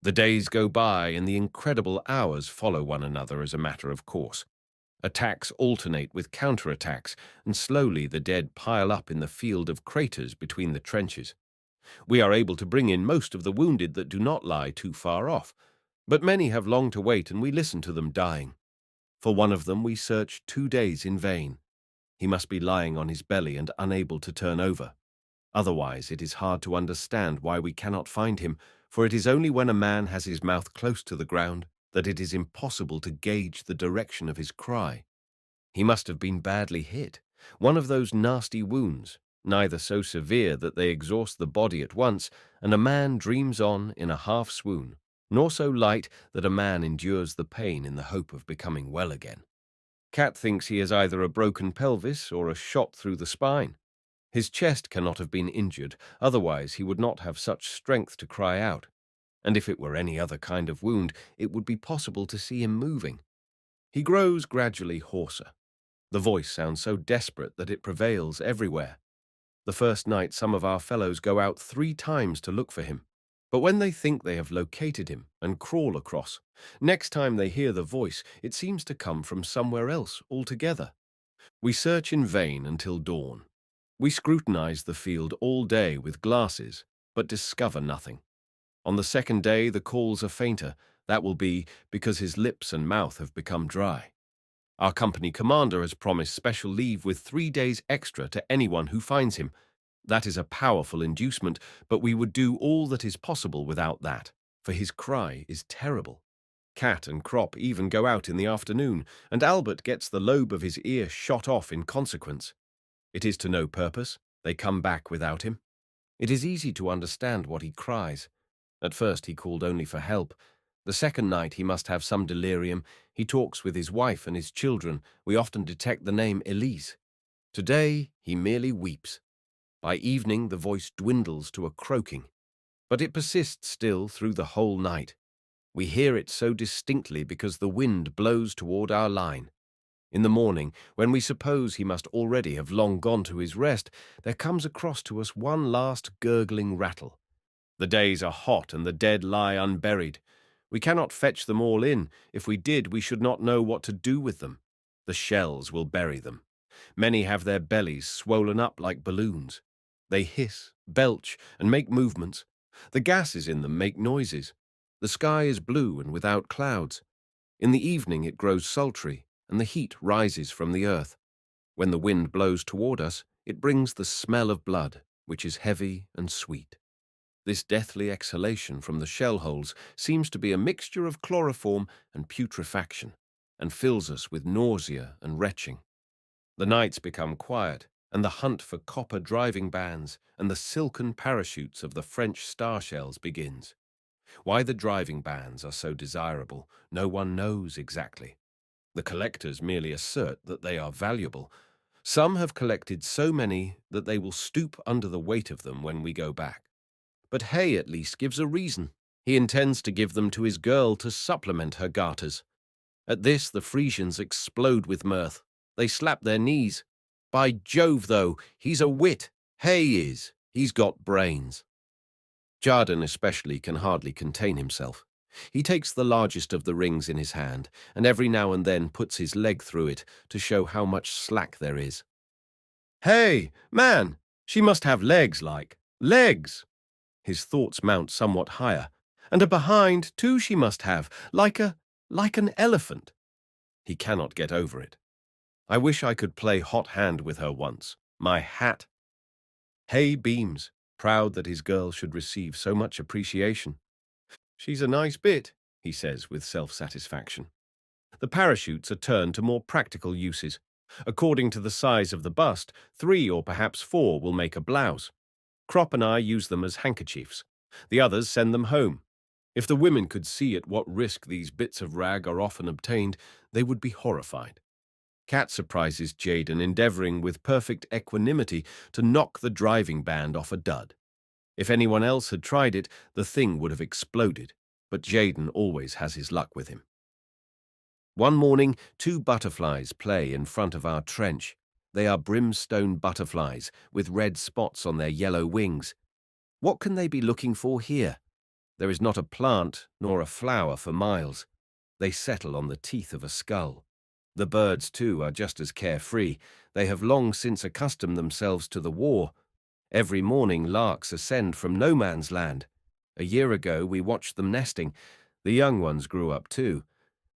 The days go by and the incredible hours follow one another as a matter of course. Attacks alternate with counterattacks, and slowly the dead pile up in the field of craters between the trenches. We are able to bring in most of the wounded that do not lie too far off, but many have long to wait and we listen to them dying. For one of them we search 2 days in vain. He must be lying on his belly and unable to turn over. Otherwise it is hard to understand why we cannot find him, for it is only when a man has his mouth close to the ground that it is impossible to gauge the direction of his cry. He must have been badly hit, one of those nasty wounds, neither so severe that they exhaust the body at once, and a man dreams on in a half-swoon, nor so light that a man endures the pain in the hope of becoming well again. Cat thinks he has either a broken pelvis or a shot through the spine. His chest cannot have been injured, otherwise he would not have such strength to cry out. And if it were any other kind of wound, it would be possible to see him moving. He grows gradually hoarser. The voice sounds so desperate that it prevails everywhere. The first night some of our fellows go out 3 times to look for him. But when they think they have located him and crawl across, next time they hear the voice, it seems to come from somewhere else altogether. We search in vain until dawn. We scrutinize the field all day with glasses, but discover nothing. On the second day the calls are fainter. That will be because his lips and mouth have become dry. Our company commander has promised special leave with 3 days extra to anyone who finds him. That is a powerful inducement, but we would do all that is possible without that, for his cry is terrible. Cat and Crop even go out in the afternoon, and Albert gets the lobe of his ear shot off in consequence. It is to no purpose. They come back without him. It is easy to understand what he cries. At first he called only for help. The second night he must have some delirium. He talks with his wife and his children. We often detect the name Elise. Today he merely weeps. By evening the voice dwindles to a croaking. But it persists still through the whole night. We hear it so distinctly because the wind blows toward our line. In the morning, when we suppose he must already have long gone to his rest, there comes across to us one last gurgling rattle. The days are hot and the dead lie unburied. We cannot fetch them all in. If we did, we should not know what to do with them. The shells will bury them. Many have their bellies swollen up like balloons. They hiss, belch, and make movements. The gases in them make noises. The sky is blue and without clouds. In the evening it grows sultry, and the heat rises from the earth. When the wind blows toward us, it brings the smell of blood, which is heavy and sweet. This deathly exhalation from the shell holes seems to be a mixture of chloroform and putrefaction, and fills us with nausea and retching. The nights become quiet, and the hunt for copper driving bands and the silken parachutes of the French star shells begins. Why the driving bands are so desirable, no one knows exactly. The collectors merely assert that they are valuable. Some have collected so many that they will stoop under the weight of them when we go back. But Hay at least gives a reason. He intends to give them to his girl to supplement her garters. At this, the Frisians explode with mirth. They slap their knees. By Jove, though, he's a wit. Hay is. He's got brains. Jardin especially can hardly contain himself. He takes the largest of the rings in his hand, and every now and then puts his leg through it to show how much slack there is. Hey, man, she must have legs like. Legs! His thoughts mount somewhat higher. And a behind, too, she must have, like an elephant. He cannot get over it. I wish I could play hot hand with her once. My hat. Hay beams, proud that his girl should receive so much appreciation. She's a nice bit, he says with self-satisfaction. The parachutes are turned to more practical uses. According to the size of the bust, 3 or perhaps 4 will make a blouse. Crop and I use them as handkerchiefs. The others send them home. If the women could see at what risk these bits of rag are often obtained, they would be horrified. Cat surprises Jadon endeavouring with perfect equanimity to knock the driving band off a dud. If anyone else had tried it, the thing would have exploded, but Jadon always has his luck with him. One morning, 2 butterflies play in front of our trench. They are brimstone butterflies with red spots on their yellow wings. What can they be looking for here? There is not a plant nor a flower for miles. They settle on the teeth of a skull. The birds, too, are just as carefree. They have long since accustomed themselves to the war. Every morning larks ascend from no man's land. A year ago we watched them nesting. The young ones grew up too.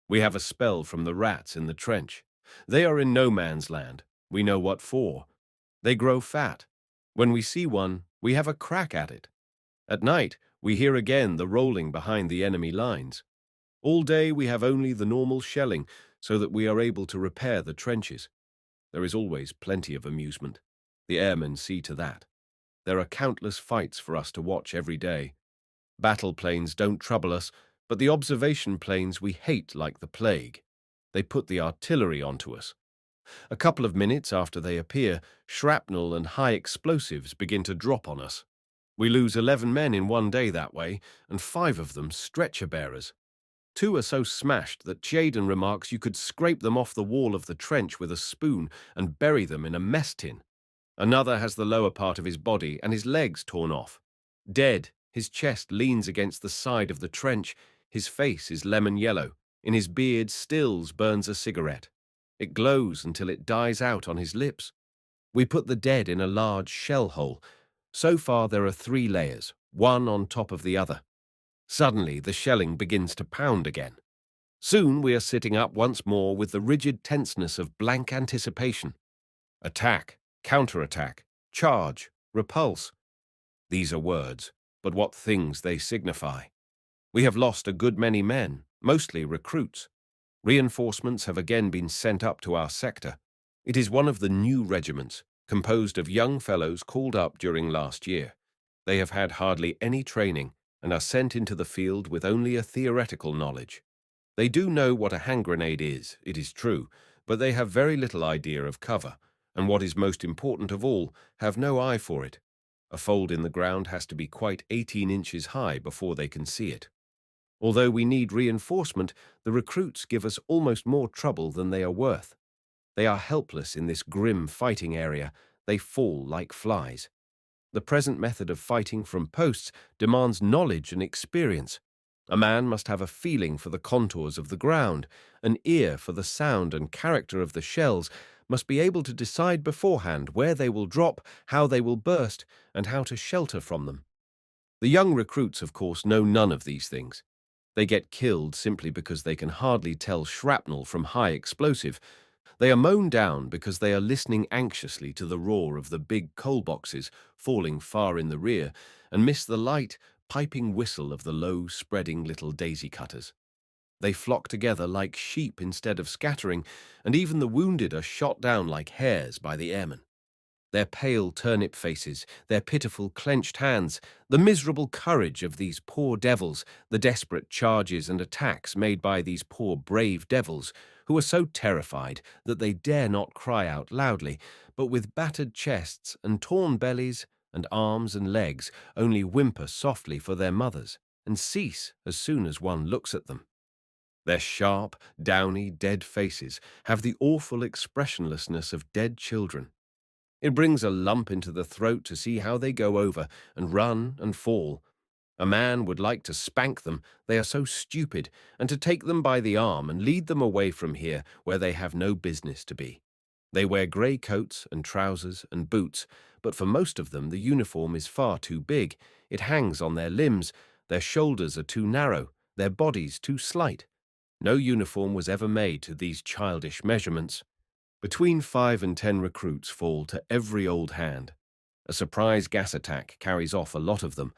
We have a spell from the rats in the trench. They are in no man's land. We know what for. They grow fat. When we see one, we have a crack at it. At night, we hear again the rolling behind the enemy lines. All day we have only the normal shelling, so that we are able to repair the trenches. There is always plenty of amusement. The airmen see to that. There are countless fights for us to watch every day. Battle planes don't trouble us, but the observation planes we hate like the plague. They put the artillery onto us. A couple of minutes after they appear, shrapnel and high explosives begin to drop on us. We lose 11 men in one day that way, and 5 of them stretcher-bearers. 2 are so smashed that Jadon remarks you could scrape them off the wall of the trench with a spoon and bury them in a mess tin. Another has the lower part of his body and his legs torn off. Dead, his chest leans against the side of the trench. His face is lemon yellow. In his beard stills burns a cigarette. It glows until it dies out on his lips. We put the dead in a large shell hole. So far there are 3 layers, one on top of the other. Suddenly the shelling begins to pound again. Soon we are sitting up once more with the rigid tenseness of blank anticipation. Attack, counterattack, charge, repulse. These are words, but what things they signify. We have lost a good many men, mostly recruits. Reinforcements have again been sent up to our sector. It is one of the new regiments, composed of young fellows called up during last year. They have had hardly any training and are sent into the field with only a theoretical knowledge. They do know what a hand grenade is, it is true, but they have very little idea of cover, and what is most important of all, have no eye for it. A fold in the ground has to be quite 18 inches high before they can see it. Although we need reinforcement, the recruits give us almost more trouble than they are worth. They are helpless in this grim fighting area. They fall like flies. The present method of fighting from posts demands knowledge and experience. A man must have a feeling for the contours of the ground, an ear for the sound and character of the shells, must be able to decide beforehand where they will drop, how they will burst, and how to shelter from them. The young recruits, of course, know none of these things. They get killed simply because they can hardly tell shrapnel from high explosive. They are mown down because they are listening anxiously to the roar of the big coal boxes falling far in the rear and miss the light, piping whistle of the low, spreading little daisy cutters. They flock together like sheep instead of scattering, and even the wounded are shot down like hares by the airmen. Their pale turnip faces, their pitiful clenched hands, the miserable courage of these poor devils, the desperate charges and attacks made by these poor brave devils, who are so terrified that they dare not cry out loudly, but with battered chests and torn bellies and arms and legs only whimper softly for their mothers and cease as soon as one looks at them. Their sharp, downy, dead faces have the awful expressionlessness of dead children. It brings a lump into the throat to see how they go over and run and fall. A man would like to spank them, they are so stupid, and to take them by the arm and lead them away from here where they have no business to be. They wear grey coats and trousers and boots, but for most of them the uniform is far too big. It hangs on their limbs, their shoulders are too narrow, their bodies too slight. No uniform was ever made to these childish measurements. Between 5 and 10 recruits fall to every old hand. A surprise gas attack carries off a lot of them.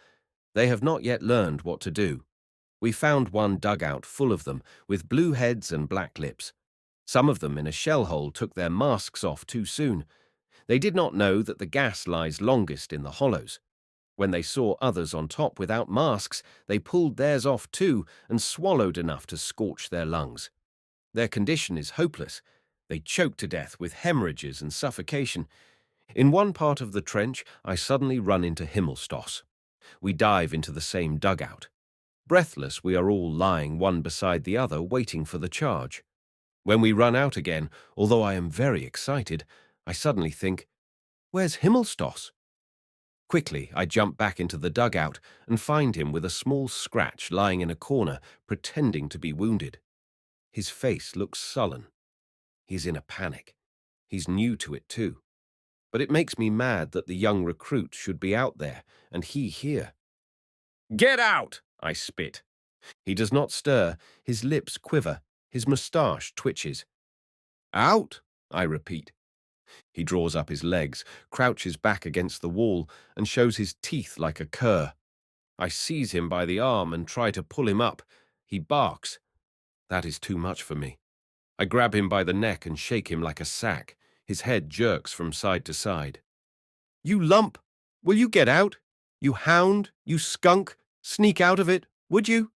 They have not yet learned what to do. We found one dugout full of them, with blue heads and black lips. Some of them in a shell hole took their masks off too soon. They did not know that the gas lies longest in the hollows. When they saw others on top without masks, they pulled theirs off too and swallowed enough to scorch their lungs. Their condition is hopeless. They choke to death with hemorrhages and suffocation. In one part of the trench, I suddenly run into Himmelstoss. We dive into the same dugout. Breathless, we are all lying one beside the other, waiting for the charge. When we run out again, although I am very excited, I suddenly think, where's Himmelstoss? Quickly, I jump back into the dugout and find him with a small scratch lying in a corner, pretending to be wounded. His face looks sullen. He's in a panic. He's new to it too. But it makes me mad that the young recruit should be out there, and he here. "Get out!" I spit. He does not stir, his lips quiver, his moustache twitches. "Out!" I repeat. He draws up his legs, crouches back against the wall, and shows his teeth like a cur. I seize him by the arm and try to pull him up. He barks. That is too much for me. I grab him by the neck and shake him like a sack. His head jerks from side to side. "You lump! Will you get out? You hound! You skunk! Sneak out of it, would you?"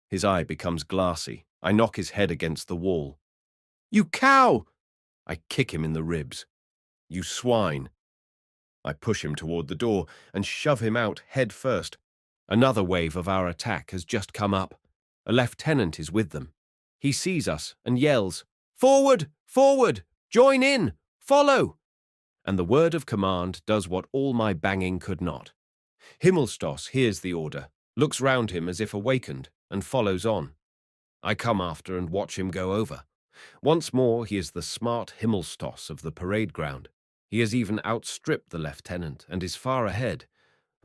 His eye becomes glassy. I knock his head against the wall. "You cow!" I kick him in the ribs. "You swine!" I push him toward the door and shove him out head first. Another wave of our attack has just come up. A lieutenant is with them. He sees us and yells, "Forward! Forward! Join in! Follow!" And the word of command does what all my banging could not. Himmelstoss hears the order, looks round him as if awakened, and follows on. I come after and watch him go over. Once more he is the smart Himmelstoss of the parade ground. He has even outstripped the lieutenant and is far ahead.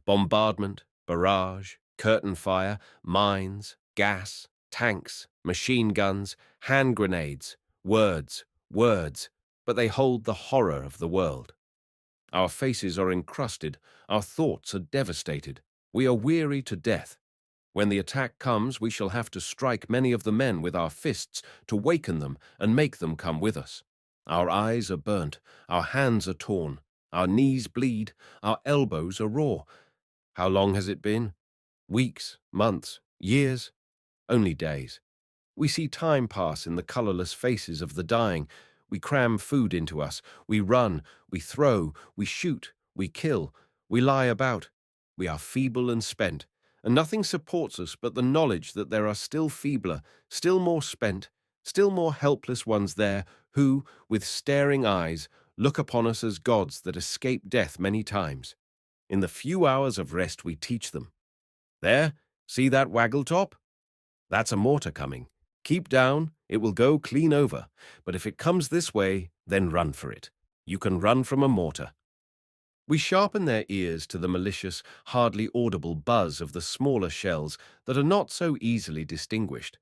Bombardment, barrage, curtain fire, mines, gas, tanks, Machine guns, hand grenades, words, words, but they hold the horror of the world. Our faces are encrusted, our thoughts are devastated. We are weary to death. When the attack comes, we shall have to strike many of the men with our fists to waken them and make them come with us. Our eyes are burnt, our hands are torn, our knees bleed, our elbows are raw. How long has it been? Weeks, months, years? Only days. We see time pass in the colorless faces of the dying. We cram food into us. We run, we throw, we shoot, we kill, we lie about. We are feeble and spent, and nothing supports us but the knowledge that there are still feebler, still more spent, still more helpless ones there who, with staring eyes, look upon us as gods that escape death many times. In the few hours of rest we teach them. There, see that waggle top? That's a mortar coming. Keep down, it will go clean over, but if it comes this way, then run for it. You can run from a mortar. We sharpen their ears to the malicious, hardly audible buzz of the smaller shells that are not so easily distinguished.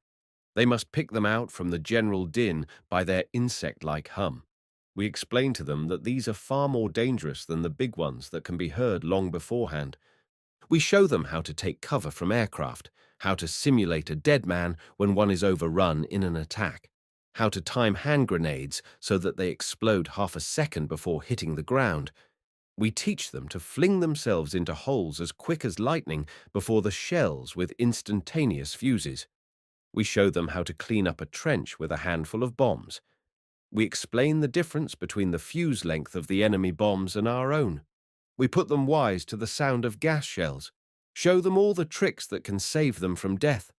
They must pick them out from the general din by their insect-like hum. We explain to them that these are far more dangerous than the big ones that can be heard long beforehand. We show them how to take cover from aircraft, how to simulate a dead man when one is overrun in an attack, how to time hand grenades so that they explode half a second before hitting the ground. We teach them to fling themselves into holes as quick as lightning before the shells with instantaneous fuses. We show them how to clean up a trench with a handful of bombs. We explain the difference between the fuse length of the enemy bombs and our own. We put them wise to the sound of gas shells, show them all the tricks that can save them from death.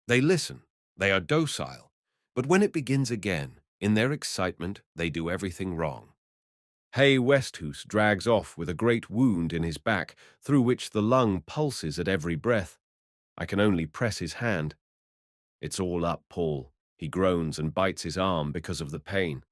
They listen, they are docile, but when it begins again, in their excitement, they do everything wrong. Hay Westhus drags off with a great wound in his back through which the lung pulses at every breath. I can only press his hand. It's all up, Paul. He groans and bites his arm because of the pain.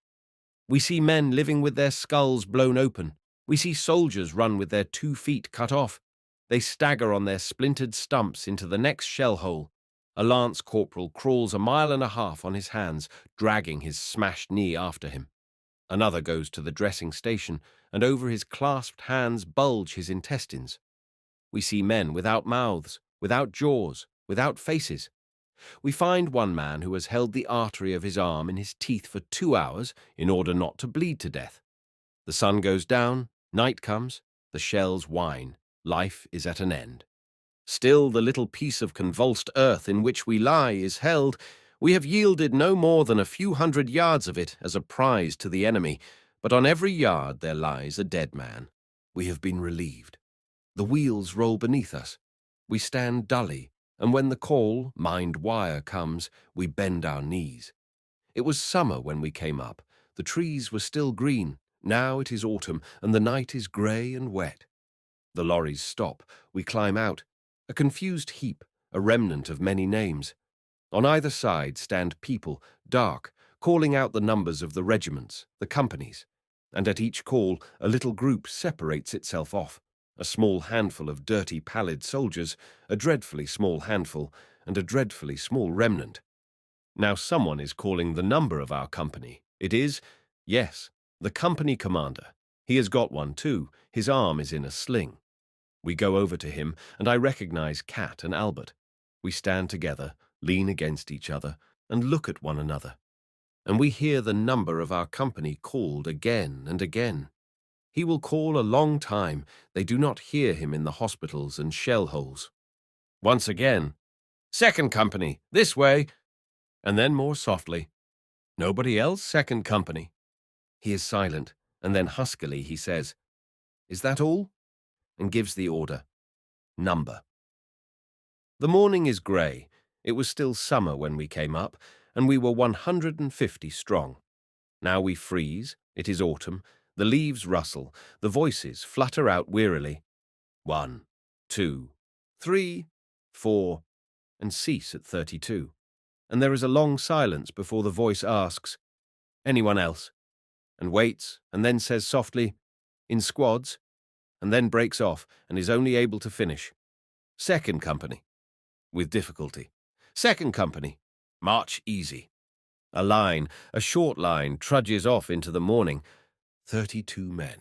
We see men living with their skulls blown open. We see soldiers run with their 2 feet cut off. They stagger on their splintered stumps into the next shell hole. A lance corporal crawls 1.5 miles on his hands, dragging his smashed knee after him. Another goes to the dressing station, and over his clasped hands bulge his intestines. We see men without mouths, without jaws, without faces. We find one man who has held the artery of his arm in his teeth for 2 hours in order not to bleed to death. The sun goes down, night comes, the shells whine, life is at an end. Still the little piece of convulsed earth in which we lie is held. We have yielded no more than a few hundred yards of it as a prize to the enemy, but on every yard there lies a dead man. We have been relieved. The wheels roll beneath us. We stand dully, and when the call, mind wire, comes, we bend our knees. It was summer when we came up. The trees were still green. Now it is autumn, and the night is grey and wet. The lorries stop. We climb out. A confused heap, a remnant of many names. On either side stand people, dark, calling out the numbers of the regiments, the companies. And at each call, a little group separates itself off. A small handful of dirty, pallid soldiers, a dreadfully small handful, and a dreadfully small remnant. Now someone is calling the number of our company. It is, yes, the company commander. He has got one too. His arm is in a sling. We go over to him, and I recognize Kat and Albert. We stand together, lean against each other, and look at one another. And we hear the number of our company called again and again. He will call a long time. They do not hear him in the hospitals and shell holes. Once again, "Second company, this way," and then more softly, "Nobody else, second company." He is silent, and then huskily he says, "Is that all?" and gives the order, "Number." The morning is grey. It was still summer when we came up, and we were 150 strong. Now we freeze, it is autumn, the leaves rustle, the voices flutter out wearily. 1, 2, 3, 4, and cease at 32. And there is a long silence before the voice asks, "Anyone else?" and waits, and then says softly, "In squads," and then breaks off and is only able to finish, "Second company," with difficulty. "Second company." March easy. A short line, trudges off into the morning. 32 men.